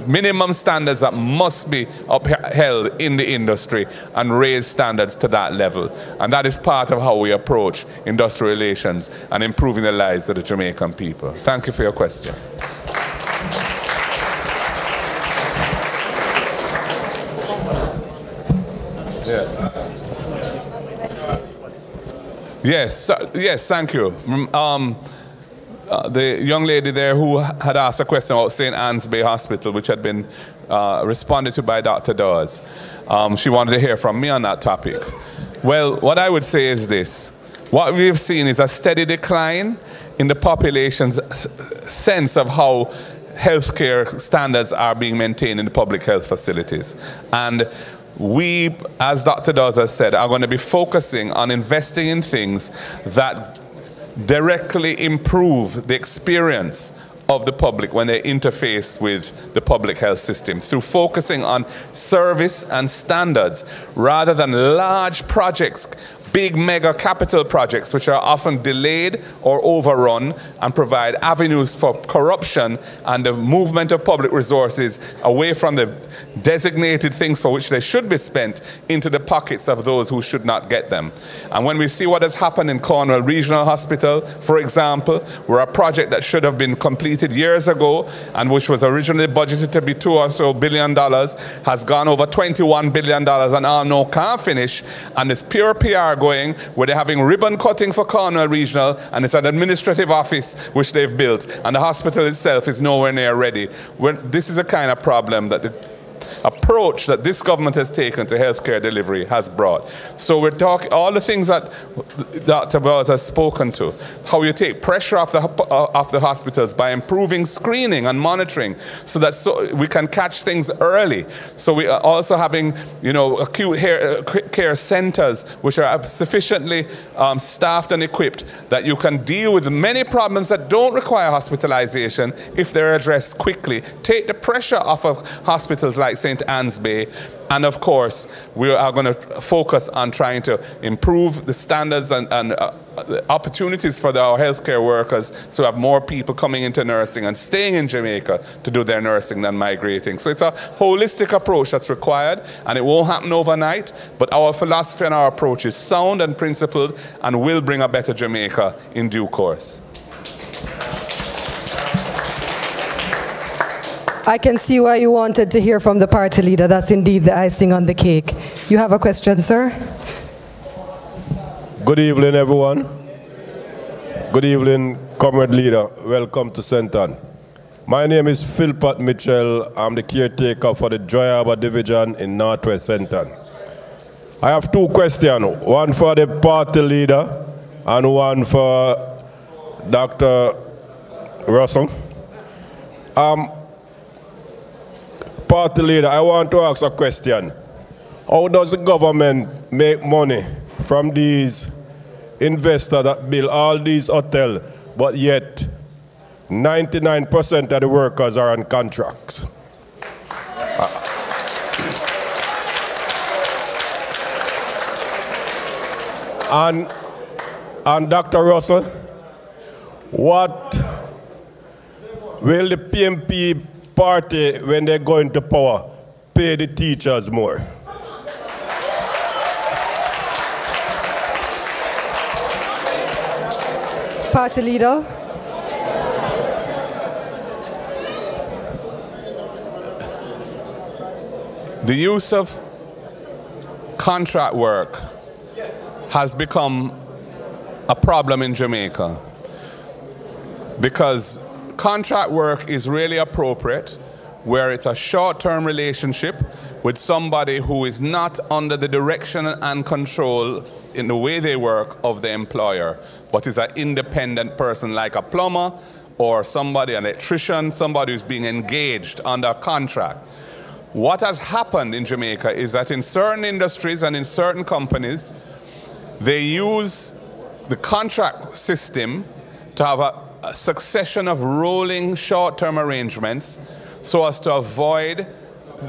[SPEAKER 4] minimum standards that must be upheld in the industry and raise standards to that level. And that is part of how we approach industrial relations and improving the lives of the Jamaican people. Thank you for your question. Yes, thank you. The young lady there who had asked a question about St. Anne's Bay Hospital, which had been responded to by Dr. Dawes, she wanted to hear from me on that topic. Well, what I would say is this. What we've seen is a steady decline in the population's sense of how healthcare standards are being maintained in the public health facilities. And we, as Dr. Dawes has said, are going to be focusing on investing in things that directly improve the experience of the public when they interface with the public health system, through focusing on service and standards rather than large projects, big mega capital projects, which are often delayed or overrun and provide avenues for corruption and the movement of public resources away from the designated things for which they should be spent into the pockets of those who should not get them. And when we see what has happened in Cornwall Regional Hospital, for example, where a project that should have been completed years ago and which was originally budgeted to be $2 billion or so has gone over $21 billion and all now can't finish, and it's pure PR going where they're having ribbon cutting for Cornwall Regional, and it's an administrative office which they've built, and the hospital itself is nowhere near ready. This is a kind of problem that the approach that this government has taken to healthcare delivery has brought. So we're talking all the things that Dr. Wells has spoken to, how you take pressure off the hospitals by improving screening and monitoring so that we can catch things early. So we are also having, acute care centers which are sufficiently staffed and equipped that you can deal with many problems that don't require hospitalization if they're addressed quickly. Take the pressure off of hospitals like St. Anne's Bay. And of course, we are going to focus on trying to improve the standards and the opportunities for our healthcare workers so have more people coming into nursing and staying in Jamaica to do their nursing than migrating. So it's a holistic approach that's required, and it won't happen overnight, but our philosophy and our approach is sound and principled and will bring a better Jamaica in due course.
[SPEAKER 2] I can see why you wanted to hear from the party leader. That's indeed the icing on the cake. You have a question, sir?
[SPEAKER 16] Good evening, everyone. Good evening, comrade leader. Welcome to St. Anne. My name is Philpott Mitchell. I'm the caretaker for the Joy Harbour Division in Northwest St. Anne. I have two questions, one for the party leader and one for Dr. Russell. Party leader, I want to ask a question. How does the government make money from these investors that build all these hotels, but yet 99% of the workers are on contracts? And Dr. Russell, what will the PMP party, when they go into power, pay the teachers more?
[SPEAKER 2] Party leader.
[SPEAKER 4] The use of contract work has become a problem in Jamaica because contract work is really appropriate where it's a short-term relationship with somebody who is not under the direction and control in the way they work of the employer, but is an independent person like a plumber or somebody, an electrician, somebody who's being engaged under a contract. What has happened in Jamaica is that in certain industries and in certain companies, they use the contract system to have a succession of rolling short-term arrangements so as to avoid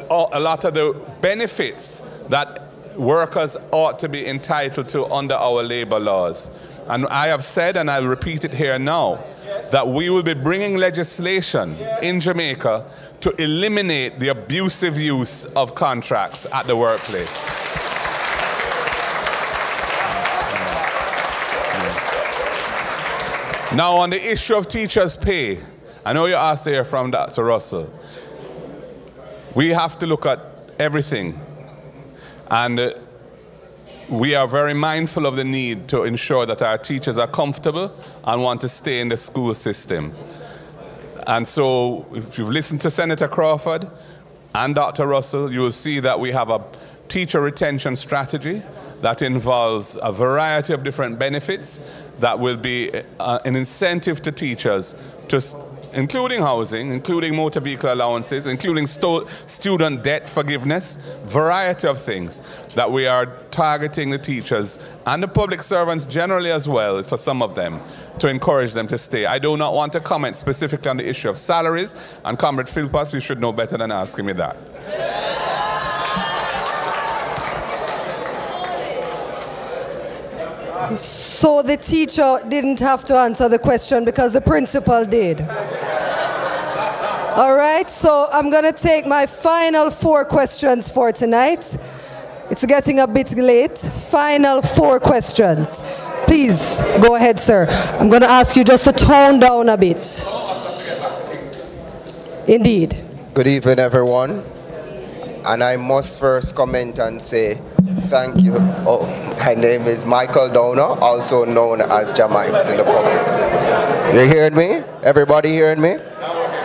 [SPEAKER 4] a lot of the benefits that workers ought to be entitled to under our labor laws. And I have said, and I'll repeat it here now, that we will be bringing legislation in Jamaica to eliminate the abusive use of contracts at the workplace. Now, on the issue of teachers' pay, I know you asked to hear from Dr. Russell. We have to look at everything. And we are very mindful of the need to ensure that our teachers are comfortable and want to stay in the school system. And so, if you've listened to Senator Crawford and Dr. Russell, you will see that we have a teacher retention strategy that involves a variety of different benefits that will be an incentive to teachers, including housing, including motor vehicle allowances, including student debt forgiveness, variety of things that we are targeting the teachers and the public servants generally as well, for some of them, to encourage them to stay. I do not want to comment specifically on the issue of salaries, and Comrade Philpott, you should know better than asking me that.
[SPEAKER 2] So the teacher didn't have to answer the question because the principal did. All right, so I'm going to take my final 4 questions for tonight. It's getting a bit late. Final 4 questions. Please, go ahead, sir. I'm going to ask you just to tone down a bit. Indeed.
[SPEAKER 17] Good evening, everyone. And I must first comment and say thank you. Oh, my name is Michael Downer, also known as Jamaics in the public space. You hearing me? Everybody hearing me?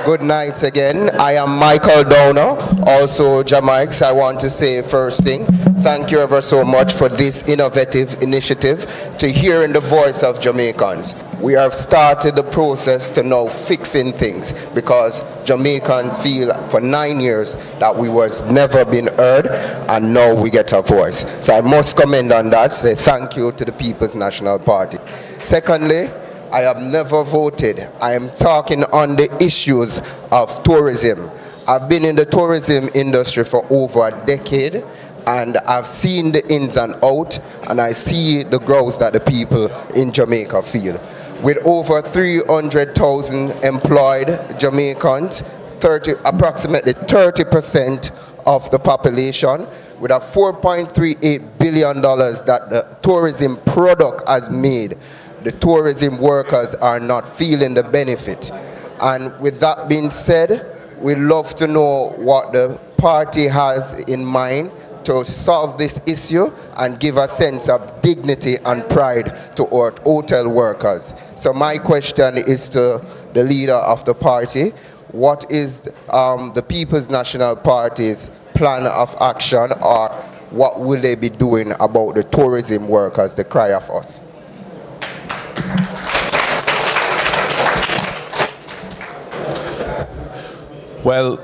[SPEAKER 17] Good night again. I am Michael Downer, also Jamaics. I want to say first thing, thank you ever so much for this innovative initiative to hearing the voice of Jamaicans. We have started the process to now fixing things because Jamaicans feel for 9 years that we was never been heard, and now we get a voice. So I must comment on that, say thank you to the People's National Party. Secondly, I have never voted. I am talking on the issues of tourism. I've been in the tourism industry for over a decade, and I've seen the ins and outs, and I see the growth that the people in Jamaica feel. With over 300,000 employed Jamaicans, approximately 30% of the population, with a $4.38 billion that the tourism product has made, the tourism workers are not feeling the benefit. And with that being said, we'd love to know what the party has in mind to solve this issue and give a sense of dignity and pride to our hotel workers. So my question is to the leader of the party. What is the People's National Party's plan of action, or what will they be doing about the tourism workers, the cry of us?
[SPEAKER 4] Well,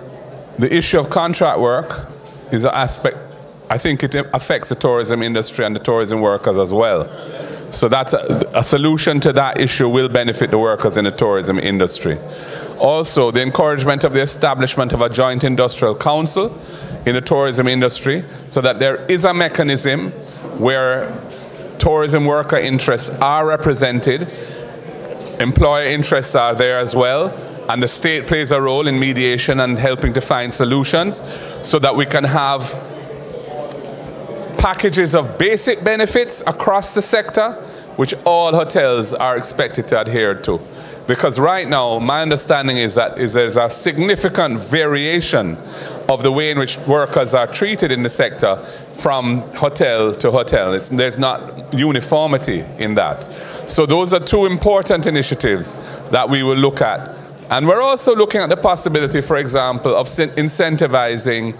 [SPEAKER 4] the issue of contract work is an aspect, I think it affects the tourism industry and the tourism workers as well. So that's a solution to that issue will benefit the workers in the tourism industry. Also, the encouragement of the establishment of a joint industrial council in the tourism industry, so that there is a mechanism where tourism worker interests are represented, employer interests are there as well, and the state plays a role in mediation and helping to find solutions so that we can have packages of basic benefits across the sector, which all hotels are expected to adhere to. Because right now, my understanding is that there's a significant variation of the way in which workers are treated in the sector from hotel to hotel. There's not uniformity in that. So those are 2 important initiatives that we will look at. And we're also looking at the possibility, for example, of incentivizing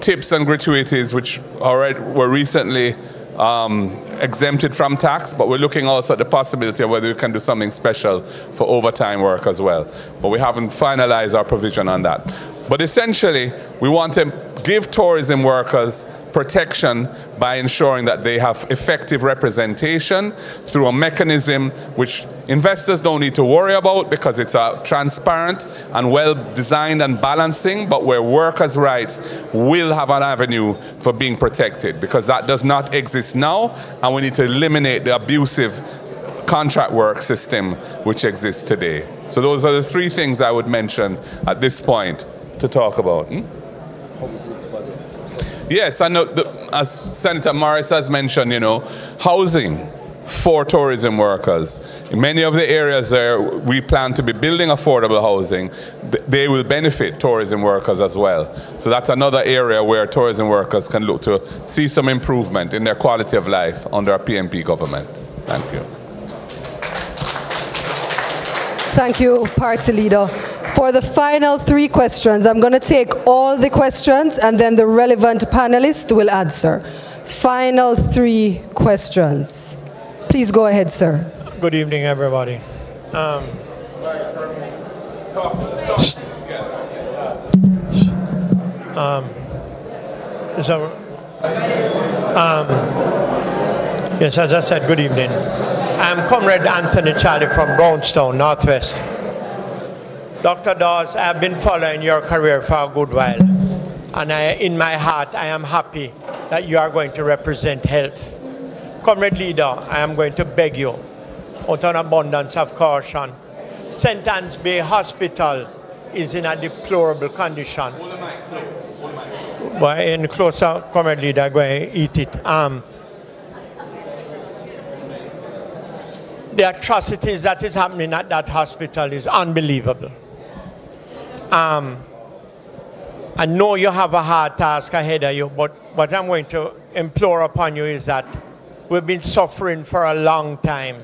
[SPEAKER 4] tips and gratuities, which already were recently exempted from tax, but we're looking also at the possibility of whether we can do something special for overtime work as well. But we haven't finalized our provision on that. But essentially, we want to give tourism workers protection by ensuring that they have effective representation through a mechanism which investors don't need to worry about because it's transparent and well designed and balancing, but where workers' rights will have an avenue for being protected, because that does not exist now, and we need to eliminate the abusive contract work system which exists today. So those are the three things I would mention at this point to talk about. Yes, I know, as Senator Morris has mentioned, you know, housing for tourism workers. In many of the areas there we plan to be building affordable housing, they will benefit tourism workers as well. So that's another area where tourism workers can look to see some improvement in their quality of life under a PNP government. Thank you.
[SPEAKER 2] Thank you, Party Leader. For the final 3 questions, I'm going to take all the questions and then the relevant panelists will answer. Final 3 questions. Please go ahead, sir.
[SPEAKER 18] Good evening, everybody. Yes, as I said, good evening. I'm Comrade Anthony Charlie from Brownstown, Northwest. Dr. Dawes, I have been following your career for a good while. And in my heart, I am happy that you are going to represent health. Comrade Leader, I am going to beg you, out of abundance of caution, St. Anne's Bay Hospital is in a deplorable condition. But in closer, Comrade Leader, I'm going to eat it. The atrocities that is happening at that hospital is unbelievable. I know you have a hard task ahead of you, but what I'm going to implore upon you is that we've been suffering for a long time.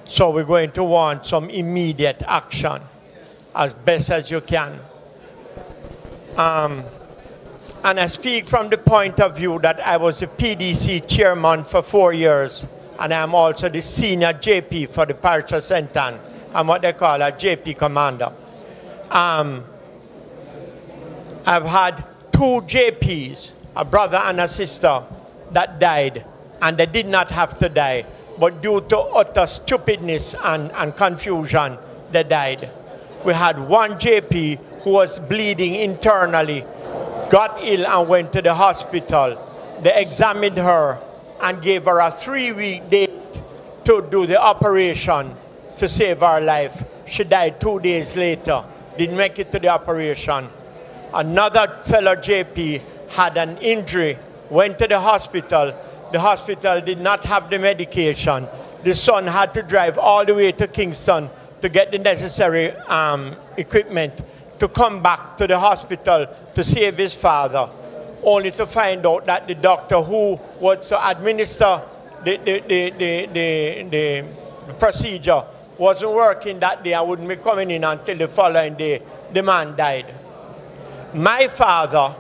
[SPEAKER 18] So we're going to want some immediate action as best as you can. And I speak from the point of view that I was the PDC chairman for 4 years, and I'm also the senior JP for the parish of St. Anne. I'm what they call a JP commander. I've had 2 JPs, a brother and a sister, that died, and they did not have to die, but due to utter stupidness and confusion, they died. We had 1 JP who was bleeding internally, got ill and went to the hospital. They examined her and gave her a 3-week date to do the operation to save her life. She died 2 days later, didn't make it to the operation. Another fellow JP had an injury, went to the hospital. The hospital did not have the medication. The son had to drive all the way to Kingston to get the necessary equipment to come back to the hospital to save his father, only to find out that the doctor who was to administer the procedure wasn't working that day and wouldn't be coming in until the following day. The man died. My father,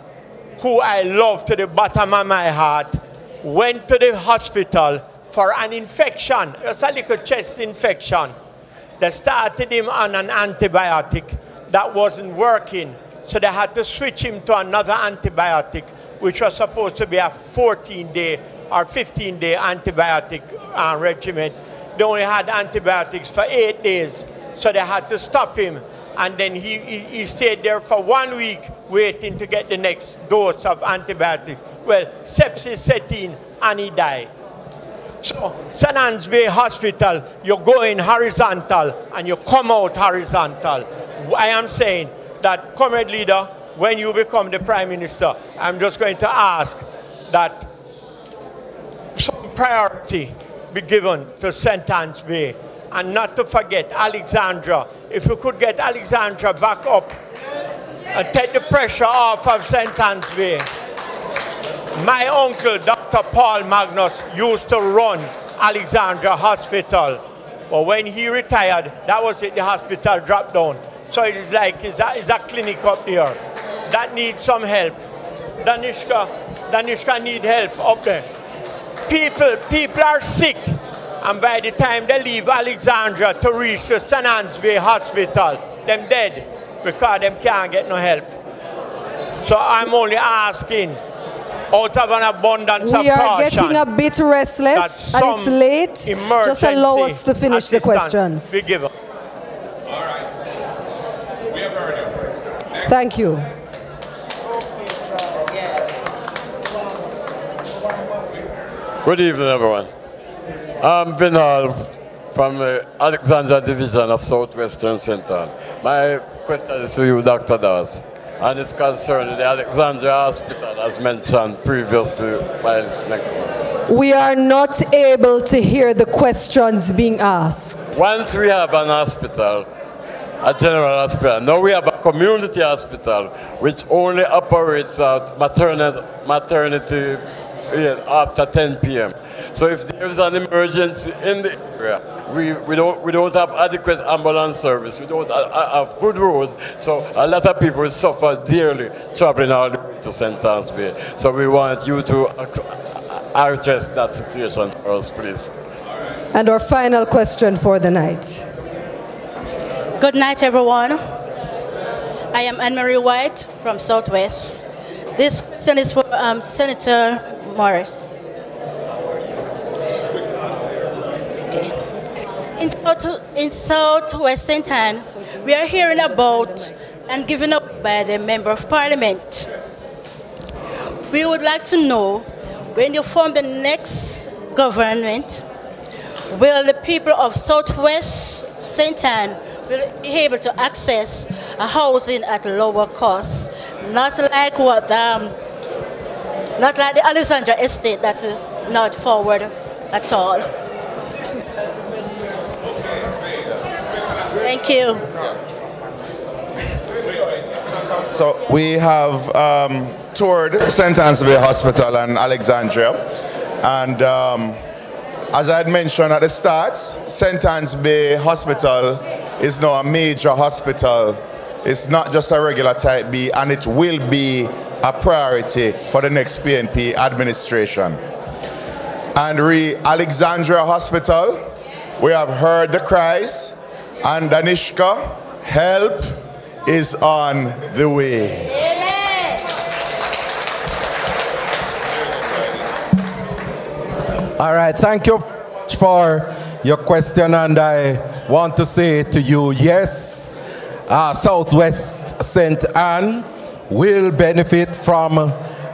[SPEAKER 18] who I love to the bottom of my heart, went to the hospital for an infection. It was a little chest infection. They started him on an antibiotic that wasn't working. So they had to switch him to another antibiotic, which was supposed to be a 14-day or 15-day antibiotic regimen. They only had antibiotics for 8 days, so they had to stop him. And then he stayed there for 1 week waiting to get the next dose of antibiotics. Well, sepsis set in and he died. So St. Anne's Bay Hospital, you go in horizontal and you come out horizontal. I am saying that, Comrade Leader, when you become the Prime Minister, I'm just going to ask that some priority be given to St. Anne's Bay, and not to forget Alexandra. If you could get Alexandra back up and take the pressure off of St. Anne's Bay. My uncle, Dr. Paul Magnus, used to run Alexandra Hospital. But when he retired, that was it, the hospital dropped down. So it is like, it's a clinic up there that needs some help. Danishka need help up there. People are sick, and by the time they leave Alexandra to reach the St. Anne's Bay Hospital, them dead because them can't get no help. So I'm only asking out of an abundance of
[SPEAKER 2] We are
[SPEAKER 18] caution,
[SPEAKER 2] getting a bit restless and it's late. Just allow us to finish the questions.
[SPEAKER 18] be given.
[SPEAKER 2] Thank you.
[SPEAKER 19] Good evening, everyone. I'm Vinal from the Alexandria Division of Southwestern Center. My question is to you, Dr. Dawes, and it's concerning the Alexandria Hospital, as mentioned previously by this next.
[SPEAKER 2] We are not able to hear the questions being asked.
[SPEAKER 19] Once we have an hospital, a general hospital, now we have a community hospital which only operates at maternity after 10 p.m. So if there is an emergency in the area, we don't have adequate ambulance service, we don't have good roads, so a lot of people suffer dearly traveling all the way to St. Anne's Bay. So we want you to address that situation for us, please.
[SPEAKER 2] And our final question for the night.
[SPEAKER 20] Good night, everyone. I am Anne-Marie White from Southwest. This question is for Senator Morris. Okay. In Southwest St. Anne, we are hearing about and given up by the Member of Parliament. We would like to know, when you form the next government, will the people of Southwest St. Anne be able to access a housing at lower cost, not like the Alexandria estate that is not forward at all. Thank you.
[SPEAKER 6] So we have toured St. Anne's Bay Hospital and Alexandria, and as I had mentioned at the start, St. Anne's Bay Hospital is now a major hospital. It's not just a regular type B, and it will be a priority for the next PNP administration. And Alexandria Hospital, we have heard the cries, and Danishka, help is on the way.
[SPEAKER 7] All right, thank you for your question, and I want to say to you, yes, Southwest St. Anne will benefit from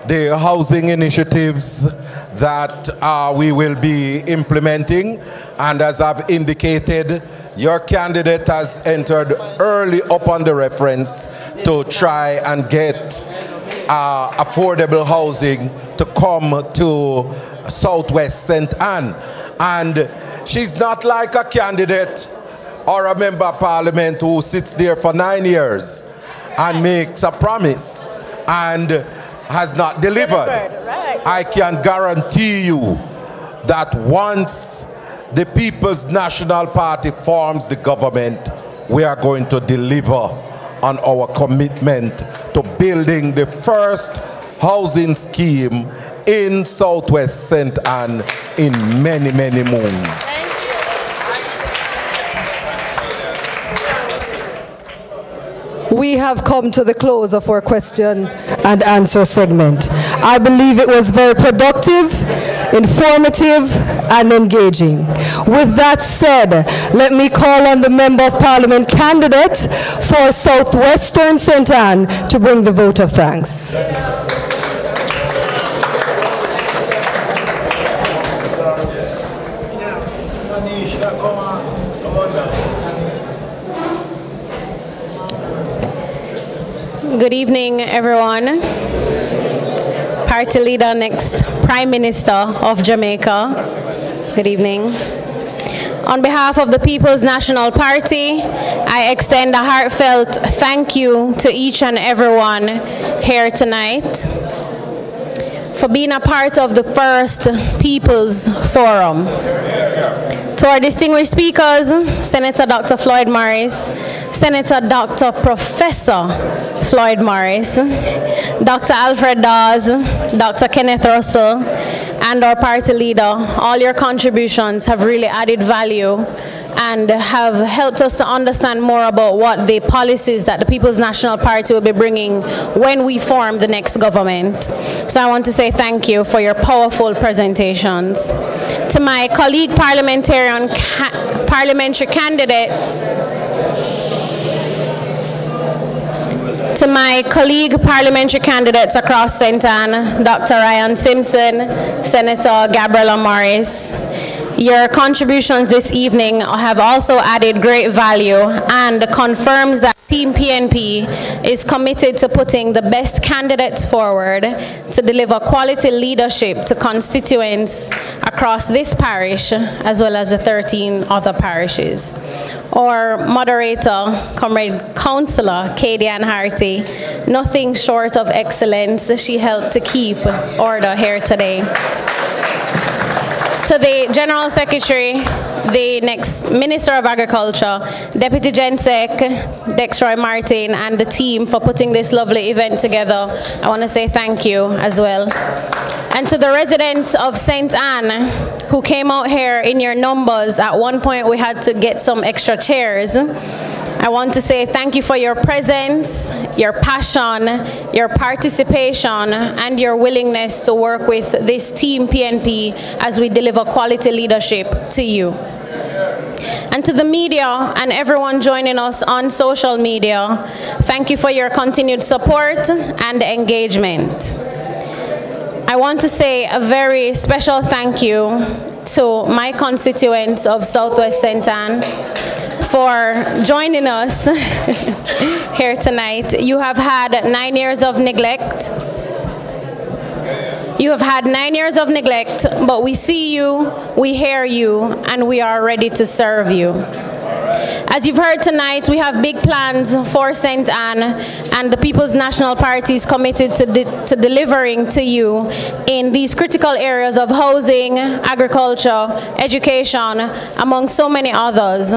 [SPEAKER 7] the housing initiatives that we will be implementing, and as I've indicated, your candidate has entered early up on the reference to try and get affordable housing to come to Southwest St. Anne. And she's not like a candidate or a member of parliament who sits there for 9 years and makes a promise and has not delivered. I can guarantee you that once the People's National Party forms the government, we are going to deliver on our commitment to building the first housing scheme in Southwest St. Anne in many, many moons.
[SPEAKER 2] We have come to the close of our question and answer segment. I believe it was very productive, informative, and engaging. With that said, let me call on the Member of Parliament candidate for Southwestern St. Anne to bring the vote of thanks.
[SPEAKER 21] Good evening, everyone. Party leader, next Prime Minister of Jamaica. Good evening. On behalf of the People's National Party, I extend a heartfelt thank you to each and everyone here tonight for being a part of the first People's Forum. To our distinguished speakers, Senator Dr. Floyd Morris, Senator Dr. Professor Floyd Morris, Dr. Alfred Dawes, Dr. Kenneth Russell, and our party leader, all your contributions have really added value and have helped us to understand more about what the policies that the People's National Party will be bringing when we form the next government. So I want to say thank you for your powerful presentations. To my colleague parliamentary candidates, to my colleague parliamentary candidates across St. Ann, Dr. Ryan Simpson, Senator Gabriela Morris, your contributions this evening have also added great value and confirms that Team PNP is committed to putting the best candidates forward to deliver quality leadership to constituents across this parish as well as the 13 other parishes. Our moderator, Comrade Councillor Katie Ann Harty, nothing short of excellence. She helped to keep order here today. To the General Secretary, the next Minister of Agriculture, Deputy Gensec, Dexroy Martin, and the team for putting this lovely event together, I want to say thank you as well. And to the residents of St. Ann who came out here in your numbers, at one point we had to get some extra chairs. I want to say thank you for your presence, your passion, your participation, and your willingness to work with this Team PNP as we deliver quality leadership to you. And to the media and everyone joining us on social media, thank you for your continued support and engagement. I want to say a very special thank you to my constituents of Southwest St. Ann for joining us here tonight. You have had 9 years of neglect. You have had 9 years of neglect, but we see you, we hear you, and we are ready to serve you. As you've heard tonight, we have big plans for St. Ann, and the People's National Party is committed to delivering to you in these critical areas of housing, agriculture, education, among so many others.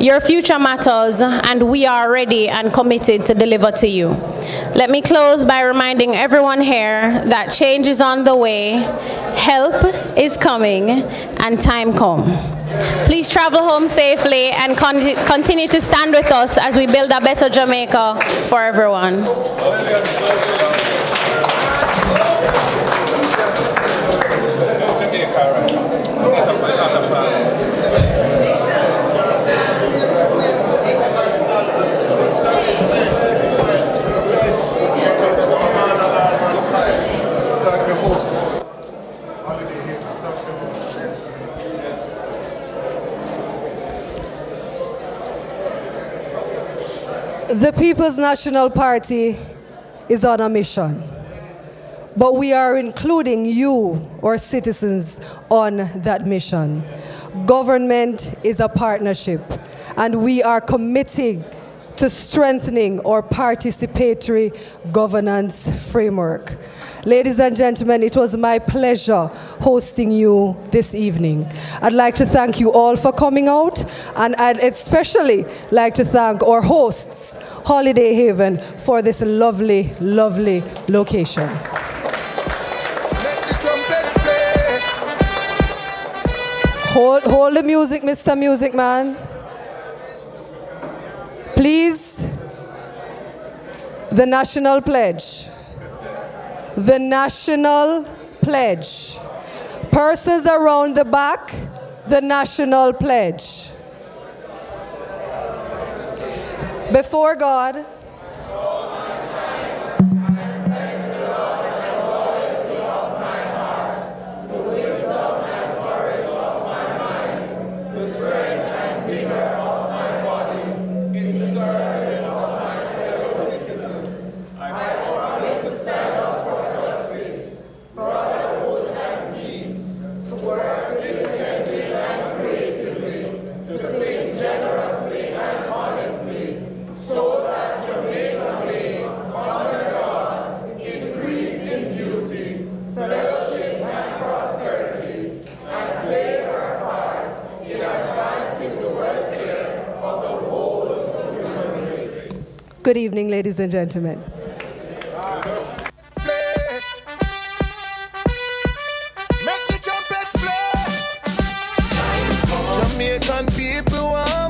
[SPEAKER 21] Your future matters, and we are ready and committed to deliver to you. Let me close by reminding everyone here that change is on the way, help is coming, and time come. Please travel home safely and continue to stand with us as we build a better Jamaica for everyone.
[SPEAKER 2] The People's National Party is on a mission, but we are including you, our citizens, on that mission. Government is a partnership, and we are committing to strengthening our participatory governance framework. Ladies and gentlemen, it was my pleasure hosting you this evening. I'd like to thank you all for coming out, and I'd especially like to thank our hosts, Holiday Haven, for this lovely, lovely location. Hold the music, Mr. Music Man. Please, the National Pledge. The National Pledge. Persons around the back, the National Pledge. Before God, good evening, ladies and gentlemen.
[SPEAKER 1] Jamaica Jamaican people want